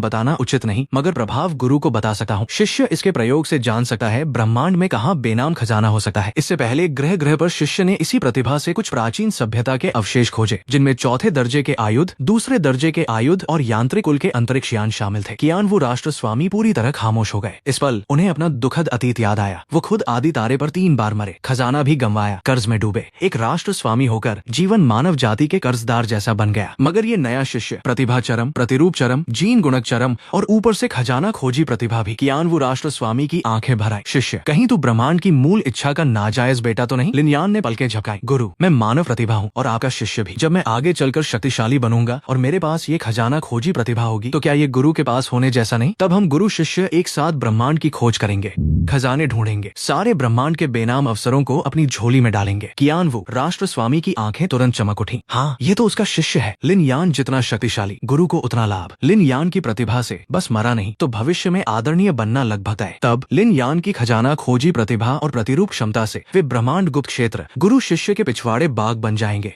बताना उचित नहीं, मगर प्रभाव गुरु को बता सकता हूँ। शिष्य इसके प्रयोग से जान सकता है ब्रह्मांड में कहाँ बेनाम खजाना हो सकता है। इससे पहले ग्रह ग्रह पर शिष्य ने इसी प्रतिभा से कुछ प्राचीन सभ्यता के अवशेष खोजे, जिनमें चौथे दर्जे के आयुध, दूसरे दर्जे के आयुध और यांत्रिक कुल के अंतरिक्ष यान शामिल थे। कियान वू राष्ट्र स्वामी पूरी तरह खामोश हो गए। इस पल उन्हें अपना दुखद अतीत याद आया। वो खुद आदि तारे पर 3 बार मरे, खजाना भी गंवाया, कर्ज में डूबे, एक राष्ट्र स्वामी होकर जीवन मानव जाति के कर्जदार जैसा बन गया। मगर ये नया शिष्य प्रतिभा चरम, प्रतिरूप चरम, जीन गुणक चरम और ऊपर से खजाना खोजी प्रतिभा भी। कियान वू राष्ट्र स्वामी की आंखें भर आई। शिष्य, कहीं तू ब्रह्मांड की मूल इच्छा का नाजायज बेटा तो नहीं? लिन यान ने पलकें झपकाई। गुरु, मैं मानव प्रतिभा हूँ और आपका शिष्य भी। जब मैं आगे चलकर शक्तिशाली बनूंगा और मेरे पास ये खजाना खोजी प्रतिभा होगी तो क्या ये गुरु के पास होने जैसा नहीं? तब हम गुरु शिष्य एक साथ ब्रह्मांड की खोज करेंगे, खजाने ढूंढेंगे, सारे ब्रह्मांड के बेनाम अवसरों को अपनी झोली में डालेंगे। कियान वू राष्ट्र स्वामी की आंखें तुरंत चमक उठी। हाँ, ये तो उसका शिष्य है। लिन यान जितना शक्तिशाली, गुरु को उतना लाभ। लिन यान की प्रतिभा से बस मरा नहीं तो भविष्य में आदरणीय बनना लगभग तय। तब लिन यान की खजाना खोजी प्रतिभा और प्रतिरूप क्षमता से वे ब्रह्मांड गुप्त क्षेत्र गुरु शिष्य के पिछवाड़े बाग बन जाएंगे।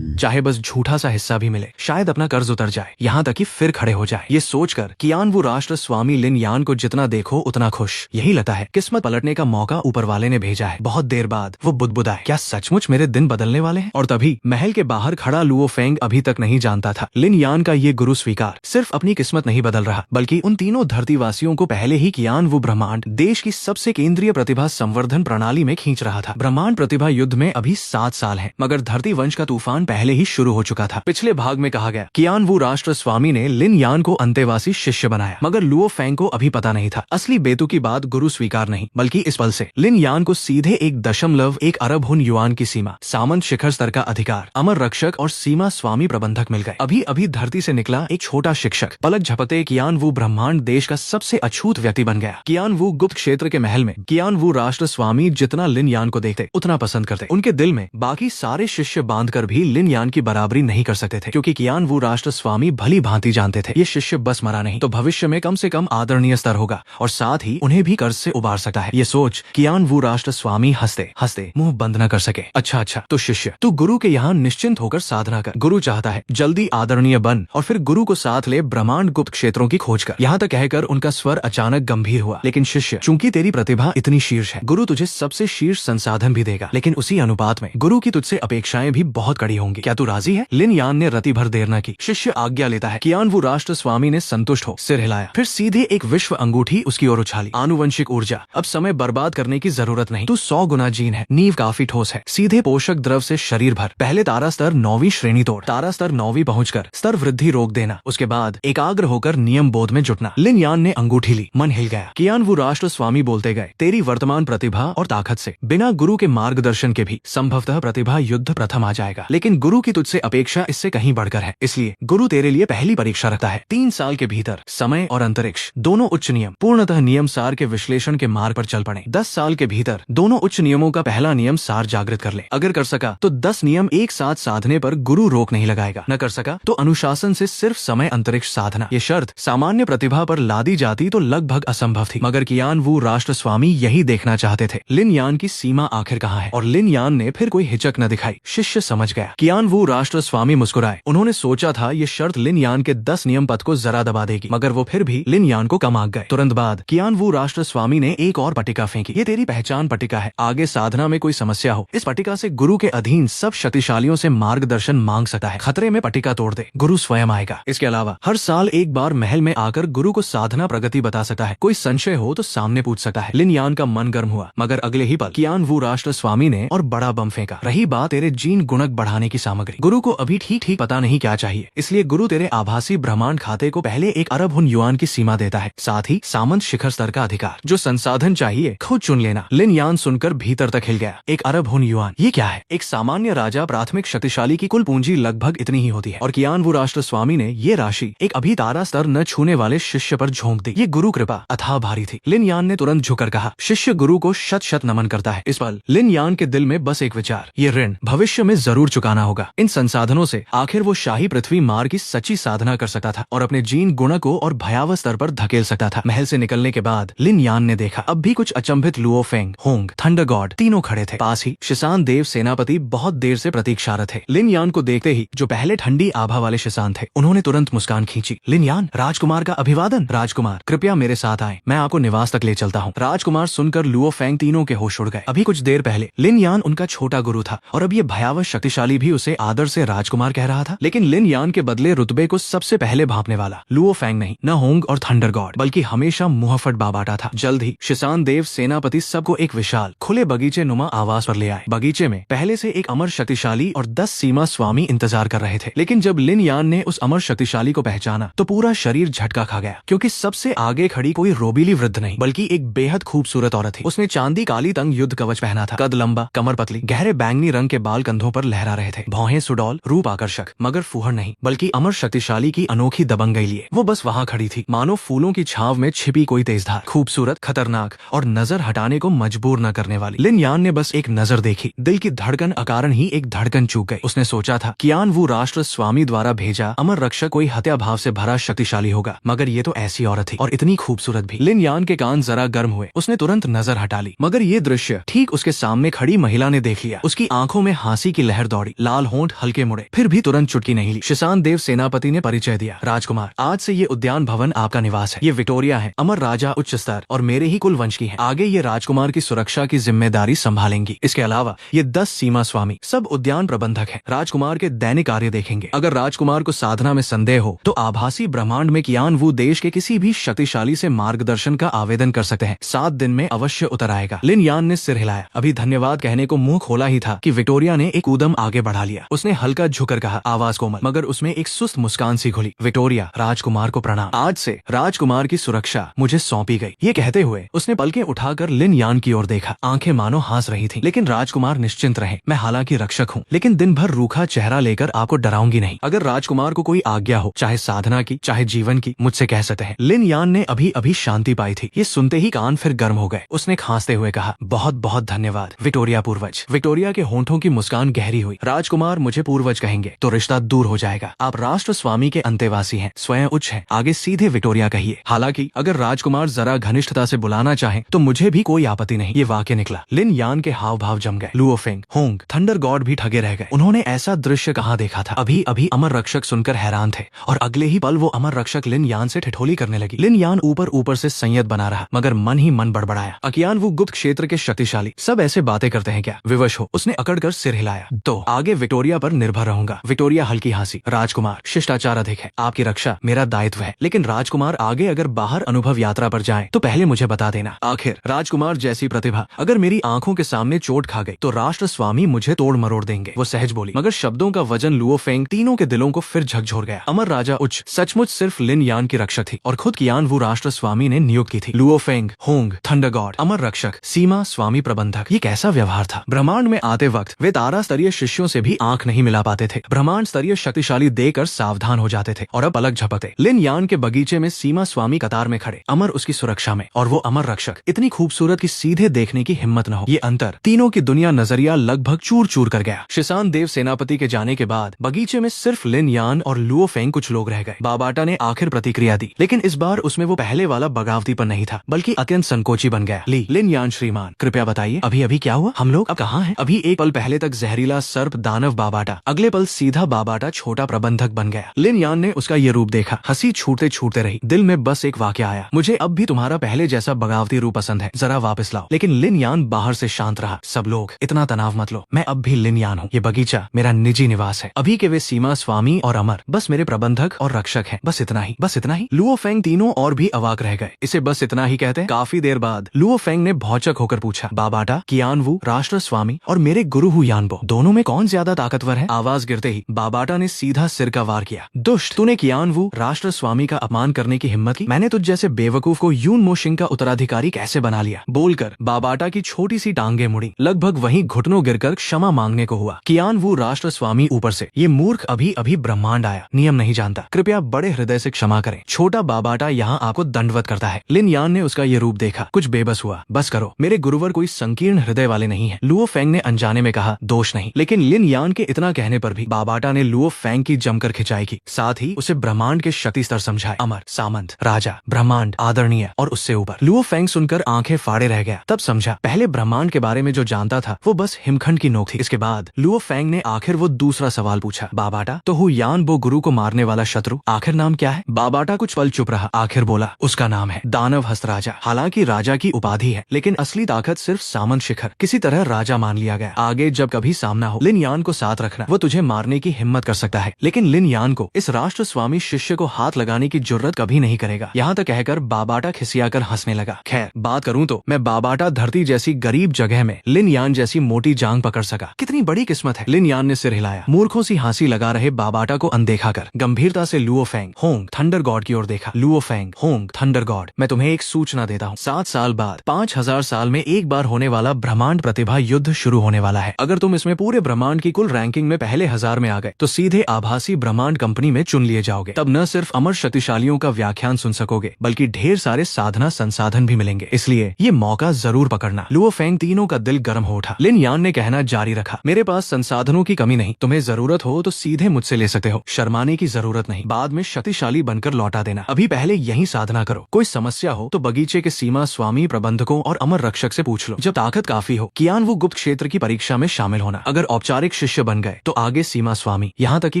चाहे बस झूठा सा हिस्सा भी मिले, शायद अपना कर्ज उतर जाए, यहाँ तक कि फिर खड़े हो जाए। ये सोचकर कियान वू राष्ट्र स्वामी लिन यान को जितना देखो उतना खुश। यही लगता है किस्मत पलटने का मौका ऊपर वाले ने भेजा है। बहुत देर बाद वो बुदबुदाए, क्या सचमुच मेरे दिन बदलने वाले हैं? और तभी महल के बाहर खड़ा लुओ फेंग अभी तक नहीं जानता था लिन यान का ये गुरु स्वीकार सिर्फ अपनी किस्मत नहीं बदल रहा, बल्कि उन तीनों धरतीवासियों को पहले ही कियान वू ब्रह्मांड देश की सबसे केंद्रीय प्रतिभा संवर्धन प्रणाली में खींच रहा था। ब्रह्मांड प्रतिभा युद्ध में अभी 7 साल है, मगर धरती वंश का तूफान पहले ही शुरू हो चुका था। पिछले भाग में कहा गया कियान वू राष्ट्र स्वामी ने लिन यान को अंतेवासी शिष्य बनाया, मगर लुओ फेंग को अभी पता नहीं था असली बेतु की बात गुरु स्वीकार नहीं, बल्कि इस पल से लिन यान को सीधे 1.1 अरब हुन युआन की सीमा, सामंत शिखर स्तर का अधिकार, अमर रक्षक और सीमा स्वामी प्रबंधक मिल गए। अभी अभी धरती से निकला एक छोटा शिक्षक पलक झपकते कियान वू ब्रह्मांड देश का सबसे अछूत व्यक्ति बन गया। कियान वू गुप्त क्षेत्र के महल में कियान वू राष्ट्र स्वामी जितना लिन यान को देखते उतना पसंद करते। उनके दिल में बाकी सारे शिष्य बांधकर भी लिन यान की बराबरी नहीं कर सकते थे, क्योंकि कियान वू राष्ट्र स्वामी भली भांति जानते थे ये शिष्य बस मरा नहीं तो भविष्य में कम से कम आदरणीय स्तर होगा और साथ ही उन्हें भी कर्ज से उबार सकता है। ये सोच कियान वू राष्ट्र स्वामी हंसते हंसते मुंह बंद न कर सके। अच्छा, तो शिष्य, तू गुरु के यहाँ निश्चिंत होकर साधना कर। गुरु चाहता है जल्दी आदरणीय बन और फिर गुरु को साथ ले ब्रह्मांड गुप्त क्षेत्रों की खोज कर। यहाँ तक कहकर उनका स्वर अचानक गंभीर हुआ। लेकिन शिष्य, चूंकि तेरी प्रतिभा इतनी शीर्ष है, गुरु तुझे सबसे शीर्ष संसाधन भी देगा, लेकिन उसी अनुपात में गुरु की तुझसे अपेक्षाएं भी बहुत कड़ी होंगी। क्या तू राजी है? लिन यान ने रति भर देर न की। शिष्य आज्ञा लेता है। कियान वू राष्ट्र स्वामी ने संतुष्ट हो सिर हिलाया, फिर सीधे एक विश्व अंगूठी उसकी ओर उछाली। आनुवंशिक ऊर्जा, अब समय बर्बाद करने की जरूरत नहीं। तू 100 गुना जीन है, नींव काफी ठोस है, सीधे पोषक द्रव से शरीर भर। पहले तारा स्तर 9वीं श्रेणी तोड़, तारा स्तर 9वीं पहुंचकर स्तर वृद्धि रोक देना, उसके बाद एकाग्र होकर नियम बोध में जुटना। लिन यान ने अंगूठी ली, मन हिल गया। कियान वू राष्ट्र स्वामी बोलते गए, तेरी वर्तमान प्रतिभा और ताकत से बिना गुरु के मार्गदर्शन के भी संभवतः प्रतिभा युद्ध प्रथम आ जाएगा, लेकिन गुरु की तुझसे अपेक्षा इससे कहीं बढ़कर है। इसलिए गुरु तेरे लिए पहली परीक्षा रखता है। 3 साल के भीतर समय और अंतरिक्ष दोनों उच्च नियम पूर्णतः नियम सार के विश्लेषण के मार्ग पर चल पड़े। 10 साल के भीतर दोनों उच्च नियमों का पहला नियम सार जागृत कर ले। अगर कर सका तो 10 नियम एक साथ साधने पर गुरु रोक नहीं लगाएगा। न कर सका तो अनुशासन से सिर्फ समय अंतरिक्ष साधना। ये शर्त सामान्य प्रतिभा पर लादी जाती तो लगभग असंभव थी, मगर कियान वू राष्ट्र स्वामी यही देखना चाहते थे लिन यान की सीमा आखिर कहाँ है। और लिन यान ने फिर कोई हिचक न दिखाई। शिष्य समझ गया। कियान वू राष्ट्र स्वामी मुस्कुराए। उन्होंने सोचा था ये शर्त लिन यान के 10 नियम पद को जरा दबा देगी, मगर वो फिर भी लिन यान को कम आंक गए। तुरंत बाद कियान वू राष्ट्र स्वामी ने एक और पट्टिका फेंकी। ये तेरी पहचान पट्टिका है। आगे साधना में कोई समस्या हो, इस पट्टिका से गुरु के अधीन सब शक्तिशालियों से मार्गदर्शन मांग सकता है। खतरे में पट्टिका तोड़ दे, गुरु स्वयं आएगा। इसके अलावा हर साल एक बार महल में आकर गुरु को साधना प्रगति बता सकता है। कोई संशय हो तो सामने पूछ सकता है। लिन यान का मन गर्म हुआ, मगर अगले ही पल कियान वू राष्ट्र स्वामी ने और बड़ा बम फेंका। रही बात तेरे जीन गुणक बढ़ाने की सामग्री, गुरु को अभी ठीक ठीक पता नहीं क्या चाहिए, इसलिए गुरु तेरे आभासी ब्रह्मांड खाते को पहले 1 अरब हुन युआन की सीमा देता है, साथ ही सामंत शिखर स्तर का अधिकार। जो संसाधन चाहिए खुद चुन लेना। लिन यान सुनकर भीतर तक हिल गया। 1 अरब हुन युआन, ये क्या है? एक सामान्य राजा प्राथमिक शक्तिशाली की कुल पूंजी लगभग इतनी ही होती है, और कियान वू राष्ट्र स्वामी ने ये राशि एक अभी तारा स्तर न छूने वाले शिष्य पर झोंक दी। ये गुरु कृपा अथाह भारी थी। लिन यान ने तुरंत झुककर कहा, शिष्य गुरु को शत शत नमन करता है। इस पल लिन यान के दिल में बस एक विचार, ये ऋण भविष्य में जरूर चुकाना होगा। इन संसाधनों से आखिर वो शाही पृथ्वी मार्ग की सच्ची साधना कर सकता था और अपने जीन गुण को और भयावह स्तर पर धकेल सकता था। महल से निकलने के बाद लिन यान ने देखा अब भी कुछ अचंभित Luo Feng, Hong, thunder God God तीनों खड़े थे। पास ही शिसान देव सेनापति बहुत देर से प्रतीक्षारत थे। लिन यान को देखते ही जो पहले ठंडी आभा वाले शिसान थे उन्होंने तुरंत मुस्कान खींची। लिन यान, राजकुमार का अभिवादन। राजकुमार कृपया मेरे साथ आएं, मैं आपको निवास तक ले चलता हूँ। राजकुमार सुनकर लुओ फेंग तीनों के होश उड़ गए। अभी कुछ देर पहले लिन यान उनका छोटा गुरु था और अब ये भयावह शक्तिशाली भी उसे आदर से राजकुमार कह रहा था। लेकिन लिन यान के बदले रुतबे को सबसे पहले भांपने वाला लुओ फेंग नहीं, न होंग और थंडर गॉड, बल्कि हमेशा मुहफट बाबाटा था। जल्द ही शिसान देव सेनापति सबको एक विशाल खुले बगीचे नुमा आवास पर ले आए। बगीचे में पहले से एक अमर शक्तिशाली और 10 सीमा स्वामी इंतजार कर रहे थे। लेकिन जब लिन यान ने उस अमर शक्तिशाली को पहचाना तो पूरा शरीर झटका खा गया, क्योंकि सबसे आगे खड़ी कोई रोबीली वृद्ध नहीं बल्कि एक बेहद खूबसूरत औरत थी। उसने चांदी काली तंग युद्ध कवच पहना था, कद लंबा, कमर पतली, गहरे बैंगनी रंग के बाल कंधों पर लहरा रहे थे, भौहें सुडौल, रूप आकर्षक, मगर फूहड़ नहीं बल्कि अमर शक्तिशाली की अनोखी दबंगई लिए वो बस वहाँ खड़ी थी, मानो फूलों की छाव में छिपी कोई तेज धार। खूबसूरत, खतरनाक और नजर हटाने को मजबूर न करने वाली। लिन यान ने बस एक नजर देखी, दिल की धड़कन अकारण ही एक धड़कन चूक गई। उसने सोचा था कियान वू राष्ट्र स्वामी द्वारा भेजा अमर रक्षक कोई हत्या भाव से भरा शक्तिशाली होगा, मगर ये तो ऐसी औरत थी और इतनी खूबसूरत भी। लिन यान के कान जरा गर्म हुए, उसने तुरंत नजर हटा ली, मगर ये दृश्य ठीक उसके सामने खड़ी महिला ने देख लिया। उसकी आंखों में हंसी की लहर दौड़ी, लाल होंठ हल्के मुड़े, फिर भी तुरंत चुटकी नहीं ली। शिसान देव सेनापति ने परिचय दिया, राजकुमार, आज से ये उद्यान भवन आपका निवास है। ये विक्टोरिया है, अमर राजा उच्च स्तर और मेरे ही कुल वंश की है। आगे ये राजकुमार की सुरक्षा की जिम्मेदारी संभालेंगी। इसके अलावा ये 10 सीमा स्वामी सब उद्यान प्रबंधक हैं, राजकुमार के दैनिक कार्य देखेंगे। अगर राजकुमार को साधना में संदेह हो तो आभासी ब्रह्मांड में कियान वू देश के किसी भी शक्तिशाली से मार्गदर्शन का आवेदन कर सकते हैं। 7 दिन में अवश्य उतर आएगा। लिन यान ने सिर हिलाया, अभी धन्यवाद कहने को मुंह खोला ही था कि विक्टोरिया ने एक कूदम आगे बढ़ा लिया। उसने हल्का झुककर कहा, आवाज कोमल मगर उसमें एक सुस्त मुस्कान सी घुली, विक्टोरिया, राजकुमार को प्रणाम। आज से राजकुमार की सुरक्षा मुझे सौंपी गई। ये कहते हुए उसने पलकें उठाकर लिन यान की ओर देखा। आंखें मानो हंस रही थी। लेकिन राजकुमार निश्चिंत रहे, मैं हालांकि रक्षक हूँ, लेकिन दिन भर रूखा चेहरा लेकर आपको डराऊंगी नहीं। अगर राजकुमार को कोई आज्ञा हो, चाहे साधना की चाहे जीवन की, मुझसे कह सकते हैं। लिन यान ने अभी अभी शांति पाई थी। ये सुनते ही कान फिर गर्म हो गए। उसने खांसते हुए कहा, बहुत बहुत धन्यवाद विक्टोरिया पूर्वज। विक्टोरिया के होंठों की मुस्कान गहरी हुई। राजकुमार मुझे पूर्वज कहेंगे तो रिश्ता दूर हो जाएगा। आप राष्ट्र स्वामी के अंतेवासी हैं, स्वयं उच्च हैं, आगे सीधे विक्टोरिया कहिए। हालांकि अगर राजकुमार जरा घनिष्ठता से बुलाना चाहे तो मुझे भी कोई आपत्ति नहीं। ये वाक्य निकला। लिन यान के हाव भाव जम गए। Luo Feng, Hong, thunder God भी ठगे रह गए। उन्होंने ऐसा दृश्य कहाँ देखा था। अभी अभी अमर रक्षक सुनकर हैरान थे और अगले ही पल वो अमर रक्षक लिन यान से ठिठोली करने लगी। लिन यान ऊपर ऊपर से संयत बना रहा, मगर मन ही मन बड़बड़ाया। अकियान वो गुप्त क्षेत्र के शक्तिशाली सब ऐसे बातें करते हैं क्या? विवश हो उसने अकड़कर सिर हिलाया। तो आगे विक्टोरिया पर निर्भर रहूंगा। विक्टोरिया हल्की हंसी, राजकुमार, शिष्टाचार अधिक है, आपकी रक्षा मेरा दायित्व है, लेकिन राजकुमार आगे अगर बाहर अनुभव यात्रा पर जाएं तो पहले मुझे बता देना। आखिर राजकुमार जैसी प्रतिभा अगर मेरी आंखों के सामने चोट खा गई तो राष्ट्र स्वामी मुझे तोड़ मरोड़ देंगे। वो सहज बोली, मगर शब्दों का वजन लुओ फेंग तीनों के दिलों को फिर झकझोर गया। अमर राजा उच्च सचमुच सिर्फ लिन यान की रक्षक थी और खुद कियान वू राष्ट्र स्वामी ने नियुक्त की थी। Luo Feng, Hong, thunder god, अमर रक्षक, सीमा स्वामी प्रबंधक, ये कैसा व्यवहार था? ब्रह्मांड में आते वक्त वे तारा स्तरीय शिष्यों से भी आंख नहीं मिला पाते थे। ब्रह्मांड स्तरीय शक्तिशाली देकर सावधान हो जाते थे और अब पलक झपकते। लिन यान के बगीचे में सीमा स्वामी कतार में खड़े, अमर उसकी सुरक्षा में, और वो अमर रक्षक इतनी खूबसूरत की सीधे देखने की हिम्मत न हो। ये अंतर तीनों की दुनिया नजरिया लगभग चूर चूर कर गया। शिसान देव सेनापति के जाने के बाद बगीचे में सिर्फ लिन यान और लुओ फेंग कुछ लोग रह गए। बाबाटा ने आखिर प्रतिक्रिया दी, लेकिन इस बार उसमें वो पहले वाला बगावतीपन नहीं था, बल्कि अत्यंत संकोची बन गया। लिन यान श्रीमान, कृपया बताइए अभी अभी क्या हुआ? हम लोग अब कहाँ हैं? अभी एक पल पहले तक जहरीला सर्प दानव बाबाटा, अगले पल सीधा बाबाटा छोटा प्रबंधक बन गया। लिन यान ने उसका ये रूप देखा, हंसी छूटते छूटते रही। दिल में बस एक वाक्य आया, मुझे अब भी तुम्हारा पहले जैसा बगावती रूप पसंद है, जरा वापस लाओ। लेकिन लिन यान बाहर से शांत रहा। सब लोग इतना तनाव मत लो, मैं अब भी लिन यान हूँ। ये बगीचा मेरा निजी निवास है। अभी के वे सीमा स्वामी और अमर बस मेरे प्रबंधक और रक्षक हैं। बस इतना ही, बस इतना ही। लुओ फेंग तीनों और भी अवाक रह गए। इसे बस इतना ही कहते हैं? काफी देर बाद लुओ फेंग ने भौचक होकर पूछा, बाबाटा, कियान वू राष्ट्र स्वामी और मेरे गुरु हु यानबो, दोनों में कौन ज्यादा ताकतवर है? आवाज गिरते ही बाबाटा ने सीधा सिर का वार किया। दुष्ट, तूने कियान वू राष्ट्र स्वामी का अपमान करने की हिम्मत की? मैंने तुझ जैसे बेवकूफ को यून मोशिंग का उत्तराधिकारी कैसे बना लिया? बोलकर बाबाटा की छोटी सी टांगे मुड़ी। लगभग वहीं घुटनों गिरकर क्षमा मांगने को हुआ। कियान वू राष्ट्र स्वामी ऊपर से, ये मूर्ख अभी अभी ब्रह्मांड आया, नियम नहीं जानता, कृपया बड़े हृदय से क्षमा करें। छोटा बाबाटा यहाँ आपको दंडवत करता है। लिन यान ने उसका ये रूप देखा, कुछ बेबस हुआ। बस करो, मेरे गुरुवर कोई संकीर्ण हृदय वाले नहीं है। लुओ फेंग ने अनजाने में कहा, दोष नहीं। लेकिन लिन यान के इतना कहने पर भी बाबाटा ने लुओ फेंग की जमकर खिंचाई की, साथ ही उसे ब्रह्मांड के शक्ति स्तर समझाए। अमर, सामंत, राजा, ब्रह्मांड, आदरणीय और उससे ऊपर। लुओ फेंग सुनकर आंखें फाड़े रह गया। तब समझा, पहले ब्रह्मांड के बारे में जो जानता था वो बस हिमखंड की नोक थी। इसके बाद लुओ फेंग ने आखिर वो दूसरा सवाल पूछा, बाबाटा तो हु यान बो गुरु को मारने वाला शत्रु आखिर नाम क्या है? बाबाटा कुछ पल चुप रहा, आखिर बोला, उसका नाम है दानव हस्त राजा। हालांकि राजा की उपाधि है, लेकिन असली ताकत सिर्फ सामंत शिखर। किसी तरह राजा मान लिया गया। आगे जब कभी सामना हो लिन यान को साथ रखना, वो तुझे मारने की हिम्मत कर सकता है, लेकिन लिन यान को, इस राष्ट्र स्वामी शिष्य को हाथ लगाने की जुर्रत कभी नहीं करेगा। यहाँ तक कहकर बाबाटा खिसियाकर हंसने लगा। खैर बात करूँ तो मैं बाबाटा धरती जैसी गरीब जगह में लिन यान जैसी मोटी जांग पकड़ सका, कितनी बड़ी किस्मत है। लिन यान ने सिर हिलाया। मूर्खों सी हंसी लगा रहे बाबाटा को अनदेखा कर गंभीरता से Luo Feng Hong thunder God की ओर देखा। Luo Feng Hong thunder God, मैं तुम्हें एक सूचना देता हूँ। 7 साल बाद 5000 साल में एक बार होने वाला ब्रह्मांड प्रतिभा युद्ध शुरू होने वाला है। अगर तुम इसमें पूरे ब्रह्मांड की कुल रैंकिंग में पहले 1000 में आ गए तो सीधे आभासी ब्रह्मांड कंपनी में चुन लिए जाओगे। तब न सिर्फ अमर शक्तिशालियों का व्याख्यान सुन सकोगे, बल्कि ढेर सारे साधना संसाधन भी मिलेंगे। इसलिए ये मौका जरूर पकड़ना। लुओ फेंग तीनों का दिल गर्म हो उठा। लिन यान ने कहना जारी रखा, मेरे पास संसाधनों की कमी नहीं, तुम्हें जरूरत हो तो सीधे मुझसे ले सकते हो, शर्माने की जरूरत नहीं। बाद में शक्तिशाली बनकर लौटा देना, अभी पहले यही साधना करो। कोई समस्या हो तो बगीचे के सीमा स्वामी, प्रबंधकों और अमर रक्षक से पूछ लो। जब ताकत काफी हो कियान वो गुप्त क्षेत्र की परीक्षा में शामिल होना। अगर औपचारिक शिष्य बन गए तो आगे सीमा स्वामी, यहाँ तक कि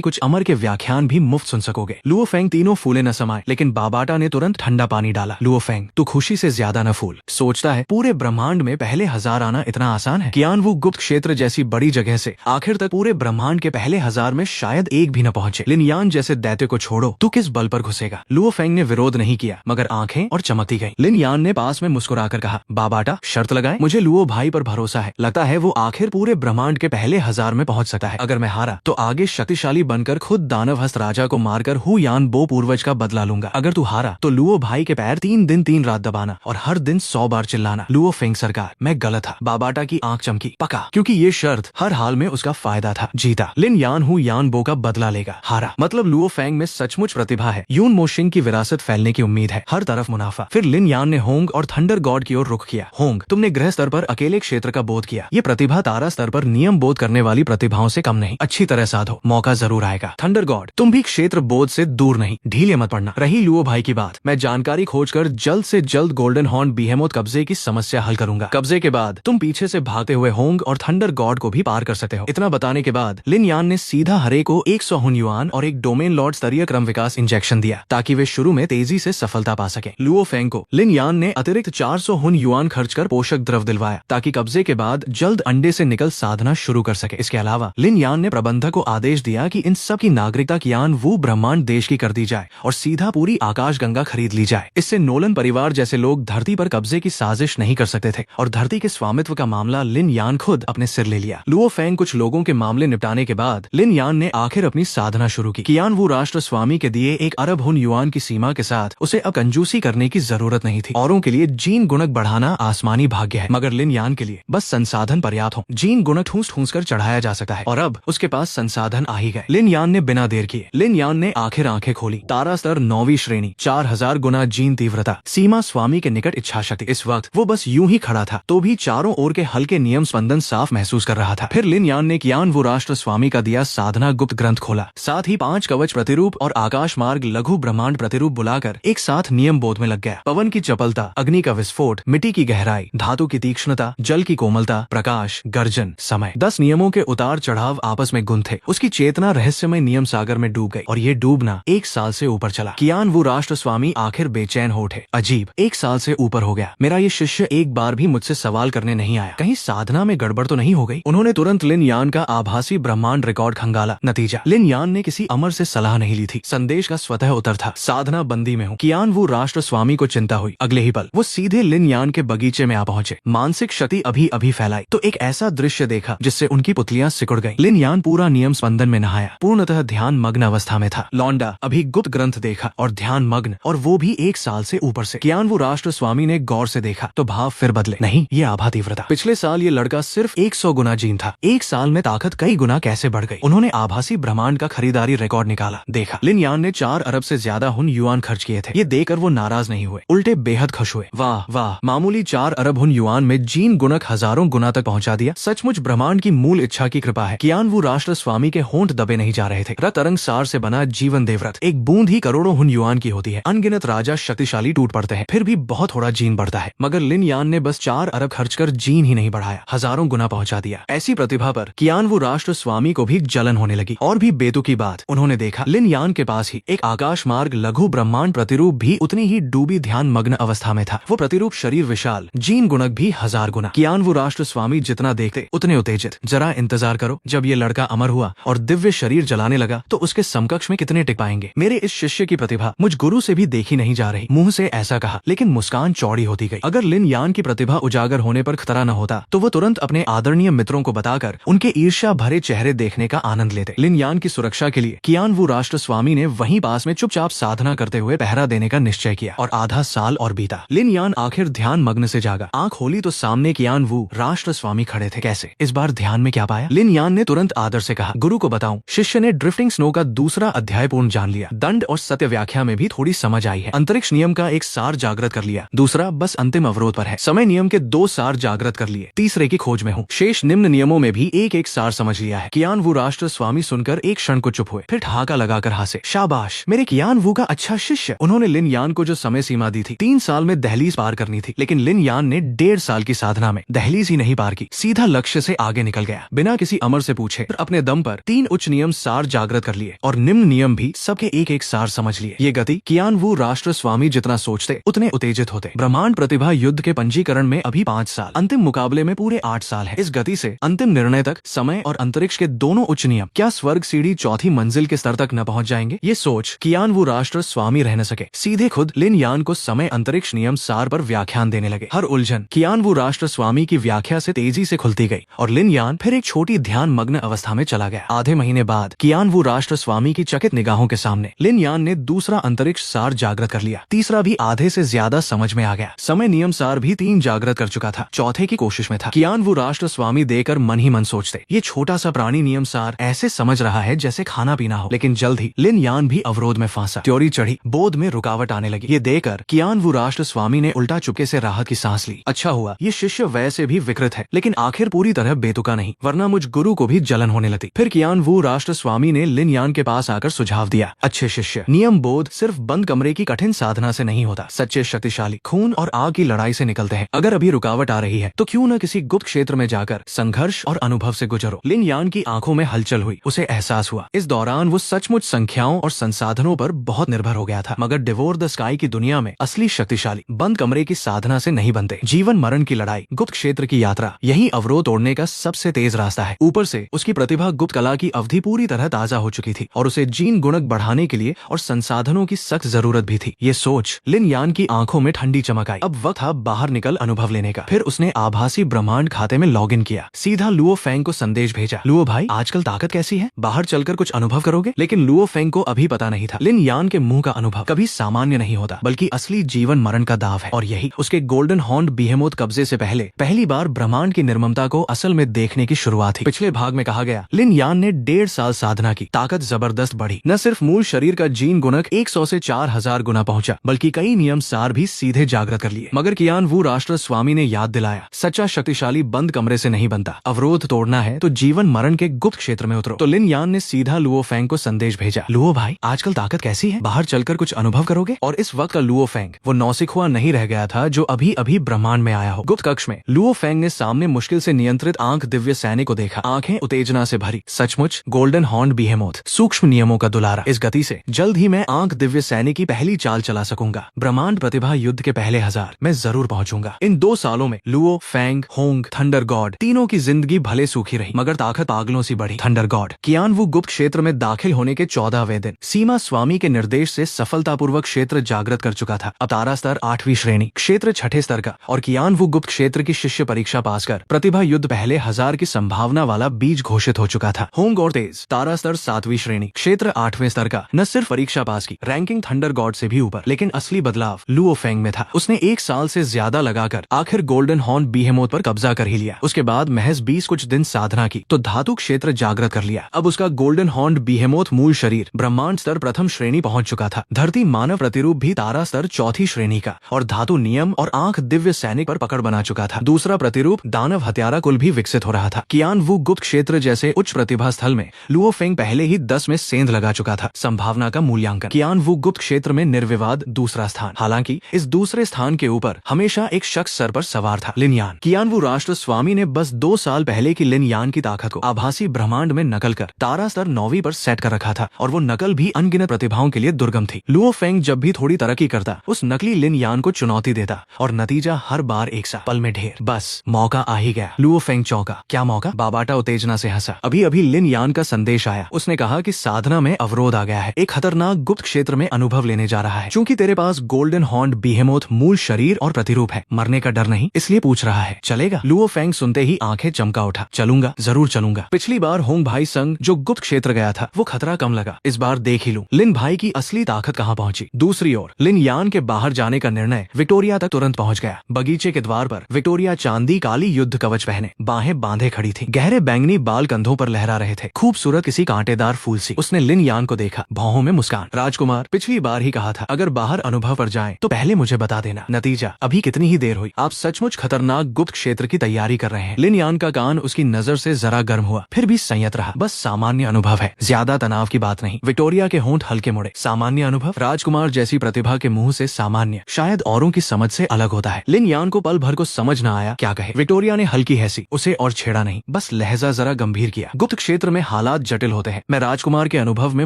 कुछ अमर के व्याख्यान भी मुफ्त सुन सकोगे। लुओ फेंग तीनों फूले न समाये, लेकिन बाबाटा ने तुरंत ठंडा पानी डाला। लुओ फेंग तू खुशी से ज्यादा न फूल। सोचता है पूरे ब्रह्मांड में पहले 1000 आना इतना आसान है? कियान वो गुप्त क्षेत्र जैसी बड़ी जगह से आखिर तक पूरे ब्रह्मांड के पहले 1000 में शायद एक भी न पहुंचे। लिन यान जैसे दैत्य को छोड़ो, तू किस बल पर घुसेगा? लुओ फेंग ने विरोध नहीं किया, मगर आंखें और चमकती गईं। लिन यान ने पास में मुस्कुराकर कहा, बाबाटा शर्त लगाए, मुझे लुओ भाई पर भरोसा है। लगता है वो आखिर पूरे ब्रह्मांड के पहले 1000 में पहुंच सकता है। अगर मैं हारा तो आगे शक्तिशाली बनकर खुद दानव हस्त राजा को मारकर हु यान बो पूर्वज का बदला लूंगा। अगर तू हारा तो लुओ भाई के पैर 3 दिन 3 रात दबाना और हर दिन 100 बार चिल्लाना, लुओ फेंग सरकार मैं गलत था। बाबाटा की आंख चमकी, पक्का? क्योंकि ये शर्त हर हाल में उसका फायदा था। जीता लिन यान हु यान बो का बदला लेगा, हारा मतलब लुओ फेंग में सचमुच प्रतिभा है। यून मोशिंग की विरासत फैलने की उम्मीद है, हर तरफ मुनाफा। फिर लिन यान ने होंग और थंडर गॉड की ओर रुख किया। होंग तुमने ग्रह स्तर पर अकेले क्षेत्र का बोध किया, ये प्रतिभा तारा स्तर पर नियम बोध करने वाली प्रतिभाओं से कम नहीं। अच्छी तरह साधो, मौका जरूर आएगा। थंडर गॉड तुम भी क्षेत्र बोध से दूर नहीं, ढीले मत पड़ना। रही लुओ भाई की बात, मैं जानकारी खोजकर जल्द से जल्द गोल्डन हॉर्न बीहेमोथ कब्जे की समस्या हल करूंगा। कब्जे के बाद तुम पीछे से भागते हुए होंग और थंडर गॉड को भी पार कर सकते हो। इतना बताने के बाद लिन यान ने सीधा हरे को 100 हुन युआन और एक डोमेन लॉर्ड स्तरीय क्रम विकास इंजेक्शन दिया, ताकि वे शुरू में तेजी से सफलता पा सके। लुओ फेंग को लिन यान ने अतिरिक्त 400 हुन युआन खर्च कर पोषक द्रव दिलवाया, ताकि कब्जे के बाद जल्द अंडे से निकल साधना शुरू कर सके। इसके अलावा लिन यान ने प्रबंधक को आदेश दिया कि इन सब की नागरिकता कियान वो ब्रह्मांड देश की कर दी जाए और सीधा पूरी आकाश गंगा खरीद ली जाए। इससे नोलन परिवार जैसे लोग धरती पर कब्जे की साजिश नहीं कर सकते थे और धरती के स्वामित्व का मामला लिन यान खुद अपने सिर ले लिया। लुओ फेंग कुछ लोगों के मामले निपटाने के बाद लिन यान ने आखिर अपनी साधना शुरू की। कियान वो राष्ट्र स्वामी के दिए 1 अरब हुन युआन की सीमा के साथ उसे अब कंजूसी करने की जरूरत नहीं थी। औरों के लिए जीन गुणक बढ़ाना आसमानी भाग्य है, मगर लिन यान के लिए बस संसाधन पर्याप्त हो। जीन गुणक ठूस ठूस कर चढ़ाया जा सकता है और अब उसके पास संसाधन आ ही गए। लिन यान ने बिना देर किए लिन यान ने आखिर आंखें खोली। तारा स्तर 9वीं श्रेणी, 4000 गुना जीन तीव्रता, सीमा स्वामी के निकट इच्छा शक्ति। इस वक्त वो बस यूं ही खड़ा था तो भी चारों ओर के हल्के नियम स्पंदन साफ महसूस कर रहा था। फिर लिन यान ने कियान वो राष्ट्र स्वामी का दिया साधना गुप्त ग्रंथ खोला, साथ ही 5 कवच प्रतिरूप और आकाश मार्ग लघु ब्रह्मांड प्रतिरूप बुलाकर एक साथ नियम बोध में लग गया। पवन की चपलता, अग्नि का विस्फोट, मिट्टी की गहराई, धातु की तीक्ष्णता, जल की कोमलता, प्रकाश, गर्जन, समय, 10 नियमों के उतार चढ़ाव आपस में गुंथे। उसकी चेतना रहस्यमय नियम सागर में डूब गई और ये डूबना 1 साल से ऊपर चला। कियान वो राष्ट्र स्वामी आखिर बेचैन हो उठे। अजीब, 1 साल से ऊपर हो गया, मेरा ये शिष्य एक बार भी मुझसे सवाल करने नहीं आया, कहीं साधना में गड़बड़ तो नहीं हो गई? उन्होंने तुरंत लिन यान का आभासी ब्रह्मांड रिकॉर्ड खंगाला। नतीजा, लिन यान ने किसी अमर से सलाह नहीं ली थी, संदेश का स्वतः उत्तर था, साधना बंदी में हूँ। कियान वो राष्ट्र स्वामी को चिंता हुई। अगले ही पल वो सीधे लिन यान के बगीचे में आ पहुंचे। मानसिक क्षति अभी अभी फैलाई तो एक ऐसा दृश्य देखा जिससे उनकी पुतलियां सिकुड़ गईं। लिन यान पूरा नियम स्पंदन में नहाया, पूर्णतः ध्यान मग्न अवस्था में था। लौंडा अभी गुप्त ग्रंथ देखा और ध्यान मग्न, और वो भी 1 साल से ऊपर से। कियान वो राष्ट्र स्वामी ने गौर से देखा तो भाव फिर बदले। नहीं, ये आभा तीव्रता। पिछले साल ये लड़का सिर्फ 100 गुना जीन था, 1 साल में ताकत कई गुना कैसे बढ़ गई? उन्होंने आभासी ब्रह्मांड का खरीदारी रिकॉर्ड निकाला, देखा लिन यान ने 4 अरब से ज्यादा हुन युआन खर्च किए थे। ये देखकर वो नाराज नहीं हुए, उल्टे बेहद खुश हुए। वाह वाह, मामूली 4 अरब हुन युआन में जीन गुणक हजारों गुना तक पहुंचा दिया। सचमुच ब्रह्मांड की मूल इच्छा की कृपा है। कियान वो राष्ट्र स्वामी के होंठ दबे नहीं जा रहे थे। रत तरंग सार से बना जीवन देवव्रत, एक बूंद ही करोड़ों हुन युआन की होती है। अनगिनत राजा शक्तिशाली टूट पड़ते हैं, फिर भी बहुत थोड़ा जीन बढ़ता है, मगर लिन यान ने बस 4 अरब खर्च कर जीन ही नहीं बढ़ाया, हजारों गुना पहुंचा दिया। ऐसी प्रतिभा पर कियानवू राष्ट्र स्वामी को भी जलन होने लगी। और भी बेतुकी बात, उन्होंने देखा लिन यान के पास ही एक आकाश मार्ग लघु ब्रह्मांड प्रतिरूप भी उतनी ही डूबी ध्यान मग्न अवस्था में था। वो प्रतिरूप शरीर विशाल, जीन गुणक भी 1000 गुना। कियानवू राष्ट्र स्वामी जितना देखते उतने उत्तेजित। जरा इंतजार करो, जब ये लड़का अमर हुआ और दिव्य शरीर जलाने लगा तो उसके समकक्ष में कितने टिक पाएंगे। मेरे इस शिष्य की प्रतिभा मुझ गुरु से भी देखी नहीं जा रही। मुंह से ऐसा कहा, लेकिन मुस्कान चौड़ी होती गई। अगर लिन यान की प्रतिभा उजागर होने पर खतरा न होता तो वो तुरंत अपने आदरणीय मित्रों को बताकर उनके ईर्ष्या भरे चेहरे देखने का आनंद लेते। लिन यान की सुरक्षा के लिए कियानवू राष्ट्र स्वामी ने वहीं पास में चुपचाप साधना करते हुए पहरा देने का निश्चय किया। और आधा साल और बीता। लिन यान आखिर ध्यान मग्न से जागा। आंख खोली तो सामने कियानवू राष्ट्र स्वामी खड़े थे। कैसे? इस बार ध्यान में क्या पाया? लिन यान ने तुरंत आदर से कहा, गुरु को बताऊं। शिष्य ने ड्रिफ्टिंग स्नो का दूसरा अध्याय पूर्ण जान लिया। दंड और सत्य व्याख्या में भी थोड़ी समझ आई है। अंतरिक्ष नियम का एक सार जागृत कर लिया, दूसरा बस अंतिम अवरोध पर है। समय नियम के 2 सार जागृत कर लिए, तीसरे की खोज में हूँ। शेष निम्न नियमों में भी एक एक सार समझ लिया है। कियानवू राष्ट्र स्वामी सुनकर एक क्षण को चुप हुए, फिर ठहाका लगाकर हंसे। शाबाश, मेरे कियानवू का अच्छा शिष्य। उन्होंने लिन यान को जो समय सीमा दी थी, 3 साल में दहलीज पार करनी थी, लेकिन लिन यान ने 1.5 साल की साधना में दहलीज ही नहीं पार की, सीधा लक्ष्य से आगे निकल गया। बिना किसी अमर से पूछे अपने दम पर 3 उच्च नियम सार जागृत कर लिए और निम्न नियम भी सबके एक एक सार समझ लिए। ये गति कियानवू राष्ट्र स्वामी जितना सोचते उतने उत्तेजित होते। ब्रह्मांड प्रतिभा युद्ध के पंजीकरण में अभी 5 साल, अंतिम मुकाबले में पूरे 8 साल है। इस गति से अंतिम निर्णय तक समय और अंतरिक्ष के दोनों उच्च नियम क्या स्वर्ग सीढ़ी चौथी मंजिल के स्तर तक न पहुंच जाएंगे? ये सोच कियानवू राष्ट्र स्वामी रह न सके। सीधे खुद लिन यान को समय अंतरिक्ष नियम सार पर व्याख्यान देने लगे। हर उलझन कियानवू राष्ट्र स्वामी की व्याख्या से तेजी से खुलती गई और लिन यान फिर एक छोटी ध्यान मग्न अवस्था में चला गया। आधे महीने बाद कियानवू राष्ट्र स्वामी की चकित निगाहों के सामने लिन यान ने दूसरा अंतरिक्ष सार जागृत कर लिया। तीसरा भी आधे से ज्यादा समझ में आ गया। समय नियम सार भी 3 जागृत कर चुका था, चौथे की कोशिश में था। कियानवू राष्ट्र स्वामी देकर मन ही मन सोचते, ये छोटा सा प्राणी नियम सार ऐसे समझ रहा है जैसे खाना पीना हो। लेकिन जल्द ही लिन यान भी अवरोध में फांसा। त्योरी चढ़ी, बोध में रुकावट आने लगी। ये देकर कियानवू राष्ट्र स्वामी ने उल्टा चुपके से राहत की सांस ली। अच्छा हुआ ये शिष्य वैसे भी विकृत है, लेकिन आखिर पूरी तरह बेतुका नहीं, वरना मुझ गुरु को भी जलन होने लगती। फिर कियानवू राष्ट्र स्वामी ने लिन यान के पास आकर सुझाव दिया, अच्छे शिष्य, नियम बोध सिर्फ बंद कमरे की कठिन साधना से नहीं होता। सच्चे शक्तिशाली खून और आग की लड़ाई से निकलते हैं। अगर अभी रुकावट आ रही है तो क्यों न किसी गुप्त क्षेत्र में जाकर संघर्ष और अनुभव से गुजरो। लिन यान की आंखों में हलचल हुई। उसे एहसास हुआ इस दौरान वो सचमुच संख्याओं और संसाधनों पर बहुत निर्भर हो गया था। मगर डिवोर द स्काई की दुनिया में असली शक्तिशाली बंद कमरे की साधना से नहीं बनते। जीवन मरण की लड़ाई, गुप्त क्षेत्र की यात्रा, यही अवरोध तोड़ने का सबसे तेज रास्ता है। ऊपर से उसकी प्रतिभा गुप्त कला की अवधि पूरी तरह ताजा हो चुकी थी और उसे जीन गुणक बढ़ाने के लिए और संसाधनों की सख्त जरूरत भी थी। ये सोच लिन यान की आंखों में ठंडी चमक आई। अब वक्त था बाहर निकल अनुभव लेने का। फिर उसने आभासी ब्रह्मांड खाते में लॉगिन किया, सीधा लुओ फेंग को संदेश भेजा, लुओ भाई आजकल ताकत कैसी है? बाहर चलकर कुछ अनुभव करोगे? लेकिन लुओ फेंग को अभी पता नहीं था लिन यान के मुंह का अनुभव कभी सामान्य नहीं होता, बल्कि असली जीवन मरण का दाव है। और यही उसके गोल्डन हॉर्न्ड बीहेमोथ कब्जे से पहले पहली बार ब्रह्मांड की निर्ममता को असल में देखने की शुरुआत थी। पिछले भाग में कहा गया लिन यान ने 1.5 साल साधना की, ताकत जबरदस्त बढ़ी। न सिर्फ मूल शरीर का जीन गुणक 100 से 4000 गुना पहुंचा, बल्कि कई नियम सार भी सीधे जागृत कर लिए। मगर कियानवू राष्ट्र स्वामी ने याद दिलाया, सच्चा शक्तिशाली बंद कमरे से नहीं बनता। अवरोध तोड़ना है तो जीवन मरण के गुप्त क्षेत्र में उतरो। तो लिन यान ने सीधा लुओ फेंग को संदेश भेजा, लुओ भाई आजकल ताकत कैसी है? बाहर चलकर कुछ अनुभव करोगे? और इस वक्त का लुओ फेंग वो नौसिखुआ नहीं रह गया था जो अभी अभी ब्रह्मांड में आया हो। गुप्त कक्ष में लुओ फेंग ने सामने मुश्किल से नियंत्रित आंख दिव्य सैनिक को देखा, आंखें उत्तेजना से भरी। सचमुच गोल्डन हॉर्न्ड बीहेमोथ, सूक्ष्म नियमों का दुलारा। इस गति से जल्द ही मैं आंख दिव्य सैनिक की पहली चाल चला सकूंगा। ब्रह्मांड प्रतिभा युद्ध के पहले 1000 मैं जरूर पहुंचूंगा। इन 2 सालों में Luo Feng, Hong, thunder God तीनों की जिंदगी भले सूखी रही, मगर ताकत पागलों सी बढ़ी। थंडर गॉड कियानवू गुप्त क्षेत्र में दाखिल होने के 14वें दिन सीमा स्वामी के निर्देश से सफलतापूर्वक क्षेत्र जागृत कर चुका था। अब तारा स्तर 8वीं श्रेणी, क्षेत्र 6ठे स्तर का, और कियानवू गुप्त क्षेत्र की शिष्य परीक्षा पास कर प्रतिभा युद्ध पहले 1000 की संभावना वाला बीज घोषित हो चुका था। होंग और तेज तारा स्तर 7वीं श्रेणी, क्षेत्र 8वें स्तर का, न सिर्फ परीक्षा पास की, रैंकिंग थंडर गॉड से भी ऊपर। लेकिन असली बदलाव लुओ फेंग में था। उसने 1 साल से ज्यादा लगाकर आखिर गोल्डन हॉर्न बीहेमोथ पर कब्जा कर ही लिया। उसके बाद महज 20 कुछ दिन साधना की तो धातु क्षेत्र जागृत कर लिया। अब उसका गोल्डन हॉर्न बीहेमोथ मूल शरीर ब्रह्मांड स्तर प्रथम श्रेणी पहुंच चुका था। धरती मानव प्रतिरूप भी तारा स्तर 4थी श्रेणी का, और धातु नियम और आंख दिव्य सैनिक पर पकड़ बना चुका था। दूसरा प्रतिरूप दानव हत्यारा कुल भी विकसित हो रहा था। कियानवू गुप्त क्षेत्र जैसे उच्च प्रतिभा स्थल में लुओ फेंग पहले ही 10 में सेंध लगा चुका था। संभावना का मूल्यांकन, कियानवू गुप्त क्षेत्र में निर्विवाद दूसरा स्थान। हालांकि इस दूसरे स्थान के ऊपर हमेशा एक शख्स सर पर सवार था लिन यान। कियानवू राष्ट्र स्वामी ने बस 2 साल पहले की लिन यान की ताकत को आभासी ब्रह्मांड में नकल कर तारा स्तर 9वीं पर सेट कर रखा था, और वो नकल भी अनगिनत प्रतिभाओं के लिए दुर्गम थी। लुओ फेंग जब भी थोड़ी तरक्की करता, उस नकली लिन यान को चुनौती देता, और नतीजा हर बार एक सा, पल में ढेर। बस मौका आ ही गया। लुओ फेंग चौंका। क्या मौका? बाबाटा उत्तेजना से हंसा। अभी अभी लिन यान का संदेश आया। उसने कहा कि साधना में अवरोध आ गया है, एक खतरनाक गुप्त क्षेत्र में अनुभव लेने जा रहा है। चूंकि तेरे पास गोल्डन हॉर्न बीहेमोथ मूल शरीर और प्रतिरूप है, मरने का डर नहीं, इसलिए पूछ रहा है, चलेगा? लुओ फेंग सुनते ही आंखें चमका उठा। चलूंगा, जरूर चलूंगा। पिछली बार होंग भाई संग जो गुप्त क्षेत्र गया था, वो खतरा कम लगा। इस बार देख ही लूं लिन भाई की असली ताकत कहाँ पहुंची। दूसरी ओर लिन यान के बाहर जाने का निर्णय विक्टोरिया तक तुरंत पहुंच गया। बगीचे के द्वार पर विक्टोरिया चांदी काली युद्ध कवच पहने, बाहें बांधे खड़ी थी। गहरे बैंगनी बाल कंधों पर लहरा रहे थे, खूबसूरत किसी कांटेदार फूल सी। उसने लिन यान को देखा, भौहों में मुस्कान। राजकुमार, पिछली बार ही कहा था, अगर बाहर अनुभव पर जाएं तो पहले मुझे बता देना। नतीजा, अभी कितनी ही देर हुई, आप सचमुच खतरनाक गुप्त क्षेत्र की तैयारी कर रहे हैं। लिन यान का कान उसकी नजर से जरा गर्म हुआ, फिर भी संयत रहा। बस सामान्य अनुभव है, ज्यादा तनाव की बात नहीं। विक्टोरिया के होंठ हल्के मुड़े। सामान्य अनुभव? राजकुमार जैसी प्रतिभा के मुंह से सामान्य शायद औरों की समझ से अलग होता है। लिन यान को पल भर को समझ न आया क्या कहे। विक्टोरिया ने हल्की हंसी, उसे और छेड़ा नहीं, बस लहजा जरा गंभीर किया। गुप्त क्षेत्र में हालात जटिल होते हैं, मैं राजकुमार के अनुभव में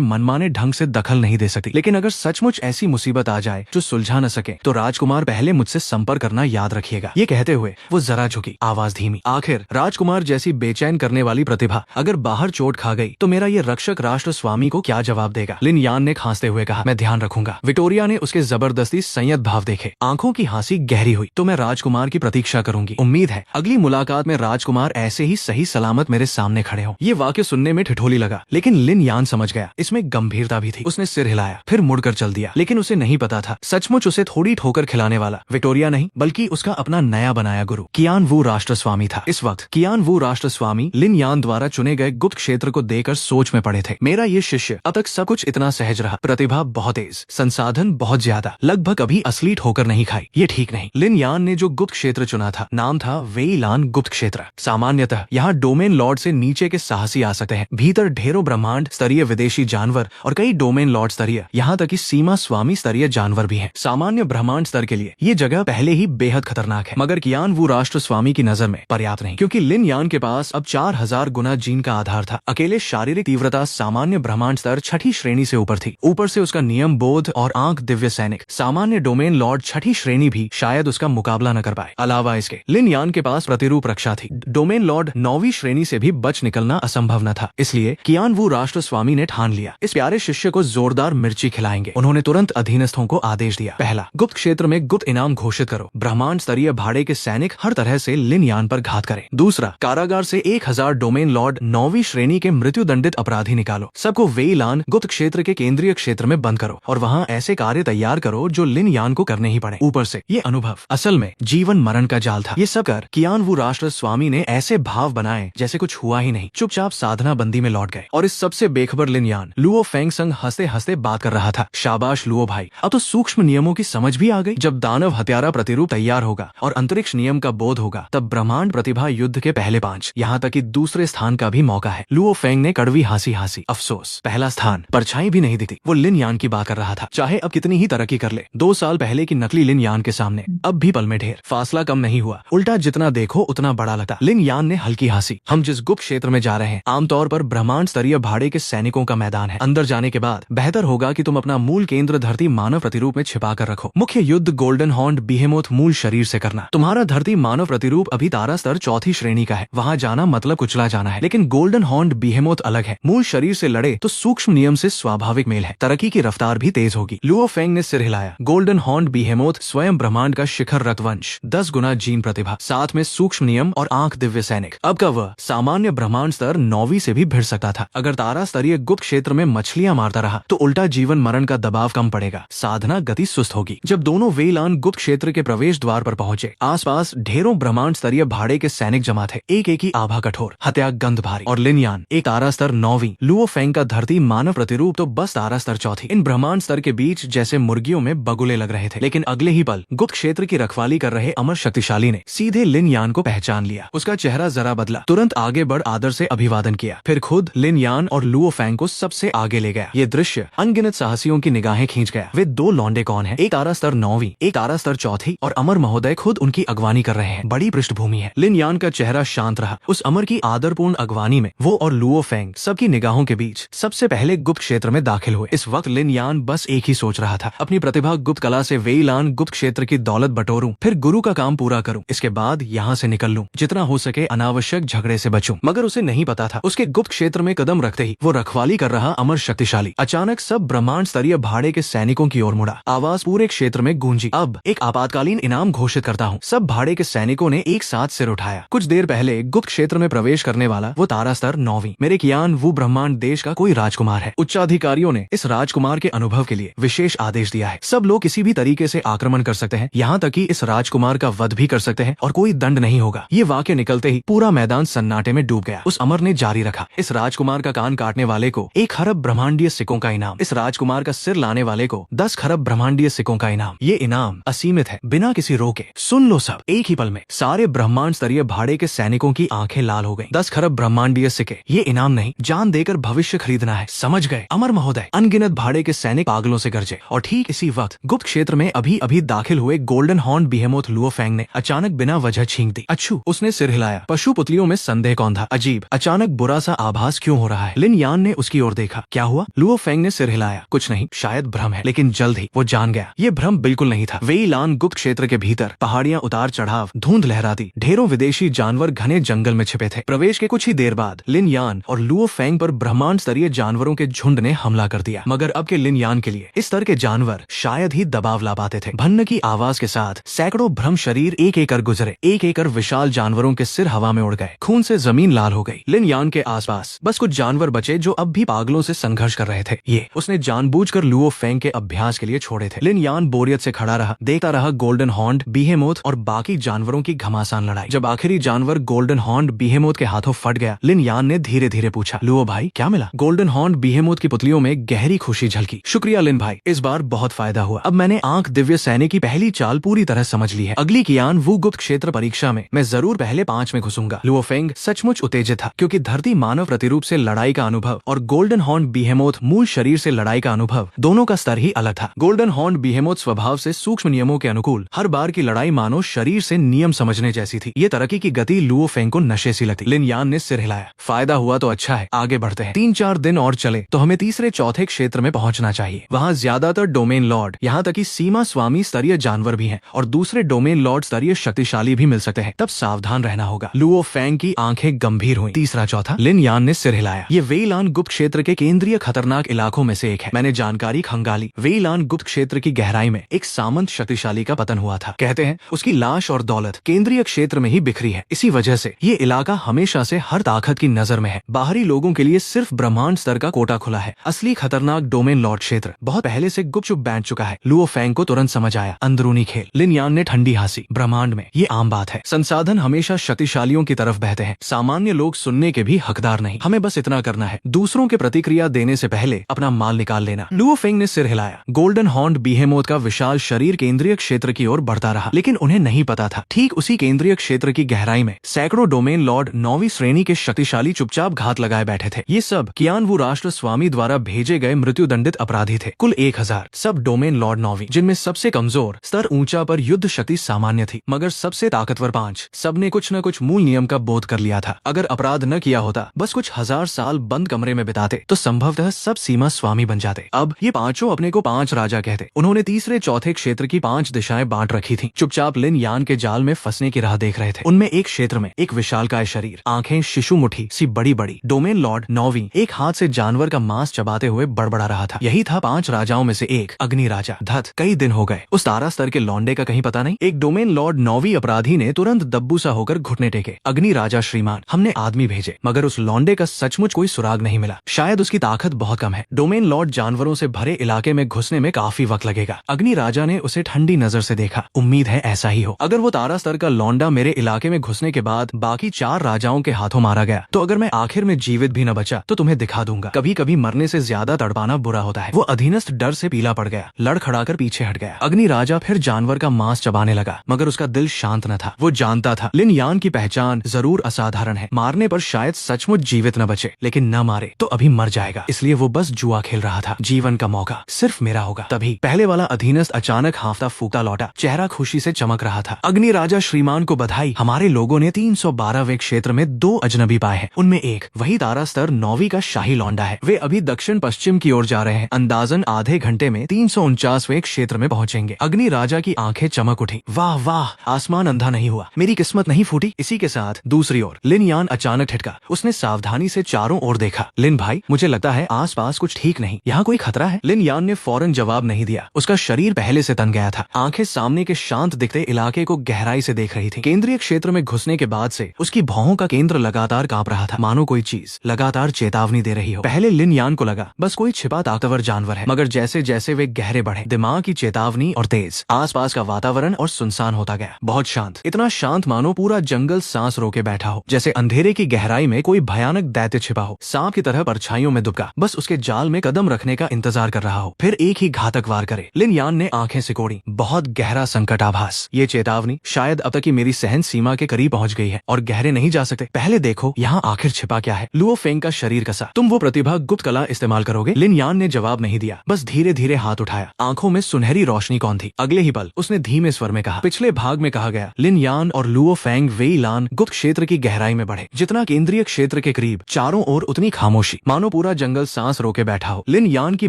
मनमाने ढंग से दखल नहीं दे सकती, लेकिन अगर सचमुच ऐसी मुसीबत आ जाए जो सुलझा न सके, तो राजकुमार पहले मुझसे संपर्क करना याद रखिएगा। ये कहते हुए वो जरा झुकी, आवाज धीमी। आखिर राजकुमार जैसी बेचैन करने वाली प्रतिभा अगर बाहर चोट खा गई तो मेरा ये रक्षक राष्ट्र स्वामी को क्या जवाब देगा? लिन यान ने खांसते हुए कहा, मैं ध्यान रखूंगा। विक्टोरिया ने उसके जबरदस्ती संयत भाव देखे, आंखों की हंसी गहरी हुई। तो मैं राजकुमार की प्रतीक्षा करूंगी। उम्मीद है अगली मुलाकात में राजकुमार ऐसे ही सही सलामत मेरे सामने खड़े हो। ये वाक्य सुनने में ठिठोली लगा, लेकिन लिन यान समझ गया, इसमें गंभीरता भी थी। उसने सिर हिलाया, फिर मुड़कर चल दिया। लेकिन उसे नहीं पता था, सचमुच उसे थोड़ी ठोकर खिलाने वाला विक्टोरिया नहीं, बल्कि उसका अपना नया बनाया गुरु कियानवू राष्ट्र स्वामी था। इस वक्त कियानवू राष्ट्र स्वामी लिन यान द्वारा चुने गए गुप्त क्षेत्र को देकर सोच में पड़े थे। मेरा ये शिष्य अब तक सब कुछ इतना सहज रहा, प्रतिभा बहुत तेज, संसाधन बहुत ज्यादा, लगभग कभी असली ठोकर नहीं खाई। ये ठीक नहीं। लिन यान ने जो गुप्त क्षेत्र चुना था, नाम था वेईलान गुप्त क्षेत्र। सामान्यतः यहाँ डोमेन लॉर्ड से नीचे के साहसी आ सकते हैं, भीतर ढेरों ब्रह्मांड स्तरीय विदेशी जानवर और कई डोमेन लॉर्ड स्तरीय, यहाँ तक कि सीमा स्वामी स्तरीय जानवर भी हैं। सामान्य ब्रह्मांड स्तर के लिए ये जगह पहले ही बेहद खतरनाक है, मगर कियानवू राष्ट्र स्वामी की नजर में पर्याप्त नहीं, क्योंकि लिन यान के पास अब 4000 गुना जीन का आधार था। अकेले शारीरिक तीव्रता सामान्य ब्रह्मांड स्तर 6ठी श्रेणी से ऊपर थी। ऊपर से उसका नियम बोध और आंख दिव्य सैनिक, सामान्य डोमेन लॉर्ड 6ठी श्रेणी भी शायद उसका मुकाबला न कर पाए। अलावा इसके लिन यान के पास प्रतिरूप रक्षा थी। डोमेन लॉर्ड 9वीं श्रेणी से भी बच निकलना असंभव न था। इसलिए कियानवू राष्ट्र स्वामी ने ठान लिया, इस प्यारे शिष्य को जोरदार मिर्ची खिलाएंगे। उन्होंने तुरंत अधीनस्थों को आदेश दिया, पहला, गुप्त क्षेत्र में गुप्त इनाम घोषित करो, ब्रह्मांड स्तरीय भाड़े के सैनिक हर तरह से लिन यान पर घात करें। दूसरा, कारागार से 1000 डोमेन लॉर्ड 9वीं श्रेणी के मृत्यु दंडित अपराधी निकालो, सबको वेईलान गुप्त क्षेत्र के केंद्रीय क्षेत्र में बंद करो, और वहाँ ऐसे कार्य तैयार करो जो लिन यान को करने ही पड़े। ऊपर से ये अनुभव असल में जीवन मरण का जाल था। ये सब कर कियानवू राष्ट्र स्वामी ने ऐसे भाव बनाए जैसे कुछ हुआ ही नहीं, चुपचाप साधना बंदी में लौट गए। और इस सबसे बेखबर लिन यान लुओ फेंग संग हंसते हंसते बात कर रहा था। शाबाश लुओ भाई, अब तो सूक्ष्म नियमों की समझ भी आ गई। जब दानव हत्यारा प्रतिरूप तैयार होगा और अंतरिक्ष नियम का बोध होगा, तब ब्रह्मांड प्रतिभा युद्ध के पहले 5, यहाँ तक कि दूसरे स्थान का भी मौका है। लुओ फेंग ने कड़वी हंसी हंसी, अफसोस, पहला स्थान, परछाई भी नहीं दिखती। वो लिन यान की बात कर रहा था, चाहे अब कितनी ही तरक्की कर ले, 2 साल पहले की नकली लिन यान के सामने अब भी पल में ढेर। फासला कम नहीं हुआ, उल्टा जितना देखो उतना बड़ा लगता। लिन यान ने हल्की हंसी, हम जिस गुप्त क्षेत्र में जा रहे हैं आमतौर पर ब्रह्मांड स्तरीय भाड़े के सैनिकों का मैदान है। अंदर जाने के बाद बेहतर होगा कि तुम अपना मूल केंद्र धरती मानव प्रतिरूप में छिपा कर रखो। मुख्य युद्ध गोल्डन हॉर्न बीहेमोथ मूल शरीर से करना। तुम्हारा धरती मानव प्रतिरूप अभी तारा स्तर 4थी श्रेणी का है, वहाँ जाना मतलब कुचला जाना है। लेकिन गोल्डन हॉर्न बीहेमोथ अलग है, मूल शरीर से लड़े तो सूक्ष्म नियम से स्वाभाविक मेल है, तरक्की की रफ्तार भी तेज होगी। लुओ फेंग ने सिर हिलाया। गोल्डन हॉर्न बीहेमोथ स्वयं ब्रह्मांड का शिखर रक्तवंश, 10 गुना जीन प्रतिभा, साथ में सूक्ष्म नियम और आंख दिव्य सैनिक। अब का वह सामान्य ब्रह्मांड स्तर 9वीं से भी भिड़ सकता था। अगर तारा स्तरीय गुप्त क्षेत्र में मछलियां मारता रहा तो उल्टा जीवन मरण का दबाव कम पड़ेगा, साधना गति सुस्त होगी। जब दोनों वेईलान गुप्त क्षेत्र के प्रवेश द्वार पर पहुंचे, आसपास ढेरों ब्रह्मांड स्तरीय भाड़े के सैनिक जमा थे, एक एक ही आभा कठोर, हत्या गंध भारी। और लिन यान एक तारा स्तर 9वीं, लुओ फेंग का धरती मानव प्रतिरूप तो बस तारा स्तर 4थी। इन ब्रह्मांड स्तर के बीच जैसे मुर्गियों में बगुले लग रहे थे। लेकिन अगले ही पल गुप्त क्षेत्र की रखवाली कर रहे अमर शक्तिशाली ने सीधे लिन यान को पहचान लिया। उसका चेहरा जरा बदला, तुरंत आगे बढ़ आदर से अभिवादन किया, फिर खुद लिन यान और लुओ फेंग को सबसे आगे ले गया। ये दृश्य अनगिनत साहसियों की निगाहें खींच गया। वे 2 लौंडे कौन हैं? एक तारा स्तर 9वीं, एक तारा स्तर 4थी, और अमर महोदय खुद खुद उनकी अगवानी कर रहे हैं। बड़ी पृष्ठभूमि है। लिन यान का चेहरा शांत रहा। उस अमर की आदरपूर्ण अगवानी में वो और लुओ फेंग सबकी निगाहों के बीच सबसे पहले गुप्त क्षेत्र में दाखिल हुए। इस वक्त लिन यान बस एक ही सोच रहा था, अपनी प्रतिभा गुप्त कला से वेई लान गुप्त क्षेत्र की दौलत बटोरूं, फिर गुरु का काम पूरा करूं, इसके बाद यहाँ से निकल लूं, जितना हो सके अनावश्यक झगड़े से बचूं। मगर उसे नहीं पता था, उसके गुप्त क्षेत्र में कदम रखते ही वो रखवाली कर रहा अमर शक्तिशाली अचानक सब ब्रह्मांड स्तरीय भाड़े के सैनिकों की ओर मुड़ा। आवाज पूरे क्षेत्र में गूंजी, अब एक आपातकालीन इनाम घोषित करता हूँ। सब भाड़े के सैनिकों ने एक साथ सिर उठाया। कुछ देर पहले गुप्त क्षेत्र में प्रवेश करने वाला वो तारा स्तर 9वीं मेरे कियान वो ब्रह्मांड देश का कोई राजकुमार है। उच्चाधिकारियों ने इस राजकुमार के अनुभव के लिए विशेष आदेश दिया है। सब लोग किसी भी तरीके से आक्रमण कर सकते हैं, यहाँ तक कि इस राजकुमार का वध भी कर सकते हैं और कोई दंड नहीं होगा। ये वाक्य निकलते ही पूरा मैदान सन्नाटे में डूब गया। उस अमर ने जारी रखा, इस राजकुमार का कान काटने वाले को 1 खरब ब्रह्मांडीय सिक्कों का इनाम, इस राजकुमार का सिर लाने वाले को 10 खरब ब्रह्मांडीय सिक्कों का इनाम। ये इनाम असीमित है, बिना किसी रोके। सुन लो सब। एक ही पल में सारे ब्रह्मांड स्तरीय भाड़े के सैनिकों की आंखें लाल हो गईं। 10 खरब ब्रह्मांडीय सिक्के, ये इनाम नहीं, जान देकर भविष्य खरीदना है, समझ गए अमर महोदय? अनगिनत भाड़े के सैनिक पागलों से गरजे। और ठीक इसी वक्त गुप्त क्षेत्र में अभी अभी दाखिल हुए गोल्डन हॉर्न बिहेमोथ लुओ फेंग ने अचानक बिना वजह छींक दी। अच्छू, उसने सिर हिलाया। पशु पुतलियों में संदेह कौन था? अजीब, अचानक बुरा सा आभास क्यों हो रहा है? लिन यान ने उसकी ओर देखा। क्या हुआ? लुओ फेंग ने सिर हिलाया। कुछ नहीं, शायद भ्रम है। लेकिन जल्द ही वो जान गया, ये भ्रम बिल्कुल नहीं था। वेई लान गुप्त क्षेत्र के भीतर पहाड़ियां उतार चढ़ाव, धुंध लहराती, ढेरों विदेशी जानवर घने जंगल में छिपे थे। प्रवेश के कुछ ही देर बाद लिन यान और लुओ फेंग पर ब्रह्मांड स्तरीय जानवरों के झुंड ने हमला कर दिया। मगर अब के लिन यान के लिए इस स्तर के जानवर शायद ही दबाव ला पाते थे। भन्न की आवाज के साथ सैकड़ों भ्रम शरीर एक एक कर गुजरे। एक एक कर विशाल जानवरों के सिर हवा में उड़ गए। खून से जमीन लाल हो गई। लिन यान के आसपास बस कुछ जानवर बचे जो अब भी पागलों से संघर्ष कर रहे थे। ये उसने जानबूझकर लुओ फेंग के अभ्यास के लिए छोड़े थे। लिन यान बोरियत से खड़ा रहा, देखता रहा गोल्डन हॉर्न बिहेमोथ और बाकी जानवरों की घमासान लड़ाई। जब आखिरी जानवर गोल्डन हॉर्न बिहेमोथ के हाथों फट गया, लिन यान ने धीरे धीरे पूछा, लुओ भाई क्या मिला? गोल्डन हॉर्न बिहेमोथ की पुतलियों में गहरी खुशी झलकी। शुक्रिया लिन भाई, इस बार बहुत फायदा हुआ। अब मैंने आंख दिव्य सैनिक की पहली चाल पूरी तरह समझ ली है। अगली कियान वो गुप्त क्षेत्र परीक्षा में मैं जरूर पहले 5 में घुसूंगा। लुओ फेंग सचमुच उत्तेजित था, क्योंकि धरती मानव प्रतिरूप से लड़ाई का अनुभव और गोल्डन हॉर्न बिहेमोथ मूल शरीर से लड़ाई का अनुभव, दोनों का स्तर ही अलग था। गोल्डन हॉर्न बिहेमोथ स्वभाव से सूक्ष्म नियमों के अनुकूल, हर बार की लड़ाई मानो शरीर से नियम समझने जैसी थी। ये तरक्की की गति लुओ फेंग को नशे सी लगती। लिन यान ने सिर हिलाया। फायदा हुआ तो अच्छा है, आगे बढ़ते हैं। 3-4 दिन और चले तो हमें तीसरे चौथे क्षेत्र में पहुंचना चाहिए। वहाँ ज्यादातर डोमेन लॉर्ड, यहाँ तक कि सीमा स्वामी स्तरीय जानवर भी हैं और दूसरे डोमेन लॉर्ड स्तरीय शक्तिशाली भी मिल सकते हैं। तब सावधान रहना होगा। लुओ फेंग की आंखें गंभीर हुईं। तीसरा चौथा? लिन यान ने सिर हिलाया। ये वेई लान गुप्त क्षेत्र के केंद्रीय खतरनाक इलाकों में से एक है। मैंने जानकारी खंगाली। वेई लान गुप्त क्षेत्र की गहराई में एक सामंत शक्तिशाली का पतन हुआ था। कहते हैं उसकी लाश और दौलत केंद्रीय क्षेत्र में ही बिखरी है। इसी वजह से ये इलाका हमेशा से हर ताकत की नजर में है। बाहरी लोगों के लिए सिर्फ ब्रह्मांड स्तर का कोटा खुला है। असली खतरनाक डोमेन लॉर्ड क्षेत्र बहुत पहले से गुपचुप बैठ चुका है। लुओ फेंग को तुरंत समझ आया, अंदरूनी खेल। लिन यान ने ठंडी हंसी। ब्रह्मांड में ये आम बात है, संसाधन हमेशा शक्तिशालियों की तरफ बहते हैं। सामान्य लोग सुनने के भी हकदार नहीं। हमें बस इतना करना है, दूसरों के प्रतिक्रिया देने से पहले अपना माल निकाल लेना। लुओ फेंग ने सिर हिलाया। गोल्डन हॉर्न बिहेमोथ का विशाल शरीर केंद्रीय क्षेत्र की ओर बढ़ता रहा, लेकिन उन्हें नहीं पता था ठीक उसी केंद्रीय क्षेत्र की गहराई में सैकड़ों डोमेन लॉर्ड 9वीं श्रेणी के शक्तिशाली चुपचाप घात लगाए बैठे थे। ये सब कियानवू राष्ट्र स्वामी द्वारा भेजे गए मृत्युदंडित अपराधी थे। कुल 1000 सब डोमेन लॉर्ड 9वीं, जिनमें सबसे कमजोर स्तर ऊंचा पर युद्ध शक्ति सामान्य थी, मगर सबसे ताकतवर 5 सबने कुछ न कुछ मूल नियम का बोध कर लिया था। अगर अपराध न किया होता, बस कुछ 1000 साल बंद कमरे में बिताते, तो संभवतः सब सीमा स्वामी बन जाते। अब ये पांचों अपने को 5 राजा कहते। उन्होंने तीसरे चौथे क्षेत्र की 5 दिशाएं बांट रखी थी। चुपचाप लिन यान के जाल में फंसने की राह देख रहे थे। उनमें एक क्षेत्र में एक विशालकाय शरीर, आंखें शिशु मुट्ठी सी बड़ी बड़ी, डोमेन लॉर्ड 9वीं एक हाथ से जानवर का मांस चबाते हुए बड़बड़ा रहा था। यही था 5 राजाओं में से एक, अग्नि राजा। धत, कई दिन हो गए उस तारा स्तर के लौंडे का कहीं पता नहीं। एक डोमेन लॉर्ड 9वीं अपराधी ने तुरंत दब्बू सा होकर घुटने टेके। अग्नि राजा श्रीमान, हमने आदमी भेजे, मगर उस लौंडे का सचमुच कोई सुराग नहीं मिला। शायद उसकी ताकत बहुत कम है। डोमेन लॉर्ड जानवरों से भरे इलाके में घुसने में काफी वक्त लगेगा। अग्नि राजा ने उसे ठंडी नजर से देखा। उम्मीद है ऐसा ही हो। अगर वो तारा स्तर का लौंडा मेरे इलाके में घुसने के बाद बाकी 4 राजाओं के हाथों मारा गया, तो अगर मैं आखिर में जीवित भी न बचा तो तुम्हें दिखा दूंगा। कभी कभी मरने से ज्यादा तड़पाना बुरा होता है। वो अधीनस्थ डर से पीला पड़ गया, लड़खड़ाकर पीछे हट गया। अग्नि राजा फिर जानवर का मांस चबाने लगा, मगर उसका दिल शांत न था। वो जानता था लिन यान की पहचान जरूर असाधारण है। मारने पर शायद सचमुच जीवित न बचे, लेकिन न मारे तो अभी मर जाएगा। इसलिए वो बस जुआ खेल रहा था। जीवन का मौका सिर्फ मेरा होगा। तभी पहले वाला अधीनस्थ अचानक हांफता फूकता लौटा, चेहरा खुशी से चमक रहा था। अग्नि राजा श्रीमान को बधाई, हमारे लोगों ने 312वें क्षेत्र में 2 अजनबी पाए हैं। उनमें एक वही तारा स्तर 9वीं का शाही लौंडा है। वे अभी दक्षिण पश्चिम की ओर जा रहे हैं। अंदाजन आधे घंटे में 349वें क्षेत्र में पहुंचेंगे। अग्नि राजा की आंखें चमक उठी। वाह वाह, आसमान अंधा नहीं हुआ, मेरी किस्मत नहीं फूटी। इसी के साथ दूसरी ओर लिन यान अचानक ठिठका। उसने सावधानी से चारों ओर देखा। लिन भाई, मुझे लगता है आसपास कुछ ठीक नहीं, यहाँ कोई खतरा है? लिन यान ने फौरन जवाब नहीं दिया। उसका शरीर पहले से तन गया था। आंखें सामने के शांत दिखते इलाके को गहराई से देख रही थी। केंद्रीय क्षेत्र में घुसने के बाद से उसकी भौहों का केंद्र लगातार कांप रहा था, मानो कोई चीज लगातार चेतावनी दे रही हो। पहले लिन यान को लगा बस कोई छिपा ताकतवर जानवर है, मगर जैसे जैसे वे गहरे बढ़े, दिमाग की चेतावनी और तेज, आसपास का वातावरण और सुनसान होता गया। बहुत शांत, इतना शांत मानो पूरा जंगल सांस रोके बैठा हो, जैसे अंधेरे की गहराई में कोई भयानक दैत्य छिपा हो, सांप की तरह परछाइयों में दुबका, बस उसके जाल में कदम रखने का इंतजार कर रहा हो, फिर एक ही घातक वार करे। लिन यान ने आंखें सिकोड़ी। बहुत गहरा संकट आभास, ये चेतावनी शायद अब तक की मेरी सहन सीमा के करीब पहुंच गई है और गहरे नहीं जा सकते। पहले देखो यहाँ आखिर छिपा क्या है। लुओ फेंग का शरीर कसा। तुम वो प्रतिभा गुप्त कला इस्तेमाल करोगे? लिन यान ने जवाब नहीं दिया, बस धीरे धीरे हाथ उठाया। आंखों में सुनहरी रोशनी कौन थी? अगले ही पल उसने धीमे स्वर में कहा। पिछले भाग में कहा गया, लिन यान और लुओ फेंग वेई लान गुप्त क्षेत्र की गहराई में बढ़े। जितना केंद्रीय क्षेत्र के करीब, चारों ओर उतनी खामोशी, मानो पूरा जंगल सांस रोके बैठा हो। लिन यान की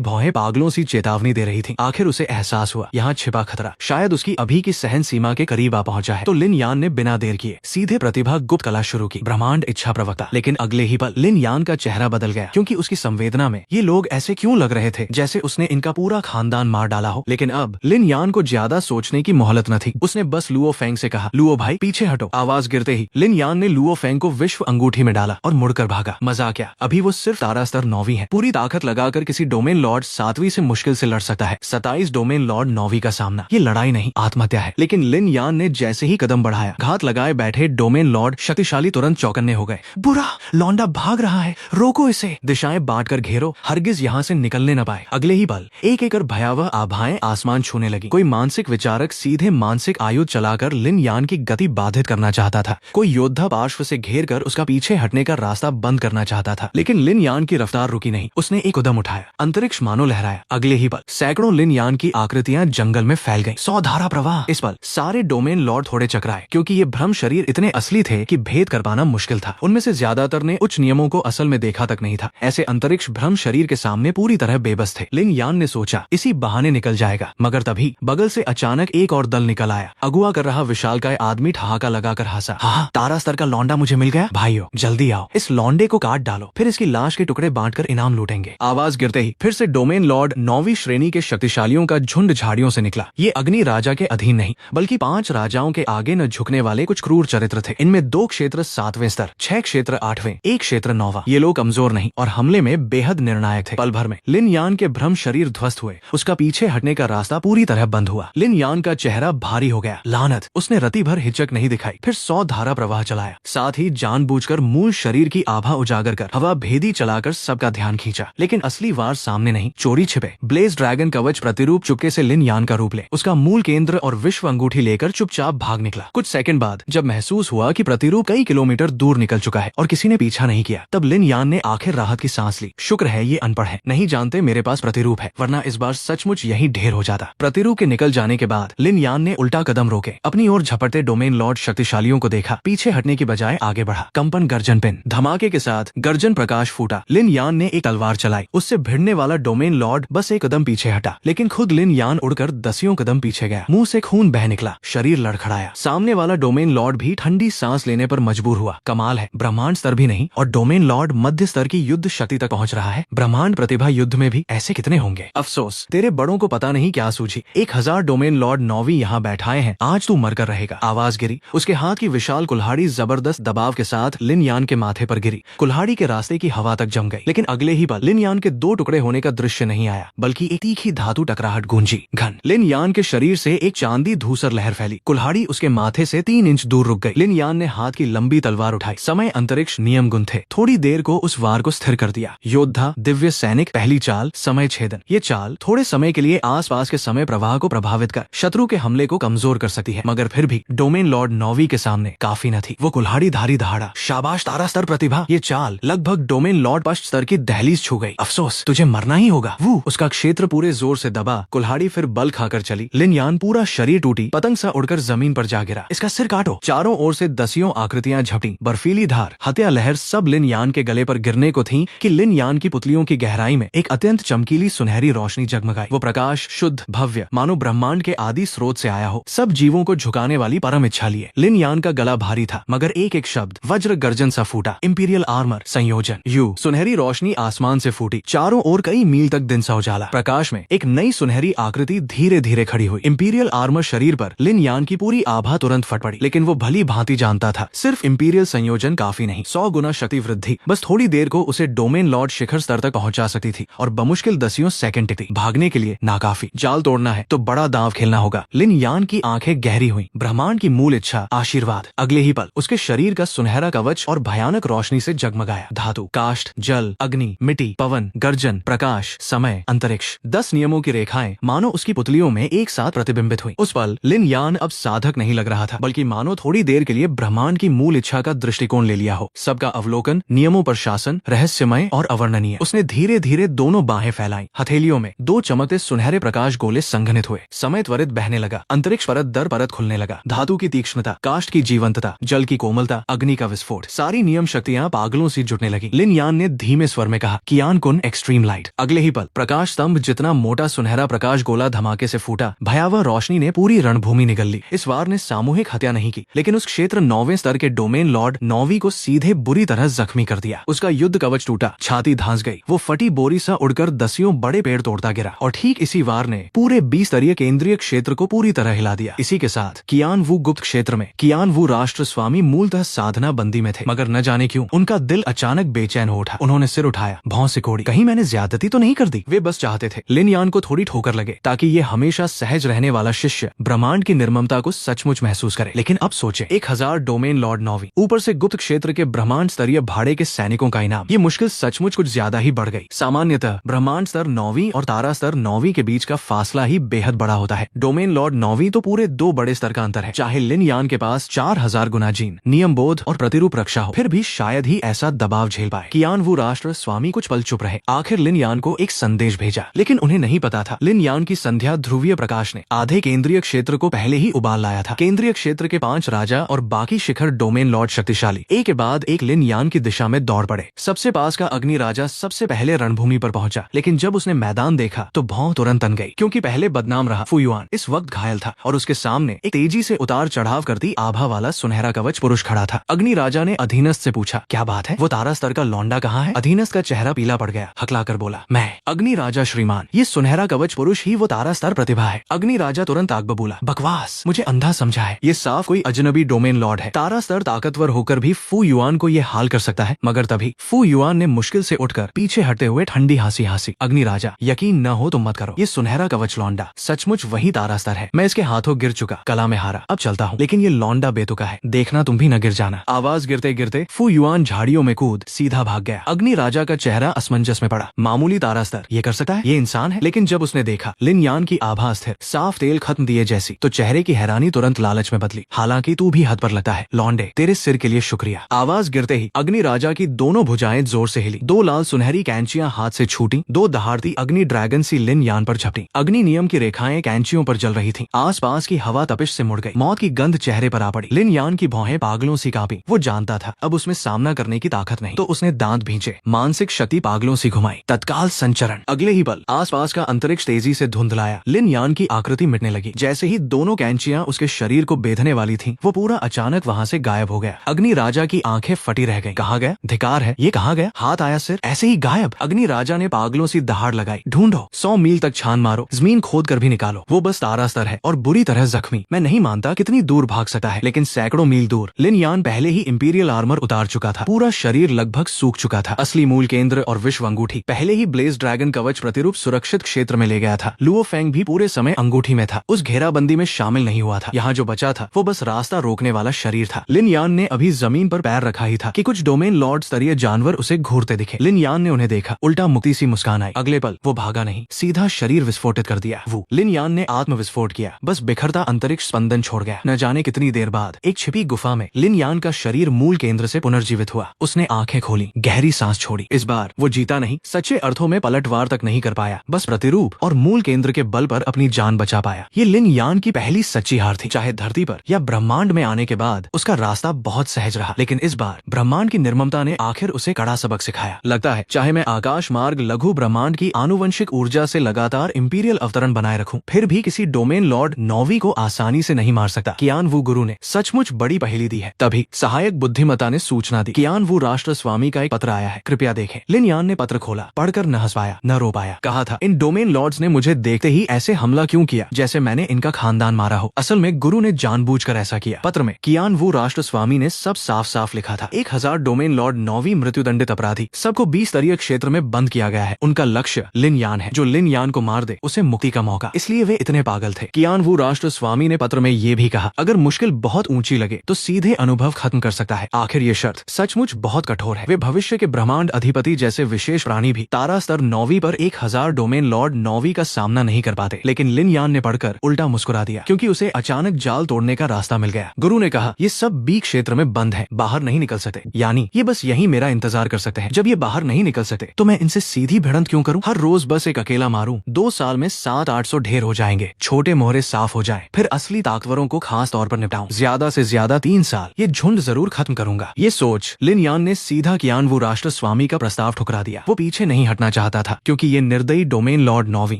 भौहें पागलों सी चेतावनी दे रही थी। आखिर उसे एहसास हुआ, यहाँ छिपा खतरा शायद उसकी अभी की सहन सीमा के करीब आ पहुंचा है। तो लिन यान ने बिना देर किए सीधे प्रतिभा गुप्त कला शुरू की। ब्रह्मांड इच्छा प्रवक्ता। लेकिन अगले ही पल लिन यान का चेहरा बदल गया, क्योंकि उसकी संवेदना में ये लोग ऐसे क्यों लग रहे थे जैसे उसने इनका पूरा खानदान मार डाला हो। लेकिन अब लिन यान को ज्यादा सोचने की मोहलत न थी। उसने बस लुओ फेंग से कहा, लुओ भाई पीछे हटो। आवाज गिरते ही लिन यान ने लुओ फेंग को विश्व अंगूठी में डाला और मुड़कर भागा। मजा क्या, अभी वो सिर्फ तारा स्तर 9वीं है। पूरी ताकत लगाकर किसी डोमेन लॉर्ड 7वीं से मुश्किल से लड़ सकता है। 27 डोमेन लॉर्ड 9वीं का सामना, ये लड़ाई नहीं आत्महत्या है। लेकिन लिन यान ने जैसे ही कदम बढ़ाया, घात लगाए बैठे डोमेन लॉर्ड शक्तिशाली तुरंत चौकन्ने हो गए। बुरा, लौंडा भाग रहा है, रोको इसे। दिशाएं बांटकर घेरो, हरगिज यहाँ से निकलने न पाए। अगले ही पल एक एक भयावह आभाएं आसमान छूने लगी। कोई मानसिक विचारक सीधे मानसिक आयुध चलाकर लिन यान की गति बाधित करना चाहता था। कोई योद्धा पार्श्व से घेर कर उसका पीछे हटने का रास्ता बंद करना चाहता था। लेकिन लिन यान की रफ्तार रुकी नहीं। उसने एक कदम उठाया, अंतरिक्ष मानो लहराया। अगले ही पल सैकड़ों लिन यान की आकृतियां जंगल में फैल गईं। 100 धारा प्रवाह। इस पल सारे डोमेन लॉर्ड थोड़े चकराए, क्योंकि ये भ्रम शरीर इतने असली थे कि भेद कर पाना मुश्किल था। उनमें से ज्यादातर ने उच्च नियमों को असल में देखा तक नहीं था। ऐसे अंतरिक्ष भ्रम शरीर के सामने पूरी तरह बेबस थे। लिन यान ने सोचा इसी बहाने निकल जाएगा, मगर तभी बगल से अचानक एक और दल निकल आया। अगुआ कर रहा विशालकाय आदमी ठहाका लगाकर हंसा। हाँ, तारा स्तर का लौंडा मुझे मिल गया। भाइयों जल्दी आओ, इस लौंडे को काट डालो, फिर इसकी लाश के टुकड़े बांटकर इनाम लूटेंगे। आवाज गिरते ही फिर से डोमेन लॉर्ड 9वीं श्रेणी के शक्तिशालियों का झुंड झाड़ियों से निकला। ये अग्नि राजा के अधीन नहीं, बल्कि 5 राजाओं के आगे न झुकने वाले कुछ क्रूर चरित्र थे। इनमें 2 क्षेत्र 7वें स्तर, 6 क्षेत्र 8वें, 1 क्षेत्र 9वां। ये लोग कमजोर नहीं और हमले में बेहद निर्णायक थे। पल भर में लिन यान के भ्रम शरीर ध्वस्त हुए। उसका पीछे हटने का रास्ता पूरी तरह बंद हुआ। लिन यान का चेहरा भारी हो गया। लानत, उसने रति भर हिचक नहीं दिखाई। फिर 100 धारा प्रवाह चलाया, साथ ही जानबूझकर मूल शरीर की आभा उजागर कर हवा भेदी चलाकर सबका ध्यान खींचा। लेकिन असली वार सामने नहीं, चोरी छिपे। ब्लेज ड्रैगन कवच प्रतिरूप चुपके से लिन यान का रूप ले उसका मूल केंद्र और विश्व अंगूठी लेकर चुपचाप भाग निकला। कुछ सेकंड बाद जब महसूस हुआ कि प्रतिरूप कई किलोमीटर दूर निकल चुका है और किसी ने पीछा नहीं किया, तब लिन यान ने आखिर राहत की सांस ली। शुक्र है ये अनपढ़ है, नहीं जानते मेरे पास प्रतिरूप है, वरना इस बार सचमुच यही ढेर हो जाता। प्रतिरूप के निकल जाने के बाद लिन यान ने उल्टा कदम रोके, अपनी ओर झपटते डोमेन लॉर्ड शक्तिशालियों को देखा। पीछे हटने की बजाय आगे बढ़ा। कंपन गर्जन पिन, धमाके के साथ गर्जन प्रकाश फूटा। लिन यान ने एक तलवार चलाई। उससे भिड़ने वाला डोमेन लॉर्ड बस एक कदम पीछे हटा, लेकिन खुद लिन यान उड़कर 10 कदम पीछे गया। मुंह से खून बह निकला, शरीर लड़खड़ाया। सामने वाला डोमेन लॉर्ड भी ठंडी सांस लेने पर मजबूर हुआ। कमाल है, ब्रह्मांड स्तर भी नहीं और डोमेन लॉर्ड मध्य स्तर की युद्ध शक्ति तक पहुंच रहा है। ब्रह्मांड प्रतिभा युद्ध में भी ऐसे कितने होंगे। अफसोस, तेरे बड़ों को पता नहीं क्या सूझी। 1000 डोमेन लॉर्ड 9वीं यहाँ बैठाए हैं, आज तू मरकर रहेगा। आवाज गिरी। उसके हाथ की विशाल कुल्हाड़ी जबरदस्त दबाव के साथ लिन यान के माथे पर गिरी। कुल्हाड़ी के रास्ते की हवा तक जम गई। लेकिन अगले ही पल लिन यान के 2 टुकड़े होने का दृश्य नहीं आया, बल्कि एक तीखी धातु टकराहट गूंजी। घन। लिन यान के शरीर से एक चांदी धूसर लहर फैली। कुल्हाड़ी उसके माथे से 3 इंच दूर रुक गई। लिन यान ने हाथ की लंबी तलवार उठाई। समय अंतरिक्ष नियम गुण थे। थोड़ी देर को उस वार को स्थिर कर दिया। योद्धा, दिव्य सैनिक, पहली चाल, समय छेदन। ये चाल थोड़े समय के लिए आसपास के समय प्रवाह को प्रभावित कर शत्रु के हमले को कमजोर कर सकती है, मगर फिर भी डोमेन लॉर्ड 9वीं के सामने काफी न थी। वो कुल्हाड़ी धारी दहाड़ा। शाबाश तारा स्तर प्रतिभा। ये चाल लगभग डोमेन लॉर्ड पश्च स्तर की दहलीज छू गई। अफसोस, तुझे मरना ही होगा। वो उसका क्षेत्र पूरे जोर से दबा। कुल्हाड़ी फिर बल खाकर चली। लिन यान पूरा शरीर टूट टूटी, पतंग सा उड़कर जमीन पर जा गिरा। इसका सिर काटो। चारों ओर से दसियों आकृतियां झपटी। बर्फीली धार, हत्या लहर सब लिन यान के गले पर गिरने को थी कि लिन यान की पुतलियों की गहराई में एक अत्यंत चमकीली सुनहरी रोशनी जगमगाई। वो प्रकाश शुद्ध, भव्य, मानो ब्रह्मांड के आदि स्रोत से आया हो, सब जीवों को झुकाने वाली परम इच्छा लिए। लिन यान का गला भारी था, मगर एक एक शब्द वज्र गर्जन सा फूटा। इंपीरियल आर्मर संयोजन यू। सुनहरी रोशनी आसमान से फूटी। चारों ओर कई मील तक दिन सा उजाला। प्रकाश में एक नई सुनहरी आकृति धीरे धीरे खड़ी हुई। इंपीरियल आर्मर शरीर पर लिन यान की पूरी आभा तुरंत फट पड़ी। लेकिन वो भली भांति जानता था, सिर्फ इंपीरियल संयोजन काफी नहीं, 100 गुना शक्ति वृद्धि बस थोड़ी देर को उसे डोमेन लॉर्ड शिखर स्तर तक पहुंचा सकती थी, और बमुश्किल दसियों सेकंड टिकती। भागने के लिए नाकाफी। जाल तोड़ना है तो बड़ा दांव खेलना होगा। लिन यान की आंखें गहरी हुई। ब्रह्मांड की मूल इच्छा, आशीर्वाद। अगले ही पल उसके शरीर का सुनहरा कवच और भयानक रोशनी से जगमगाया। धातु, काष्ठ, जल, अग्नि, मिट्टी, पवन, गर्जन, प्रकाश, समय, अंतरिक्ष, 10 नियमों की रेखाएं मानो उसकी पुतलियों में एक साथ प्रतिबिंबित हुई। उस पल लिन यान अब साधक नहीं लग रहा था, बल्कि मानो थोड़ी देर के लिए ब्रह्मांड की मूल इच्छा का दृष्टिकोण ले लिया हो। सबका अवलोकन, नियमों पर शासन, रहस्यमय और अवर्णनीय। उसने धीरे धीरे दोनों बाहें फैलाई। हथेलियों में 2 चमकते सुनहरे प्रकाश गोले संघनित हुए। समय त्वरित बहने लगा। अंतरिक्ष परत दर परत खुलने लगा। धातु की तीक्ष्णता, काष्ठ की जीवंतता, जल की कोमलता, अग्नि का विस्फोट, सारी नियम शक्तियां पागलों सी जुटने लगी। लिन यान ने धीमे स्वर में कहा, कियान कुन एक्सट्रीम लाइट। अगले ही पल प्रकाश स्तंभ जितना मोटा सुनहरा प्रकाश गोला धमाके से फूटा। भयावह रोशनी ने पूरी रणभूमि निगल ली। इस वार ने सामूहिक हत्या नहीं की, लेकिन उस क्षेत्र 9वें स्तर के डोमेन लॉर्ड 9वीं को सीधे बुरी तरह जख्मी कर दिया। उसका युद्ध कवच टूटा, छाती धांस गई। वो फटी बोरी सा उड़कर दसियों बड़े पेड़ तोड़ता गिरा। और ठीक इसी वार ने पूरे 20 स्तरीय केंद्रीय क्षेत्र को पूरी तरह हिला दिया। इसी के साथ कियान वू गुप्त क्षेत्र में कियान वू राष्ट्र स्वामी मूलतः साधना बंदी में थे, मगर न जाने क्यों उनका दिल अचानक बेचैन हो उठा। उन्होंने सिर उठाया, भौं सिकोड़ी, कहीं मैंने ज्यादती तो नहीं कर दी। वे बस चाहते थे लिन यान को थोड़ी ठोकर लगे, ताकि ये हमेशा सहज रहने वाला शिष्य ब्रह्मांड की निर्ममता को सचमुच महसूस करे। लेकिन अब सोचे, 1000 डोमेन लॉर्ड 9वीं, ऊपर से गुप्त क्षेत्र के ब्रह्मांड स्तरीय भाड़े के सैनिकों का इनाम। ये मुश्किल सचमुच कुछ ज्यादा ही बढ़ गई। सामान्यतः ब्रह्मांड स्तर 9वीं और तारा स्तर 9वीं के बीच का फासला ही बेहद बड़ा होता है। डोमेन लॉर्ड 9वीं तो पूरे 2 बड़े स्तर का अंतर है। चाहे लिन यान के पास 4000 गुना जीन, नियम बोध और प्रतिरूप रक्षा हो, फिर भी शायद ही ऐसा दबाव झेल पाए। कियान वू राष्ट्र स्वामी कुछ पल चुप रहे। आखिर लिन यान को एक संदेश भेजा, लेकिन उन्हें नहीं पता था लिन यान की संध्या ध्रुवीय प्रकाश ने आधे केंद्रीय क्षेत्र को पहले ही उबाल लाया था। केंद्रीय क्षेत्र के 5 राजा और बाकी शिखर डोमेन लॉर्ड शक्तिशाली एक के बाद एक लिन यान की दिशा में दौड़ पड़े। सबसे पास का अग्नि राजा सबसे पहले रणभूमि पर पहुंचा, लेकिन जब उसने मैदान देखा तो भौं तुरंत तन गई, क्योंकि पहले बदनाम रहा फू युआन इस वक्त घायल था और उसके सामने एक तेजी से उतार चढ़ाव करती आभा वाला सुनहरा कवच पुरुष खड़ा था। अग्नि राजा ने अधीनस्थ से पूछा, क्या बात है, वो तारा स्तर का लौंडा कहाँ है? अधीनस्थ का चेहरा पीला पड़ गया, हकलाकर बोला, मैं। अग्नि राजा श्रीमान, ये सुनहरा कवच पुरुष ही वो तारा स्तर प्रतिभा है। अग्नि राजा तुरंत आग बबूला, बकवास, मुझे अंधा समझा है, ये साफ कोई अजनबी डोमेन लॉर्ड है। तारा स्तर ताकतवर होकर भी फू युआन को ये हाल कर सकता है। मगर तभी फू युआन ने मुश्किल से उठकर पीछे हटते हुए ठंडी हंसी हंसी, अग्नि राजा, यकीन न हो तो मत करो, ये सुनहरा कवच लौंडा सचमुच वही तारा स्तर है। मैं इसके हाथों गिर चुका, कला में हारा, अब चलता हूँ, लेकिन ये लौंडा बेतुका है, देखना तुम भी न गिर जाना। आवाज गिरते गिरते फू युआन झाड़ियों में कूद सीधा भाग गया। अग्नि राजा का चेहरा असमंजस में पड़ा। मामूली तारा स्तर ये कर सकता है, ये इंसान है? लेकिन जब उसने देखा लिन यान की आभा स्थिर, साफ तेल खत्म दिए जैसी, तो चेहरे की हैरानी तुरंत लालच में बदली। हालांकि तू भी हद पर लगता है लौंडे, तेरे सिर के लिए शुक्रिया। आवाज गिरते ही अग्नि राजा की दोनों भुजाएं जोर से हिली। 2 लाल सुनहरी कैंचियां हाथ से छूटी। 2 दहाड़ती अग्नि ड्रैगन सी लिन यान पर झपटी। अग्नि नियम की रेखाएं कैंचियों पर जल रही थीं। आसपास की हवा तपिश से मुड़ गई। मौत की गंध चेहरे पर आ पड़ी। लिन यान की भौहें पागलों सी कांपी। वो जानता था अब उसमें सामना करने की ताकत नहीं, तो उसने दांत भींचे, मानसिक शक्ति पागलों सी घुमाई, तत्काल संचरण। अगले ही पल आसपास का अंतरिक्ष तेजी से धुंधलाया। लिन यान की आकृति मिटने लगी। जैसे ही दोनों कैंचियां उसके शरीर को बेधने वाली थीं, वो पूरा अचानक वहां से गायब हो गया। अग्नि राजा की आंखें फटी रह गईं। कहाँ गया? धिकार है, ये कहाँ गया? हाथ आया सिर, ऐसे ही गायब। अग्नि राजा ने पागलों सी दहाड़ लगाई, ढूंढो, 100 मील तक छान मारो, जमीन खोद कर भी निकालो, वो बस तारा स्तर है और बुरी तरह जख्मी। मैं नहीं मानता कितनी दूर भाग सकता है, लेकिन सैकड़ों मील दूर। लिन यान पहले ही इंपीरियल आर्मर उतार चुका था। पूरा शरीर लगभग सूख चुका था। असली मूल केंद्र और विश्व अंगूठी पहले ही ब्लेज ड्रैगन कवच प्रतिरूप सुरक्षित क्षेत्र में ले गया था। लुओ फेंग भी पूरे समय अंगूठी में था, उस घेराबंदी में शामिल नहीं हुआ था। यहाँ जो बचा था वो बस रास्ता रोकने वाला शरीर था। लिन यान ने अभी जमीन पर पैर रखा ही था कि कुछ डोमेन लॉर्ड स्तरीय जानवर उसे घूरते दिखे। लिन यान ने उन्हें देखा, उल्टा मुक्ति सी मुस्कान आई। अगले पल वो भागा नहीं, सीधा शरीर विस्फोटित कर दिया। वो लिन यान ने आत्म विस्फोट किया, बस बिखरता अंतरिक्ष स्पंदन छोड़ गया। न जाने कितनी देर बाद एक छिपी गुफा में लिन यान का शरीर मूल केंद्र से पुनर्जीवित हुआ। उसने आंखें खोली, गहरी सांस छोड़ी। इस बार वो जीता नहीं, सच्चे अर्थों में पलटवार तक नहीं कर पाया, बस प्रतिरूप और मूल केंद्र के बल पर अपनी जान बचा पाया। ये लिन यान यान की पहली सच्ची हार थी। चाहे धरती पर या ब्रह्मांड में आने के बाद उसका रास्ता बहुत सहज रहा, लेकिन इस बार ब्रह्मांड की निर्ममता ने आखिर उसे कड़ा सबक सिखाया। लगता है चाहे मैं आकाश मार्ग लघु ब्रह्मांड की आनुवंशिक ऊर्जा से लगातार इंपीरियल अवतरण बनाए रखूं, फिर भी किसी डोमेन लॉर्ड नौवी को आसानी से नहीं मार सकता। कियान वू गुरु ने सचमुच बड़ी पहेली दी है। तभी सहायक बुद्धिमत्ता ने सूचना दी, कियान वू राष्ट्र स्वामी का एक पत्र आया है, कृपया देखें। लिन यान ने पत्र खोला, पढ़कर न हंस पाया न रो पाया। कहा था, इन डोमेन लॉर्ड्स ने मुझे देखते ही ऐसे हमला क्यों किया जैसे मैंने इनका खानदान मारा हो। असल में गुरु ने जानबूझकर ऐसा किया। पत्र में कियान वू राष्ट्र स्वामी ने सब साफ साफ लिखा था। 1000 डोमेन लॉर्ड नौवीं मृत्युदंडित अपराधी, सबको 20 स्तरीय क्षेत्र में बंद किया गया है। उनका लक्ष्य लिन यान है। जो लिन यान को मार दे उसे मुक्ति का मौका। इसलिए वे इतने पागल थे। कियान वू राष्ट्र स्वामी ने पत्र में ये भी कहा, अगर मुश्किल बहुत ऊंची लगे तो सीधे अनुभव खत्म कर सकता है। आखिर ये शर्त सचमुच बहुत कठोर है। वे भविष्य के ब्रह्मांड अधिपति जैसे विशेष प्राणी भी तारा स्तर 9वीं पर 1000 डोमेन लॉर्ड 9वीं का सामना नहीं कर पाते। लेकिन लिन यान ने पढ़कर उल्टा मुस्कुरा दिया, क्योंकि उसे अचानक जाल तोड़ने का रास्ता मिल गया। गुरु ने कहा, ये सब बी क्षेत्र में बंद है, बाहर नहीं निकल सकते, यानी ये बस यहीं मेरा इंतजार कर सकते हैं। जब ये बाहर नहीं निकल सकते तो मैं इनसे सीधी भिड़ंत क्यों करूं? हर रोज बस एक अकेला मारूं, 2 साल में 700-800 ढेर हो जाएंगे, छोटे मोहरे साफ हो जाएं, फिर असली ताकतवरों को खास तौर पर निपटाऊं। ज्यादा से ज्यादा 3 साल, ये झुंड जरूर खत्म करूंगा। ये सोच लिन यान ने सीधा कियान वू राष्ट्र स्वामी का प्रस्ताव ठुकरा दिया। वो पीछे नहीं हटना चाहता था, क्योंकि ये निर्दयी डोमेन लॉर्ड नौवीं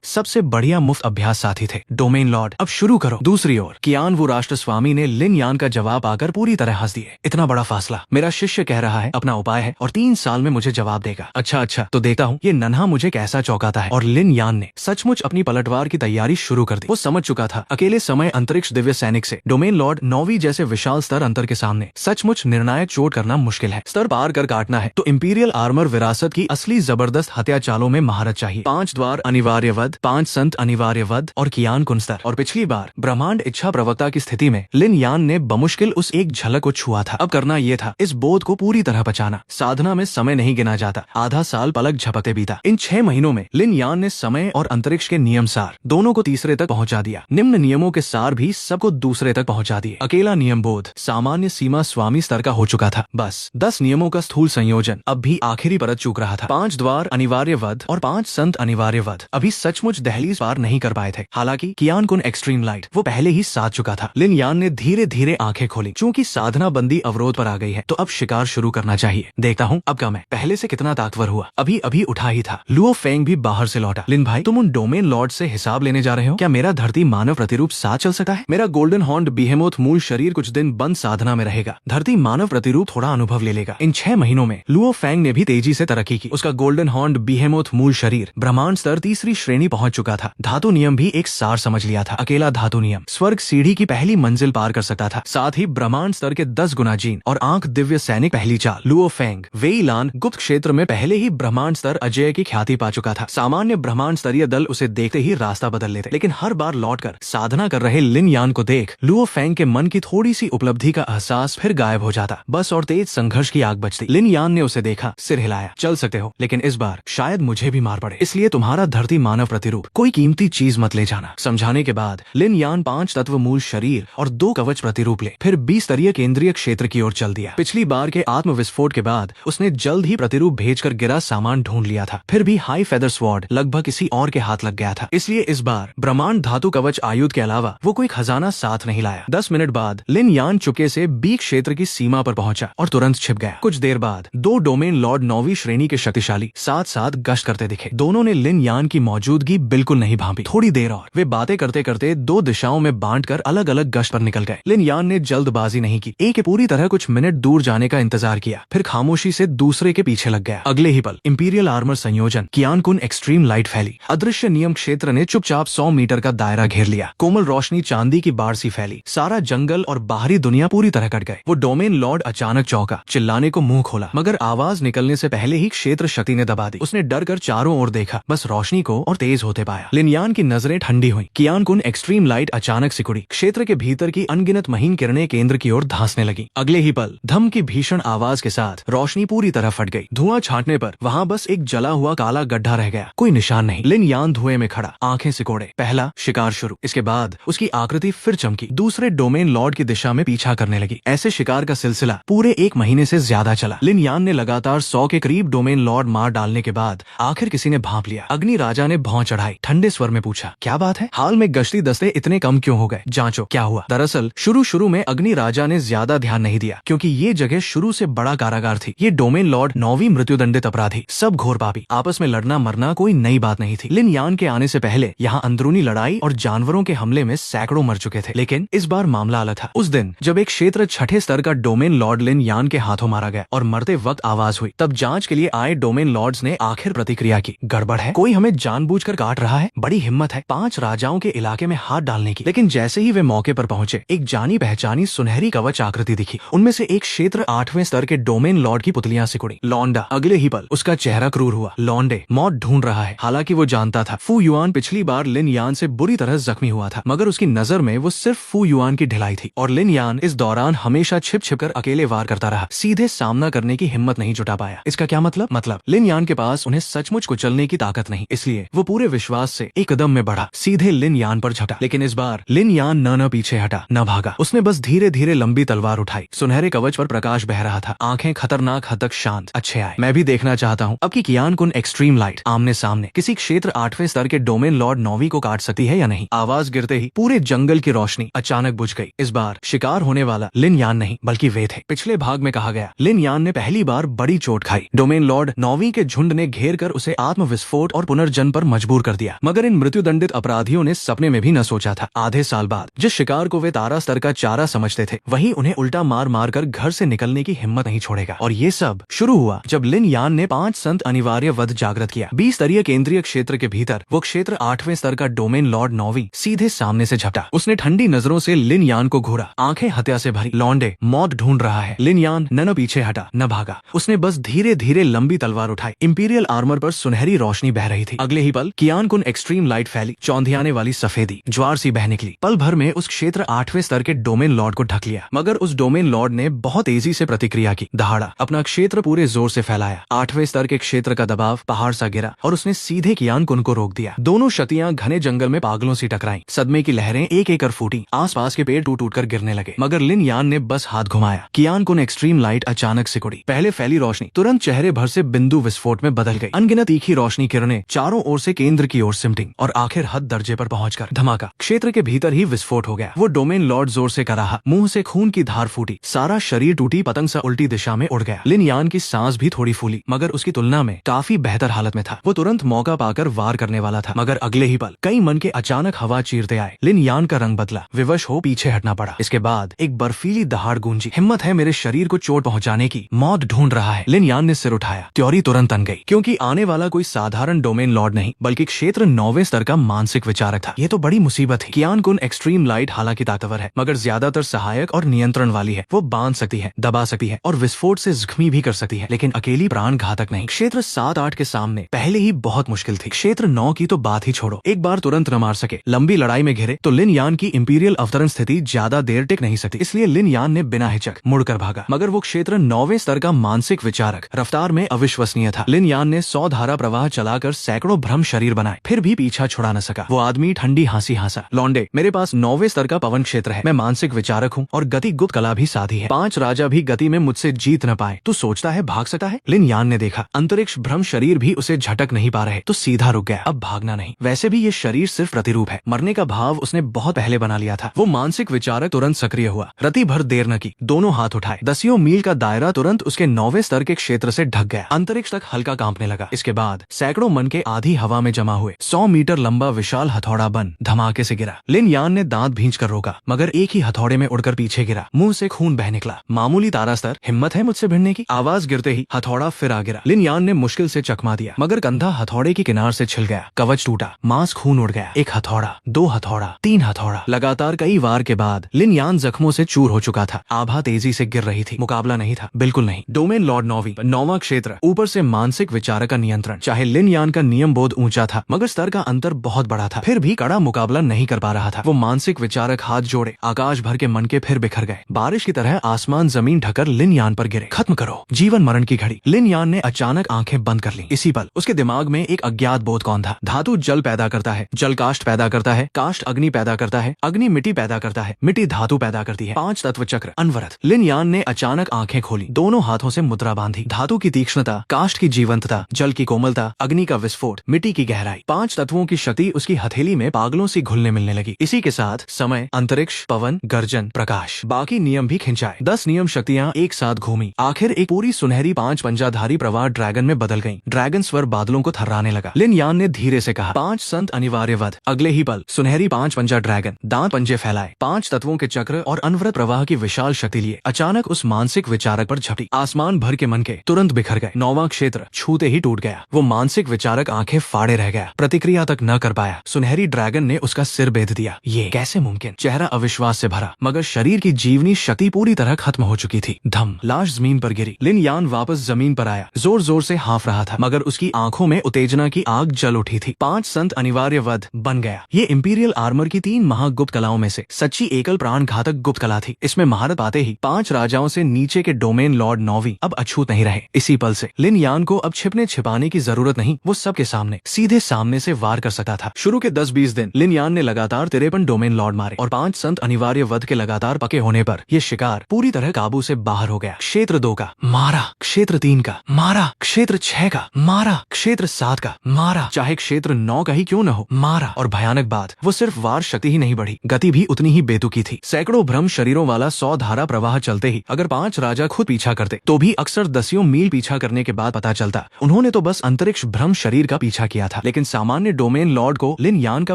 सबसे बढ़िया मुफ्त अभ्यास साथी थे। डोमेन लॉर्ड, अब शुरू करो। दूसरी ओर कियान वू राष्ट्र स्वामी ने लिन यान का जवाब पाकर पूरी तरह हंस दिए। इतना बड़ा फासला, मेरा शिष्य कह रहा है अपना उपाय है और 3 साल में मुझे जवाब देगा। अच्छा तो देखता हूँ ये नन्हा मुझे कैसा चौंकाता है। और लिन यान ने सचमुच अपनी पलटवार की तैयारी शुरू कर दी। वो समझ चुका था अकेले समय अंतरिक्ष दिव्य सैनिक से डोमेन लॉर्ड नौवीं जैसे विशाल स्तर अंतर के सामने सचमुच निर्णायक चोट करना मुश्किल है। स्तर पार कर काटना है तो इंपीरियल आर्मर विरासत की असली जबरदस्त हत्या चालों में महारत चाहिए। 5 द्वार अनिवार्य वध, 5 संत अनिवार्य वध और कियान कुन स्तर। और पिछली बार ब्रह्मांड इच्छा प्रवक्ता की स्थिति में लिन यान ने बमुश्किल उस एक झलक को छुआ था। अब करना ये था इस बोध को पूरी तरह बचाना। साधना में समय नहीं गिना जाता, आधा साल पलक झपकते बीता। इन 6 महीनों में लिन यान ने समय और अंतरिक्ष के नियम सार दोनों को तीसरे तक पहुंचा दिया। निम्न नियमों के सार भी सबको दूसरे तक पहुंचा दिए। अकेला नियम बोध सामान्य सीमा स्वामी स्तर का हो चुका था। बस 10 नियमों का स्थूल संयोजन अब भी आखिरी परत चूक रहा था। 5 द्वार अनिवार्य वध और 5 संत अनिवार्य वध अभी सचमुच दहलीज पार नहीं कर पाए थे। हालांकि कियान कुन एक्सट्रीम लाइट वो पहले ही साध चुका था। लिन यान ने धीरे धीरे आंखें खोली। चूंकि साधना बंदी अवरोध पर आ गई है तो अब शिकार शुरू करना चाहिए। देखता हूँ अब का मैं पहले से कितना ताकतवर हुआ। अभी अभी उठा ही था। लुओ फेंग भी बाहर से लौटा। लिन भाई, तुम उन डोमेन लॉर्ड से हिसाब लेने जा रहे हो? क्या मेरा धरती मानव प्रतिरूप साथ चल सकता है? मेरा गोल्डन हॉर्न्ड बीहेमोथ मूल शरीर कुछ दिन बंद साधना में रहेगा। धरती मानव प्रतिरूप थोड़ा अनुभव ले लेगा। इन 6 महीनों में लुओ फेंग ने भी तेजी से तरक्की की। उसका गोल्डन हॉर्न्ड बीहेमोथ मूल शरीर ब्रह्मांड स्तर 3री श्रेणी पहुंच चुका था। धातु नियम भी एक सार समझ लिया था। अकेला धातु नियम स्वर्ग सीढ़ी की पहली मंजिल पार कर सकता था। साथ ही ब्रह्मांड स्तर के 10 गुना जीन और आंख दिव्य सैनिक पहली चाल। लुओ फेंग वेईलान गुप्त क्षेत्र में पहले ही ब्रह्मांड स्तर अजय की ख्याति पा चुका था। सामान्य ब्रह्मांड स्तरीय दल उसे देखते ही रास्ता बदल लेते, लेकिन हर बार लौटकर साधना कर रहे लिन यान को देख लुओ फेंग के मन की थोड़ी सी उपलब्धि का एहसास फिर गायब हो जाता। बस और तेज संघर्ष की आग बचती। लिन यान ने उसे देखा, सिर हिलाया। चल सकते हो, लेकिन इस बार शायद मुझे भी मार पड़े, इसलिए तुम्हारा धरती मानव प्रतिरूप कोई कीमती चीज मत ले जाना। समझाने के बाद लिन यान 5 तत्व मूल शरीर और 2 कवच प्रतिरूप ले फिर 20 स्तरीय केंद्रीय क्षेत्र की ओर चल दिया। पिछली बार के आत्म विस्फोट के बाद उसने जल्द ही प्रतिरूप भेजकर गिरा सामान ढूंढ लिया था। फिर भी हाई फेदर स्वॉर्ड लगभग किसी और के हाथ लग गया था। इसलिए इस बार ब्रह्मांड धातु कवच आयुध के अलावा वो कोई खजाना साथ नहीं लाया। 10 मिनट बाद लिन यान चुपके से बी क्षेत्र की सीमा पर पहुंचा और तुरंत छिप गया। कुछ देर बाद 2 डोमेन लॉर्ड 9वीं श्रेणी के शक्तिशाली साथ साथ गश्त करते दिखे। दोनों ने लिन यान की मौजूदगी बिल्कुल नहीं भांपी। थोड़ी देर और वे बातें करते करते 2 दिशाओं में बांटकर अलग अलग गश्त पर निकल गए। लिन यान ने जल्दबाजी नहीं की। एक के पूरी तरह कुछ मिनट दूर जाने का इंतजार किया, फिर खामोशी से दूसरे के पीछे लग गया। अगले ही पल इंपीरियल आर्मर संयोजन कियान कुन एक्सट्रीम लाइट फैली। अदृश्य नियम क्षेत्र ने चुपचाप 100 मीटर का दायरा घेर लिया। कोमल रोशनी चांदी की बाढ़ सी फैली। सारा जंगल और बाहरी दुनिया पूरी तरह कट गए। वो डोमेन लॉर्ड अचानक चौंका, चिल्लाने को मुंह खोला, मगर आवाज निकलने से पहले ही क्षेत्र शक्ति ने दबा दी। उसने डर कर चारों ओर देखा, बस रोशनी को और तेज होते पाया। लिन यान की नजरें ठंडी हुई। कियान कुन एक्सट्रीम लाइट अचानक सिकुड़ी। क्षेत्र के भीतर की अनगिनत महीन किरणें केंद्र की ओर धंसने लगी। अगले ही पल धम की भीषण आवाज के साथ रोशनी पूरी तरह फट गई। धुआं छांटने पर वहां बस एक जला हुआ काला गड्ढा रह गया, कोई निशान नहीं। लिन यान धुएं में खड़ा, आंखें सिकोड़े। पहला शिकार शुरू। इसके बाद उसकी आकृति फिर चमकी, दूसरे डोमेन लॉर्ड की दिशा में पीछा करने लगी। ऐसे शिकार का सिलसिला पूरे 1 महीने से ज्यादा चला। लिन यान ने लगातार 100 के करीब डोमेन लॉर्ड मार डालने के बाद आखिर किसी ने भांप लिया। अग्नि राजा ने भौं चढ़ाई, ठंडे स्वर में पूछा, क्या बात है? हाल में गश्ती गुलदस्ते इतने कम क्यों हो गए, जांचो क्या हुआ। दरअसल शुरू में अग्नि राजा ने ज्यादा ध्यान नहीं दिया, क्योंकि ये जगह शुरू से बड़ा कारागार थी। ये डोमेन लॉर्ड 9वीं मृत्युदंडित अपराधी, सब घोर पापी, आपस में लड़ना मरना कोई नई बात नहीं थी। लिन यान के आने से पहले यहाँ अंदरूनी लड़ाई और जानवरों के हमले में सैकड़ों मर चुके थे, लेकिन इस बार मामला अलग था। उस दिन जब एक क्षेत्र 6ठे स्तर का डोमेन लॉर्ड लिन यान के हाथों मारा गया और मरते वक्त आवाज हुई, तब जांच के लिए आए डोमेन लॉर्ड्स ने आखिर प्रतिक्रिया की, गड़बड़ है, कोई हमें जानबूझकर काट रहा है। बड़ी हिम्मत है 5 राजाओं के इलाके में हाथ डालने की। लेकिन जैसे ही वे मौके पर पहुंचे, एक जानी पहचानी सुनहरी कवच आकृति दिखी। उनमें से एक क्षेत्र 8वें स्तर के डोमेन लॉर्ड की पुतलियां सिकुड़ी। लौंडा अगले ही पल उसका चेहरा क्रूर हुआ। लौंडे मौत ढूंढ रहा है। हालांकि वो जानता था फू युआन पिछली बार लिन यान से बुरी तरह जख्मी हुआ था, मगर उसकी नजर में वो सिर्फ फू युआन की ढिलाई थी और लिन यान इस दौरान हमेशा छिप छिपकर अकेले वार करता रहा, सीधे सामना करने की हिम्मत नहीं जुटा पाया। इसका क्या मतलब लिन यान के पास उन्हें सचमुच कुचलने की ताकत नहीं, इसलिए वो पूरे विश्वास से एक कदम में बढ़ा, सीधे लिन यान पर झपटा। लेकिन इस बार लिन यान न पीछे हटा न भागा, उसने बस धीरे धीरे लंबी तलवार उठाई। सुनहरे कवच पर प्रकाश बह रहा था, आंखें खतरनाक हद तक शांत। अच्छे आए, मैं भी देखना चाहता हूँ अब की कियान कुन एक्सट्रीम लाइट आमने सामने किसी क्षेत्र 8वें स्तर के डोमेन लॉर्ड 9वीं को काट सकती है या नहीं। आवाज गिरते ही पूरे जंगल की रोशनी अचानक बुझ गई। इस बार शिकार होने वाला लिन यान नहीं बल्कि वे थे। पिछले भाग में कहा गया लिन यान ने पहली बार बड़ी चोट खाई। डोमेन लॉर्ड 9वीं के झुंड ने घेर कर उसे आत्मविस्फोट और पुनर्जन्म पर मजबूर कर दिया, मगर इन मृत्युदंडित अपराधियों ने सपने में भी न सोचा था आधे साल बाद जिस शिकार को वे तारा स्तर का चारा समझते थे, वही उन्हें उल्टा मार मार कर घर से निकलने की हिम्मत नहीं छोड़ेगा। और ये सब शुरू हुआ जब लिन यान ने 5 संत अनिवार्य वध जागृत किया। 20 स्तरीय केंद्रीय क्षेत्र के भीतर वो क्षेत्र 8वें स्तर का डोमेन लॉर्ड 9वीं सीधे सामने से झपटा। उसने ठंडी नजरों से लिन यान को घूरा, आंखें हत्या से भरी। लौंडे मौत ढूंढ रहा है। लिन यान न पीछे हटा न भागा, उसने बस धीरे धीरे लंबी तलवार उठाई। इंपीरियल आर्मर पर सुनहरी रोशनी बह रही थी। अगले ही पल कियान कुन एक्सट्रीम लाइट फैली, चौंधियाने वाली सफेदी ज्वार सी बह निकली। पल भर में उस क्षेत्र 8वें स्तर के डोमेन लॉर्ड को ढक लिया, मगर उस डोमेन लॉर्ड ने बहुत तेजी से प्रतिक्रिया की। दहाड़ा अपना क्षेत्र पूरे जोर से फैलाया। 8वें स्तर के क्षेत्र का दबाव पहाड़ सा गिरा और उसने सीधे कियान कुन को रोक दिया। दोनों शक्तियां घने जंगल में पागलों सी टकराईं। सदमे की लहरें एक एक कर फूटी। आसपास के पेड़ टूट टूट कर गिरने लगे, मगर लिन यान ने बस हाथ घुमाया। कियान कुन एक्सट्रीम लाइट अचानक सिकुड़ी। पहले फैली रोशनी तुरंत चेहरे भर से बिंदु विस्फोट में बदल गई। अनगिनत तीखी रोशनी किरणें चारों ओर से केंद्र की ओर सिमटी और आखिर हद दर्जे पर पहुंचकर धमाका। क्षेत्र के भीतर ही विस्फोट हो गया। वो डोमेन लॉर्ड जोर से कराहा, मुंह से खून की धार फूटी, सारा शरीर टूटी पतंग सा उल्टी दिशा में उड़ गया। लिन यान की सांस भी थोड़ी फूली, मगर उसकी तुलना में काफी बेहतर हालत में था। वो तुरंत मौका पाकर वार करने वाला था, मगर अगले ही पल कई मन के अचानक हवा चीरते आए। लिन यान का रंग बदला, विवश हो पीछे हटना पड़ा। इसके बाद एक बर्फीली दहाड़ गूंजी। हिम्मत है मेरे शरीर को चोट पहुंचाने की, मौत ढूंढ रहा है। लिन यान ने सिर उठाया। त्योरी तुरंत तन गई, क्योंकि आने वाला कोई साधारण डोमेन लॉर्ड नहीं बल्कि क्षेत्र 9वें स्तर का मानसिक विचारक था। ये तो बड़ी मुसीबत है। कियान कुन एक्सट्रीम लाइट हालांकि ताकतवर है, मगर ज्यादातर सहायक और नियंत्रण वाली है। वो बांध सकती है, दबा सकती है और विस्फोट से जख्मी भी कर सकती है, लेकिन अकेली प्राण घातक नहीं। क्षेत्र 7-8 के सामने पहले ही बहुत मुश्किल थी, क्षेत्र 9 की तो बात ही छोड़ो। एक बार तुरंत न मार सके, लंबी लड़ाई में घिरे तो लिन यान की इंपीरियल अवतरण स्थिति ज्यादा देर टिक नहीं सकती। इसलिए लिन यान ने बिना हिचक मुड़कर भागा, मगर वो क्षेत्र 9वें स्तर का मानसिक विचारक रफ्तार में अविश्वसनीय था। लिन यान ने 100 धारा प्रवाह चलाकर सैकड़ों भ्रम शरीर बनाए, फिर भी पीछा छुड़ा न सका। वो आदमी ठंडी हंसी हंसा। लौंडे, मेरे पास 9वें स्तर का पवन क्षेत्र है, मैं मानसिक विचारक हूँ और गति गुप्त कला भी साधी है। 5 राजा भी गति में मुझसे जीत न पाए, तू सोचता है भाग सकता है? लिन यान ने देखा अंतरिक्ष भ्रम शरीर भी उसे झटक नहीं पा रहे, तो सीधा रुक गया। अब भागना नहीं, वैसे भी ये शरीर सिर्फ प्रतिरूप है। मरने का भाव उसने बहुत पहले बना लिया था। वो मानसिक विचारक तुरंत सक्रिय हुआ, रति भर देर न की, दोनों हाथ उठाए। 10 मील का दायरा तुरंत उसके 9वें स्तर के क्षेत्र से ढक गया। अंतरिक्ष तक हल्का कांपने लगा। इसके बाद सैकड़ों मन के आधी हवा में जमा हुए 100 मीटर लंबा विशाल हथौड़ा बन धमाके से गिरा। लिन यान ने दांत भींच कर रोका, मगर एक ही हथौड़े में उड़कर पीछे गिरा। मुंह से खून बह निकला। मामूली तारा स्तर, हिम्मत है मुझसे भिड़ने की? आवाज गिरते ही हथौड़ा फिर आ गिरा। लिन यान ने मुश्किल से चकमा दिया, मगर कंधा हथौड़े की किनार से छिल गया। कवच टूटा, मांस खून उड़ गया। 1 हथौड़ा, 2 हथौड़ा, 3 हथौड़ा। लगातार कई वार के बाद लिन यान जख्मों से चूर हो चुका था। आभा तेजी से गिर रही थी। मुकाबला नहीं था, बिल्कुल नहीं। डोमेन लॉर्ड 9वां क्षेत्र, ऊपर से मानसिक विचारक का नियंत्रण। चाहे लिन यान का नियम बोध ऊंचा था, मगर स्तर का अंतर बहुत बड़ा था। फिर भी कड़ा मुकाबला नहीं कर पा रहा था। वो मानसिक विचारक हाथ जोड़े, आकाश भर के मन के फिर बिखर गए। बारिश की तरह आसमान जमीन ढकर लिन यान पर गिरे। खत्म करो, जीवन मरण की घड़ी। लिन यान ने अचानक आंखें बंद कर ली। इसी पल उसके दिमाग में एक अज्ञात बोध कौन था। धातु जल पैदा करता है, जल काष्ठ पैदा करता है, काष्ठ अग्नि पैदा करता है, अग्नि मिट्टी पैदा करता है, मिट्टी धातु पैदा करती है। 5 तत्व चक्र अनवरत। लिन यान ने अचानक आंखें खोली, दोनों हाथों से मुद्रा बांधी। धातु की तीक्ष्णता, काष्ठ की जीवंतता, जल की कोमलता, अग्नि का विस्फोट, मिट्टी की गहराई। 5 तत्वों की शक्ति उसकी हथेली में पागलों सी घुलने मिलने लगी। इसी के साथ समय, अंतरिक्ष, पवन, गर्जन, प्रकाश, बाकी नियम भी खिंचाए। 10 नियम शक्तियाँ एक साथ घूमी। आखिर एक पूरी सुनहरी 5 पंजाधारी प्रवाह ड्रैगन में बदल गयी। ड्रैगन स्वर बादलों को थर्राने लगा। लिन यान ने धीरे से कहा, 5 संत अनिवार्य वध। अगले ही पल सुनहरी 5 पंजा ड्रैगन दांत पंजे फैलाए, 5 तत्वों के चक्र और अनवरत प्रवाह की विशाल शक्ति लिए अचानक उस मानसिक विचारक पर झपटी। आसमान भर के मन के तुरंत बिखर गए। 9वां क्षेत्र छूते ही टूट गया। वो मानसिक विचारक आंखें फाड़े रह गया, प्रतिक्रिया तक न कर पाया। सुनहरी ड्रैगन ने उसका सिर बेध दिया। ये कैसे मुमकिन? चेहरा अविश्वास से भरा, मगर शरीर की जीवनी शक्ति पूरी तरह खत्म हो चुकी थी। धम, लाश जमीन पर गिरी। लिन यान वापस जमीन पर आया, जोर जोर से हाँफ रहा था, मगर उसकी आंखों में उत्तेजना की आग जल उठी थी। 5 संत अनिवार्य वध बन गया। ये इंपीरियल आर्मर की 3 महागुप्त कलाओं में से सच्ची एकल प्राण घातक गुप्त कला थी। इसमें महारत पाते ही 5 राजाओं से नीचे के डोमेन लॉर्ड नौवीं अब अछूत नहीं रहे। इसी पल से लिन यान को अब छिपने छिपाने की जरूरत नहीं, वो सबके सामने सीधे सामने से वार कर सकता था। शुरू के 10-20 दिन लिन यान ने लगातार 53 डोमेन लॉर्ड मारे और 5 संत अनिवार्य वध के लगातार पके होने पर यह शिकार पूरी तरह काबू से बाहर हो गया। क्षेत्र 2 का मारा, क्षेत्र 3 का मारा, क्षेत्र 6 का मारा, क्षेत्र 7 का मारा, चाहे क्षेत्र 9 का ही क्यों न हो, मारा। और भयानक बात, वो सिर्फ वार शक्ति ही नहीं बढ़ी, गति भी उतनी ही बेतुकी थी। सैकड़ों भ्रम शरीरों वाला 100 धारा प्रवाह चलते ही अगर 5 राजा खुद पीछा करते तो भी अक्सर दसियों मील पीछा करने के बाद पता चलता उन्होंने तो बस अंतरिक्ष भ्रम शरीर का पीछा किया था। लेकिन सामान्य डोमेन लॉर्ड को लिन यान का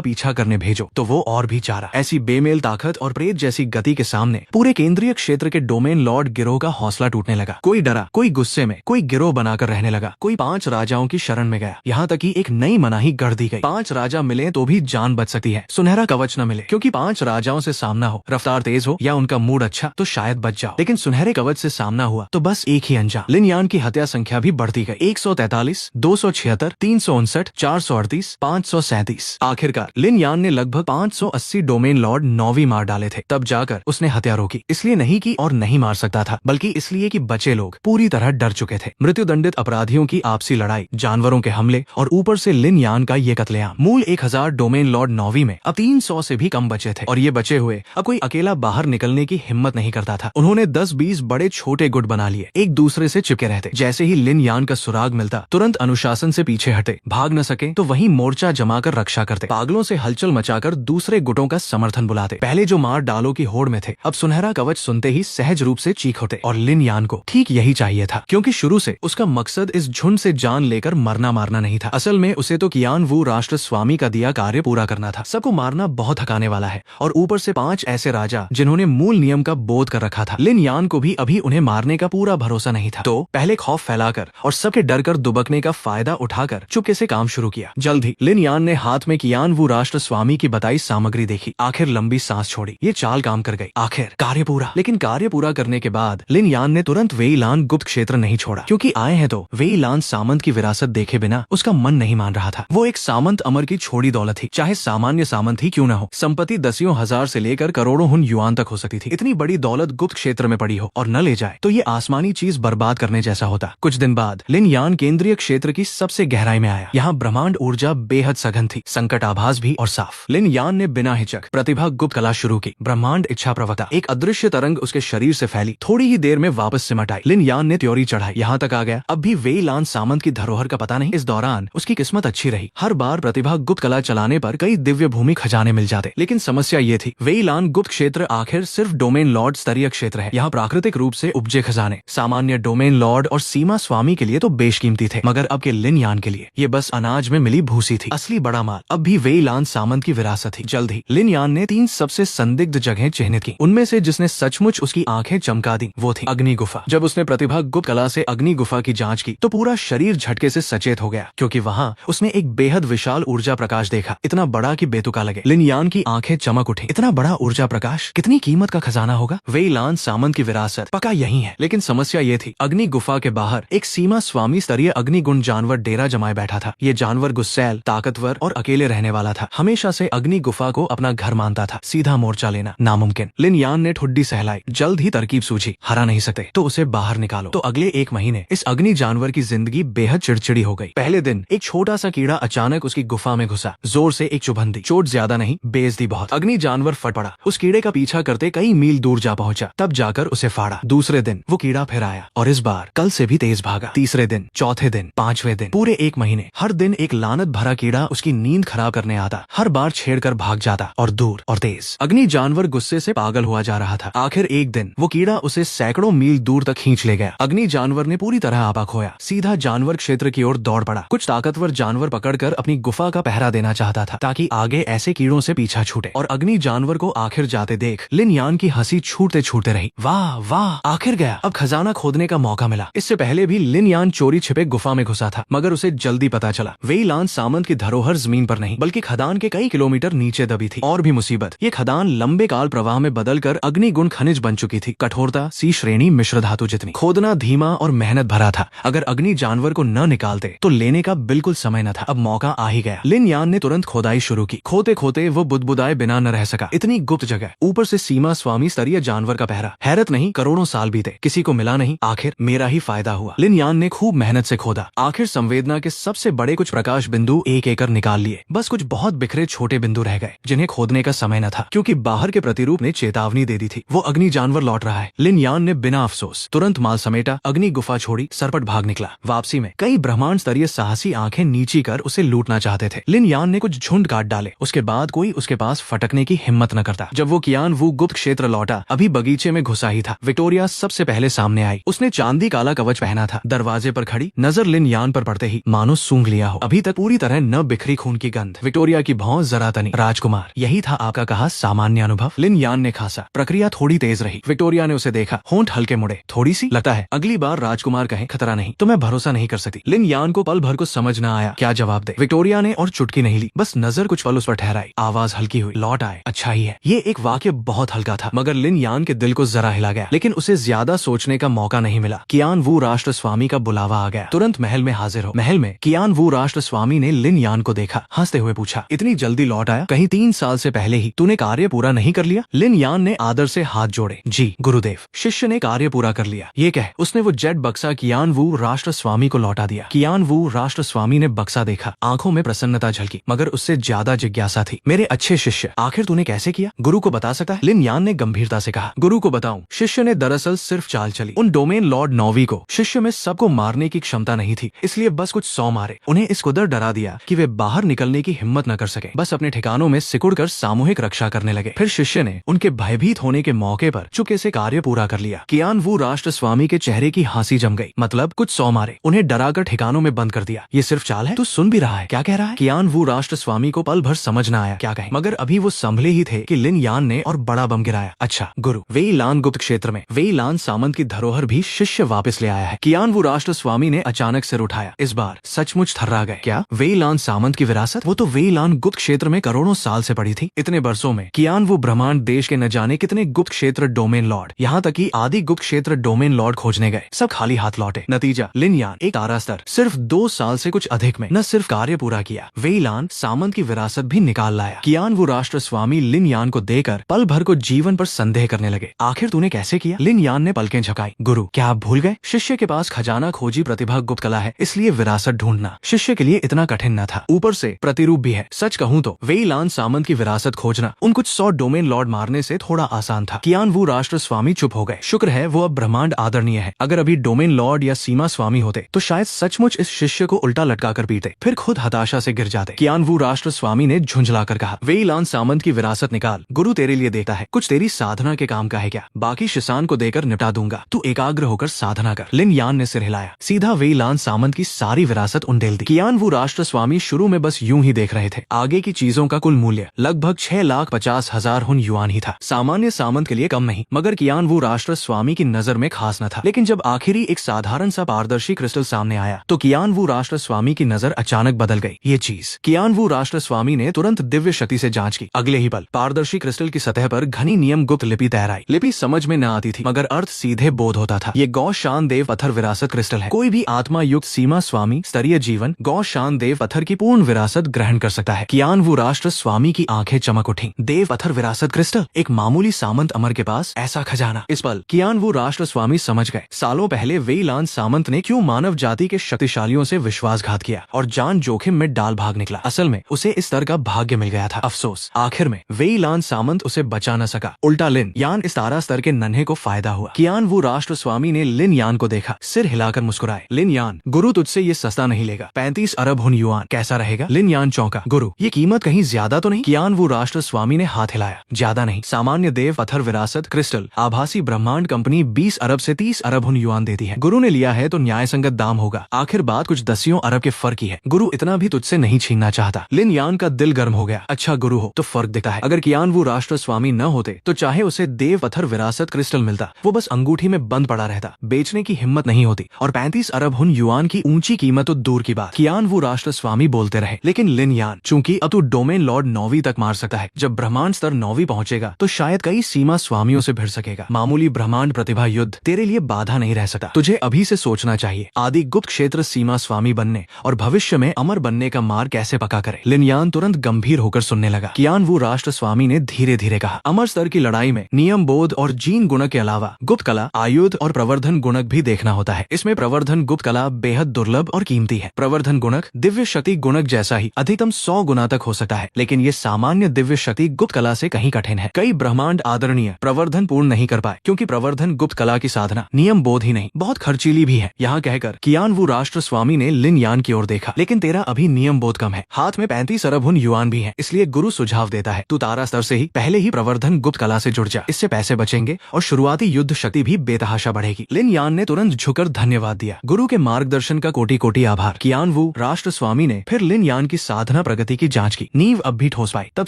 पीछा करने भेजो तो वो और भी चारा। ऐसी बेमेल ताकत और प्रेत जैसी गति के सामने पूरे केंद्रीय क्षेत्र के डोमेन लॉर्ड गिरोह का हौसला टूटने लगा। कोई डरा, कोई गुस्से में, कोई गिरोह बनाकर रहने लगा, कोई 5 राजाओं की शरण में गया। यहाँ तक कि एक नई मनाही गढ़ दी गई, 5 राजा मिले तो भी जान बच सकती है, सुनहरा कवच न मिले क्योंकि 5 राजाओं से सामना हो, रफ्तार तेज हो या उनका मूड अच्छा तो शायद बच जाओ। लेकिन सुनहरे कवच से सामना हुआ तो बस एक ही अंजाम। लिन यान की हत्या संख्या भी बढ़ती गई। 143, 276, 359, 438, 537। आखिरकार लिन यान ने लगभग 580 डोमेन लॉर्ड नौवीं मार डाले थे। तब जाकर उसने हत्या रोकी, इसलिए नहीं की और नहीं मार सकता था, बल्कि इसलिए कि बचे लोग पूरी तरह डर चुके थे। मृत्युदंडित अपराधियों की आपसी लड़ाई, जानवरों के हमले और ऊपर से लिन यान का ये कत्लेआम। मूल 1000 डोमेन लॉर्ड नौवीं में अब 300 से भी कम बचे थे और ये बचे हुए अब कोई अकेला बाहर निकलने की हिम्मत नहीं करता था। उन्होंने 10-20 बड़े छोटे गुट बना लिए, एक दूसरे से चिपके रहते। जैसे ही लिन यान का सुराग मिलता तुरंत अनुशासन से पीछे हटे, भाग न सके तो वहीं मोर्चा जमाकर रक्षा करते, पागलों से हलचल मचाकर दूसरे गुटों का समर्थन बुलाते। पहले जो मार डालो की होड़ में थे अब सुनहरा कवच सुनते ही सहज रूप से चीख उठे। और लिन यान को ठीक यही चाहिए था, क्योंकि शुरू से उसका मकसद इस झुंड से जान लेकर मरना मारना नहीं था। असल में उसे तो कियान वू राष्ट्र स्वामी का दिया कार्य पूरा करना था। सबको मारना बहुत थकाने वाला है और ऊपर से 5 ऐसे राजा जिन्होंने मूल नियम का बोध कर रखा था। लिन यान को भी अभी उन्हें मारने का पूरा भरोसा नहीं था, तो पहले खौफ फैलाकर और सबके डर कर दुबकने का फायदा उठाकर चुपके से काम शुरू किया। जल्द ही लिन यान ने हाथ में कियान वू राष्ट्र स्वामी की बताई सामग्री देखी, आखिर लंबी सांस छोड़ी। ये चाल काम कर गई, आखिर कार्य पूरा। लेकिन कार्य पूरा करने के बाद लिन यान ने तुरंत वेईलान गुप्त क्षेत्र नहीं छोड़ा, क्योंकि आए हैं तो वेईलान सामंत की विरासत देखे बिना उसका मन नहीं मान रहा था। वो एक सामंत अमर की छोड़ी दौलत थी, चाहे सामान्य सामंत ही क्यों न हो। संपत्ति दसियों हजार से लेकर करोड़ों हुन युआन तक हो सकती थी। इतनी बड़ी दौलत गुप्त क्षेत्र में पड़ी हो और न ले जाए तो ये आसमानी चीज बर्बाद करने जैसा होता। कुछ दिन बाद लिन यान केंद्रीय क्षेत्र की सबसे गहराई में आया। यहाँ ब्रह्मांड ऊर्जा बेहद सघन थी, संकट आभास भी और साफ। लिन यान ने बिना हिचक प्रतिभा गुप्त कला शुरू की। ब्रह्मांड इच्छा प्रवक्ता, एक अदृश्य तरंग उसके शरीर से फैली, थोड़ी ही देर में वापस सिमट आई। लिन यान ने त्योरी चढ़ाई, यहाँ तक आ गया अब भी वेईलान सामंत की धरोहर का पता नहीं। इस दौरान उसकी किस्मत अच्छी रही, हर बार प्रतिभा गुप्त कला चलाने पर कई दिव्य भूमि खजाने मिल जाते। लेकिन समस्या ये थी, वेईलान गुप्त क्षेत्र आखिर सिर्फ डोमेन लॉर्ड स्तरीय क्षेत्र है। यहाँ प्राकृतिक रूप से उपजे खजाने सामान्य डोमेन लॉर्ड और सीमा स्वामी के लिए तो बेशकीमती थे, मगर अब के लिन यान के लिए ये बस अनाज में मिली भूसी थी। असली बड़ा माल अब भी वेईलान सामंत की विरासत थी। जल्द ही लिन यान ने 3 सबसे संदिग्ध जगह चिन्हित की। उनमें से जिसने सचमुच उसकी आंखें चमका दी वो थी अग्नि गुफा। जब उसने प्रतिभा गुप्त कला से अग्नि गुफा की जांच की तो पूरा शरीर झटके से सचेत हो गया, क्योंकि वहाँ उसने एक बेहद विशाल ऊर्जा प्रकाश देखा, इतना बड़ा कि बेतुका लगे। लिन यान की आंखें चमक उठी, इतना बड़ा ऊर्जा प्रकाश, कितनी कीमत का खजाना होगा। वेईलान सामंत की विरासत पक्का यही है। लेकिन समस्या ये थी, अग्नि गुफा के बाहर एक सीमा स्वामी स्तरीय अग्निगुण जानवर डेरा जमाए बैठा था। ये जानवर गुस्सैल, ताकतवर और अकेले रहने वाला था। हमेशा से अग्नि गुफा को अपना घर मानता था। सीधा मोर्चा लेना नामुमकिन। लिन यान ने ठुड्डी सहलाई, जल्द ही तरकीब सूझी, हरा नहीं सकते तो उसे बाहर निकालो। तो अगले 1 महीने इस अग्नि जानवर की जिंदगी बेहद चिड़चिड़ी हो गई। पहले दिन एक छोटा सा कीड़ा अचानक उसकी गुफा में घुसा, जोर से एक चुभन दी, चोट ज्यादा नहीं बेच दी बहुत। अग्नि जानवर फट पड़ा, उस कीड़े का पीछा करते कई मील दूर जा पहुंचा, तब जाकर उसे फाड़ा। दूसरे दिन वो कीड़ा फिर आया और इस बार कल से भी तेज भागा। तीसरे दिन, चौथे दिन, 5वें दिन, पूरे 1 महीने हर दिन एक लानत भरा कीड़ा उसकी नींद खराब करने आता। हर बार छेड़कर भाग जाता और दूर और तेज। अग्नि जानवर गुस्से से पागल हुआ जा रहा था। आखिर एक दिन वो कीड़ा उसे सैकड़ों मील दूर तक खींच ले गया। अग्नि जानवर ने पूरी तरह आपा खोया, सीधा जानवर क्षेत्र की ओर दौड़ पड़ा। कुछ ताकतवर जानवर पकड़कर अपनी गुफा का पहरा देना चाहता था ताकि आगे ऐसे कीड़ों से पीछा छूटे। और अग्नि जानवर को आखिर जाते देख लिन यान की हंसी छूटते छूटते रही। वाह वाह, आखिर गया, अब खजाना खोदने का मौका मिला। इससे पहले भी लिन यान चोरी छिपे गुफा में घुसा था, मगर उसे जल्दी पता चला वेई लान सामंत की धरोहर जमीन पर नहीं बल्कि खदान के कई किलोमीटर नीचे दबी थी। और भी मुसीबत, ये खदान लंबे काल प्रवाह में बदलकर अग्निगुण खनिज बन चुकी थी। कठोरता सी श्रेणी मिश्र धातु जितनी। खोदना धीमा और मेहनत भरा था। अगर अग्नि जानवर को न निकालते तो लेने का बिल्कुल समय न था। अब मौका आ ही गया। लिन यान ने तुरंत खोदाई शुरू की। खोते खोते वो बुदबुदाए बिना न रह सका। इतनी गुप्त जगह, ऊपर से सीमा स्वामी स्तरीय जानवर का पहरा। हैरत नहीं, करोड़ों साल बीते, किसी को मिला नहीं। आखिर मेरा ही फायदा हुआ। लिन यान ने खूब मेहनत से खोदा। आखिर संवेदना के सबसे बड़े कुछ प्रकाश बिंदु एक एक कर निकाल लिए। बस कुछ बहुत बिखरे छोटे बिंदु रह गए जिन्हें खोदने का समय न था, क्योंकि बाहर के प्रतिरूप ने चेतावनी दे दी थी, वो अग्नि जानवर लौट रहा है। लिन यान ने बिना अफसोस तुरंत माल समेटा, अग्नि गुफा छोड़ी, सरपट भाग निकला। वापसी में कई ब्रह्मांड स्तरीय साहसी आंखें नीची कर उसे लूटना चाहते थे। लिन यान ने कुछ झुंड काट डाले, उसके बाद कोई उसके पास फटकने की हिम्मत न करता। जब वो कियान वू गुप्त क्षेत्र लौटा, अभी बगीचे में घुसा ही था। विक्टोरिया सबसे पहले सामने आई। उसने चांदी काला कवच पहना था। दरवाजे पर खड़ी, नजर लिन यान पर पड़ते ही मानो सूंघ लिया हो। अभी तक पूरी तरह न बिखरी खून की गंध। विक्टोरिया की भौं जरा तनी। राजकुमार, यही था आपका कहा सामान्य अनुभव? लिन यान ने खासा। प्रक्रिया थोड़ी तेज रही। विक्टोरिया ने उसे देखा, होंठ हल्के मुड़े। थोड़ी सी? लगता है अगली बार राजकुमार कहे खतरा नहीं तो मैं भरोसा नहीं कर सकती। लिन यान को पल भर को समझ न आया क्या जवाब दे। विक्टोरिया ने और चुटकी नहीं ली, बस नजर कुछ पल उस पर ठहराई। आवाज हल्की हुई, लौट आए, अच्छा ही है। ये एक वाक्य बहुत हल्का था, मगर लिन यान के दिल को जरा हिला गया। लेकिन उसे ज्यादा सोचने का मौका नहीं मिला। कियान वू राष्ट्र स्वामी का बुलावा आ गया। तुरंत महल में हाजिर हो। महल में कियान वू राष्ट्र स्वामी ने लिन यान को देखा, हंसते हुए पूछा, इतनी जल्दी लौट आया? कहीं 3 साल से पहले ही तूने कार्य पूरा नहीं कर लिया? लिन यान ने आदर से हाथ जोड़े। जी गुरुदेव। शिष्य ने कार्य पूरा कर लिया, ये कह उसने वो जेड बक्सा कियान वू राष्ट्र स्वामी को लौटा दिया। कियान वू राष्ट्र स्वामी ने बक्सा देखा, आंखों में प्रसन्नता झलकी, मगर उससे ज्यादा जिज्ञासा थी। मेरे अच्छे शिष्य, आखिर तूने कैसे किया? गुरु को बता सकता है? लिन यान ने गंभीरता से कहा। गुरु को बताऊं? शिष्य ने दरअसल सिर्फ चाल चली। उन डोमेन लॉर्ड नौवी को शिष्य में सबको मारने की क्षमता नहीं थी, इसलिए बस कुछ 100 मारे। उन्हें इस कदर डरा दिया कि वे बाहर निकलने की हिम्मत न कर सके। बस अपने ठिकानों में सिकुड़कर सामूहिक रक्षा करने लगे। फिर शिष्य ने उनके भयभीत होने के मौके पर चुपके से कार्य पूरा कर लिया। कियान वू राष्ट्र स्वामी के चेहरे की हंसी जम गई। मतलब कुछ 100 मारे, उन्हें डराकर ठिकानों में बंद कर दिया। ये सिर्फ चाल है? तू सुन भी रहा है? क्या कह रहा है? कियान वू राष्ट्र स्वामी को पल भर समझ न आया क्या कहें, मगर अभी वो संभले ही थे कि लिन यान ने और बड़ा बम गिराया। अच्छा गुरु, वेई लान गुप्त क्षेत्र में वेई लान सामंत की धरोहर भी शिष्य वापस ले आया है। कियान वू राष्ट्र स्वामी ने अचानक सिर उठाया। इस बार सचमुच थर्रा गए। क्या वेई लान सामंत की विरासत? वो तो वेई लान गुप्त क्षेत्र में करोड़ों साल से पड़ी थी। इतने बरसों में कियान वो ब्रह्मांड देश के न जाने कितने गुप्त क्षेत्र डोमेन लॉर्ड, यहाँ तक कि आदि गुप्त क्षेत्र डोमेन लॉर्ड खोजने गए, सब खाली हाथ लौटे। नतीजा, लिन यान एक तारा स्तर सिर्फ 2 साल से कुछ अधिक में न सिर्फ कार्य पूरा किया, वेई लान सामंत की विरासत भी निकाल लाया। कियान वो राष्ट्र स्वामी लिन यान को देकर पल भर को जीवन पर संदेह करने लगे। आखिर तूने कैसे किया? लिन यान ने पलकें झपकाई। गुरु, क्या आप भूल गए? शिष्य के पास खजाना खोजी प्रतिभा गुप्त कला है, इसलिए विरासत ढूंढना शिष्य के लिए इतना कठिन न था। ऊपर से प्रतिरूप भी है। सच कहूँ तो वेई लान सामंत की विरासत खोजना उन कुछ 100 डोमेन लॉर्ड मारने से थोड़ा आसान था। कियान वू राष्ट्र स्वामी चुप हो गए। शुक्र है वो अब ब्रह्मांड आदरणीय है। अगर अभी डोमेन लॉर्ड या सीमा स्वामी होते तो शायद सचमुच इस शिष्य को उल्टा लटका कर पीटे, फिर खुद हताशा से गिर जाते। कियान वू राष्ट्र स्वामी ने झुंझलाकर कहा, वेई लान सामंत की विरासत निकाल। गुरु तेरे लिए देखता है, कुछ तेरी साधना के काम का है क्या? बाकी शिसान को देकर निपटा दूंगा, तू एकाग्र होकर साधना कर। लिन यान ने सिर हिलाया, सीधा वेई लान सामंत की सारी विरासत उंडेल दी। कियान वू राष्ट्र स्वामी शुरू में बस यूं ही देख रहे थे। आगे की चीजों का कुल मूल्य लगभग 6,50,000 हुन युआन ही था। सामान्य सामंत के लिए कम नहीं, मगर कियान वू राष्ट्र स्वामी की नजर में खास न था। लेकिन जब आखिरी एक साधारण सा पारदर्शी क्रिस्टल सामने आया तो कियान वू राष्ट्र स्वामी की नजर अचानक बदल गई। ये चीज कियान वू राष्ट्र स्वामी ने तुरंत दिव्य शक्ति से जांच की। अगले ही पल पारदर्शी क्रिस्टल की सतह पर घनी नियम गुप्त लिपि तैर आई। लिपि समझ में न आती थी, मगर अर्थ सीधे बोध होता था। ये गौ शान देव पत्थर विरासत क्रिस्टल है। कोई भी आत्मा युक्त सीमा स्वामी स्तरीय जीवन गौ शान देव पत्थर की पूर्ण विरासत ग्रहण कर सकता है। कियान वू राष्ट्र स्वामी की आंखें चमक उठी। देव पत्थर विरासत क्रिस्टल, एक मामूली सामंत अमर के पास ऐसा खजाना। इस पल कियान वू राष्ट्र स्वामी समझ गए सालों पहले वेई लान सामंत ने क्यों मानव जाति के शक्तिशालियों से विश्वासघात किया और जान जोखिम में डाल भाग निकला। असल में उसे इस तरह का भाग्य मिल गया था। अफसोस, आखिर में वेई लान सामंत उसे बचा न सका। उल्टा लिन यान इस तारा स्तर के नन्हे को फायदा हुआ। कियान वू राष्ट्र स्वामी ने लिन यान को देखा, सिर हिलाकर मुस्कुराए। लिन यान, गुरु तुझसे ये सस्ता नहीं लेगा। 35 अरब हुन युआन कैसा रहेगा? लिन यान चौंका। गुरु, ये कीमत कहीं ज्यादा तो नहीं? कियान वू राष्ट्र स्वामी ने हाथ हिलाया। ज्यादा नहीं, सामान्य देव पत्थर विरासत क्रिस्टल आभासी ब्रह्मांड कंपनी 20 अरब से 30 अरब हुन युआन देती है। गुरु ने लिया है तो न्याय संगत दाम होगा। आखिर बात कुछ दसियों अरब के फर्क की है। गुरु इतना भी तुझसे नहीं छीनना चाहता। लिन यान का दिल गर्म हो गया। अच्छा गुरु हो तो फर्क दिखता है। अगर कियान वू राष्ट्र स्वामी न होते तो चाहे उसे देव पत्थर विरासत क्रिस्टल मिलता, वो बस अंगूठी में बंद पड़ा रहता। बेचने की हिम्मत नहीं होती। और 35 अरब हुन युआन की ऊंची कीमत तो दूर की बात। कियान वू राष्ट्र स्वामी बोलते रहे, लेकिन लिन यान, चूंकि अब तू डोमेन लॉर्ड 9वीं तक मार सकता है। जब ब्रह्मांड स्तर 9वीं पहुंचेगा तो शायद कई सीमा स्वामियों से भिड़ सकेगा। मामूली ब्रह्मांड प्रतिभा युद्ध तेरे लिए बाधा नहीं रह सकता। तुझे अभी से सोचना चाहिए आदि गुप्त क्षेत्र सीमा स्वामी बनने और भविष्य में अमर बनने का मार्ग कैसे पक्का करे। लिन यान तुरंत गंभीर होकर सुनने लगा। कियान वू राष्ट्र स्वामी ने धीरे धीरे कहा, अमर स्तर की लड़ाई में नियम बोध और जीन गुणक के अलावा गुप्त कला, आयुध और प्रवर्धन गुणक भी देखना होता है। इसमें प्रवर्धन गुप्त कला बेहद दुर्लभ और कीमती है। प्रवर्धन गुणक दिव्य शक्ति गुणक जैसा ही अधिकतम 100 गुना तक हो सकता है, लेकिन ये सामान्य दिव्य शक्ति गुप्त कला से कहीं कठिन है। कई ब्रह्मांड आदरणीय प्रवर्धन पूर्ण नहीं कर पाए, क्योंकि प्रवर्धन गुप्त कला की साधना नियम बोध ही नहीं, बहुत खर्चीली भी है। यहाँ कहकर कियान वू राष्ट्र स्वामी ने लिन यान की ओर देखा, लेकिन तेरा अभी नियम बोध कम है। हाथ में 35 अरब हुन युआन भी है, इसलिए गुरु सुझाव देता है तू तारा स्तर से ही पहले ही प्रवर्धन गुप्त कला से जुड़ जा। इससे पैसे बचेंगे और शुरुआती युद्ध शक्ति भी बेतहाशा बढ़ेगी। लिन यान ने तुरंत झुककर धन्यवाद दिया। गुरु के मार्गदर्शन का कोटि कोटि आभार। कियान वू राष्ट्र स्वामी ने फिर लिन यान की साधना प्रगति की जांच की। नींव अब भी ठोस पाई, तब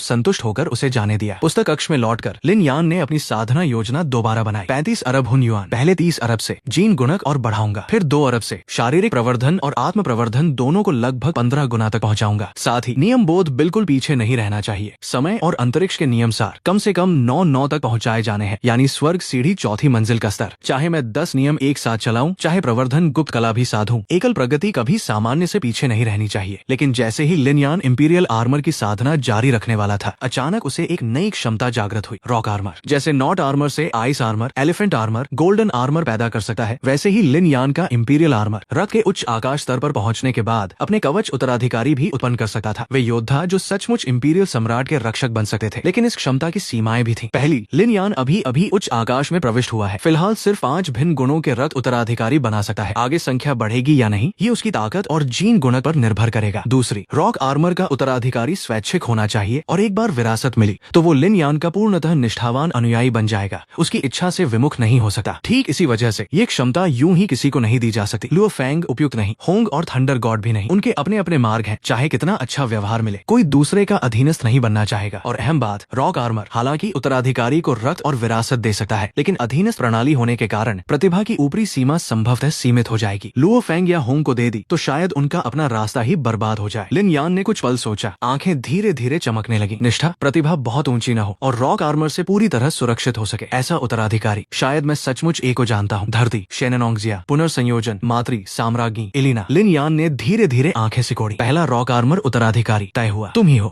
संतुष्ट होकर उसे जाने दिया। पुस्तक कक्ष में लौटकर लिन यान ने अपनी साधना योजना दोबारा बनाई। 35 अरब हुन युआन, पहले 30 अरब से जीन गुणक और बढ़ाऊंगा, फिर 2 अरब से शारीरिक प्रवर्धन और आत्म प्रवर्धन दोनों को लगभग 15 गुना तक पहुंचाऊंगा। साथ ही नियम बोध बिल्कुल पीछे नहीं रहना चाहिए। समय और अंतरिक्ष के नियम सार कम से कम 9 तक पहुंचाए जाने हैं, यानी स्वर्ग सीढ़ी 4थी मंजिल का स्तर। चाहे मैं 10 नियम एक साथ चलाऊं, चाहे प्रवर्धन गुप्त कला भी साधूं, एकल प्रगति कभी सामान्य से पीछे नहीं रहनी चाहिए। लेकिन जैसे ही लिन यान इंपीरियल आर्मर की साधना जारी रखने वाला था, अचानक उसे एक नई क्षमता जागृत हुई। रॉक आर्मर, जैसे नॉट आर्मर से ice armour, elephant armour, golden armour पैदा कर सकता है, वैसे ही लिन यान का इंपीरियल आर्मर रक्त के उच्च आकाश स्तर पर पहुंचने के बाद अपने कवच उत्तराधिकारी भी उत्पन्न कर सकता था। वे योद्धा जो सचमुच इंपीरियल सम्राट के रक्षक बन सकते थे, लेकिन इस क्षमता की सीमाएं भी थी। पहली, लिन यान अभी अभी उच्च आकाश में प्रविष्ट हुआ है। फिलहाल सिर्फ 5 भिन्न गुणों के रक्त उत्तराधिकारी बना सकता है। आगे संख्या बढ़ेगी या नहीं, ये उसकी ताकत और जीन गुणक पर निर्भर करेगा। दूसरी, रॉक आर्मर का उत्तराधिकारी स्वैच्छिक होना चाहिए और एक बार विरासत मिली तो वो लिन यान का पूर्णतः निष्ठावान अनुयायी बन जाएगा। उसकी इच्छा से विमुख नहीं हो सकता। ठीक इसी वजह से ये क्षमता यूं ही किसी को नहीं दी जा सकती। लुओ फैंग उपयुक्त नहीं, होंग और थंडर गॉड भी नहीं। उनके अपने अपने मार्ग हैं। चाहे कितना अच्छा व्यवहार मिले, कोई दूसरे का अधीनस्थ नहीं बनना चाहेगा। और अहम बात, रॉक आर्मर हालांकि उत्तराधिकारी को रक्त और विरासत दे सकता है, लेकिन अधीनस्थ प्रणाली होने के कारण प्रतिभा की ऊपरी सीमा संभवतः सीमित हो जाएगी। लुओ फैंग या होंग को दे दी तो शायद उनका अपना रास्ता ही बर्बाद हो जाए। लिन यान ने कुछ पल सोचा, आंखें धीरे धीरे चमकने लगी। निष्ठा, प्रतिभा बहुत ऊंची न हो और रॉक आर्मर से पूरी तरह सुरक्षित हो सके, ऐसा उत्तराधिकारी शायद मैं सचमुच एक को जानता हूँ। धरती, शेननोंगजिया, पुनर्संयोजन, मातृ, साम्राज्ञी, इलिना। लिन यान ने धीरे धीरे आंखें सिकोड़ी। पहला रॉक आर्मर उत्तराधिकारी तय हुआ, तुम ही हो।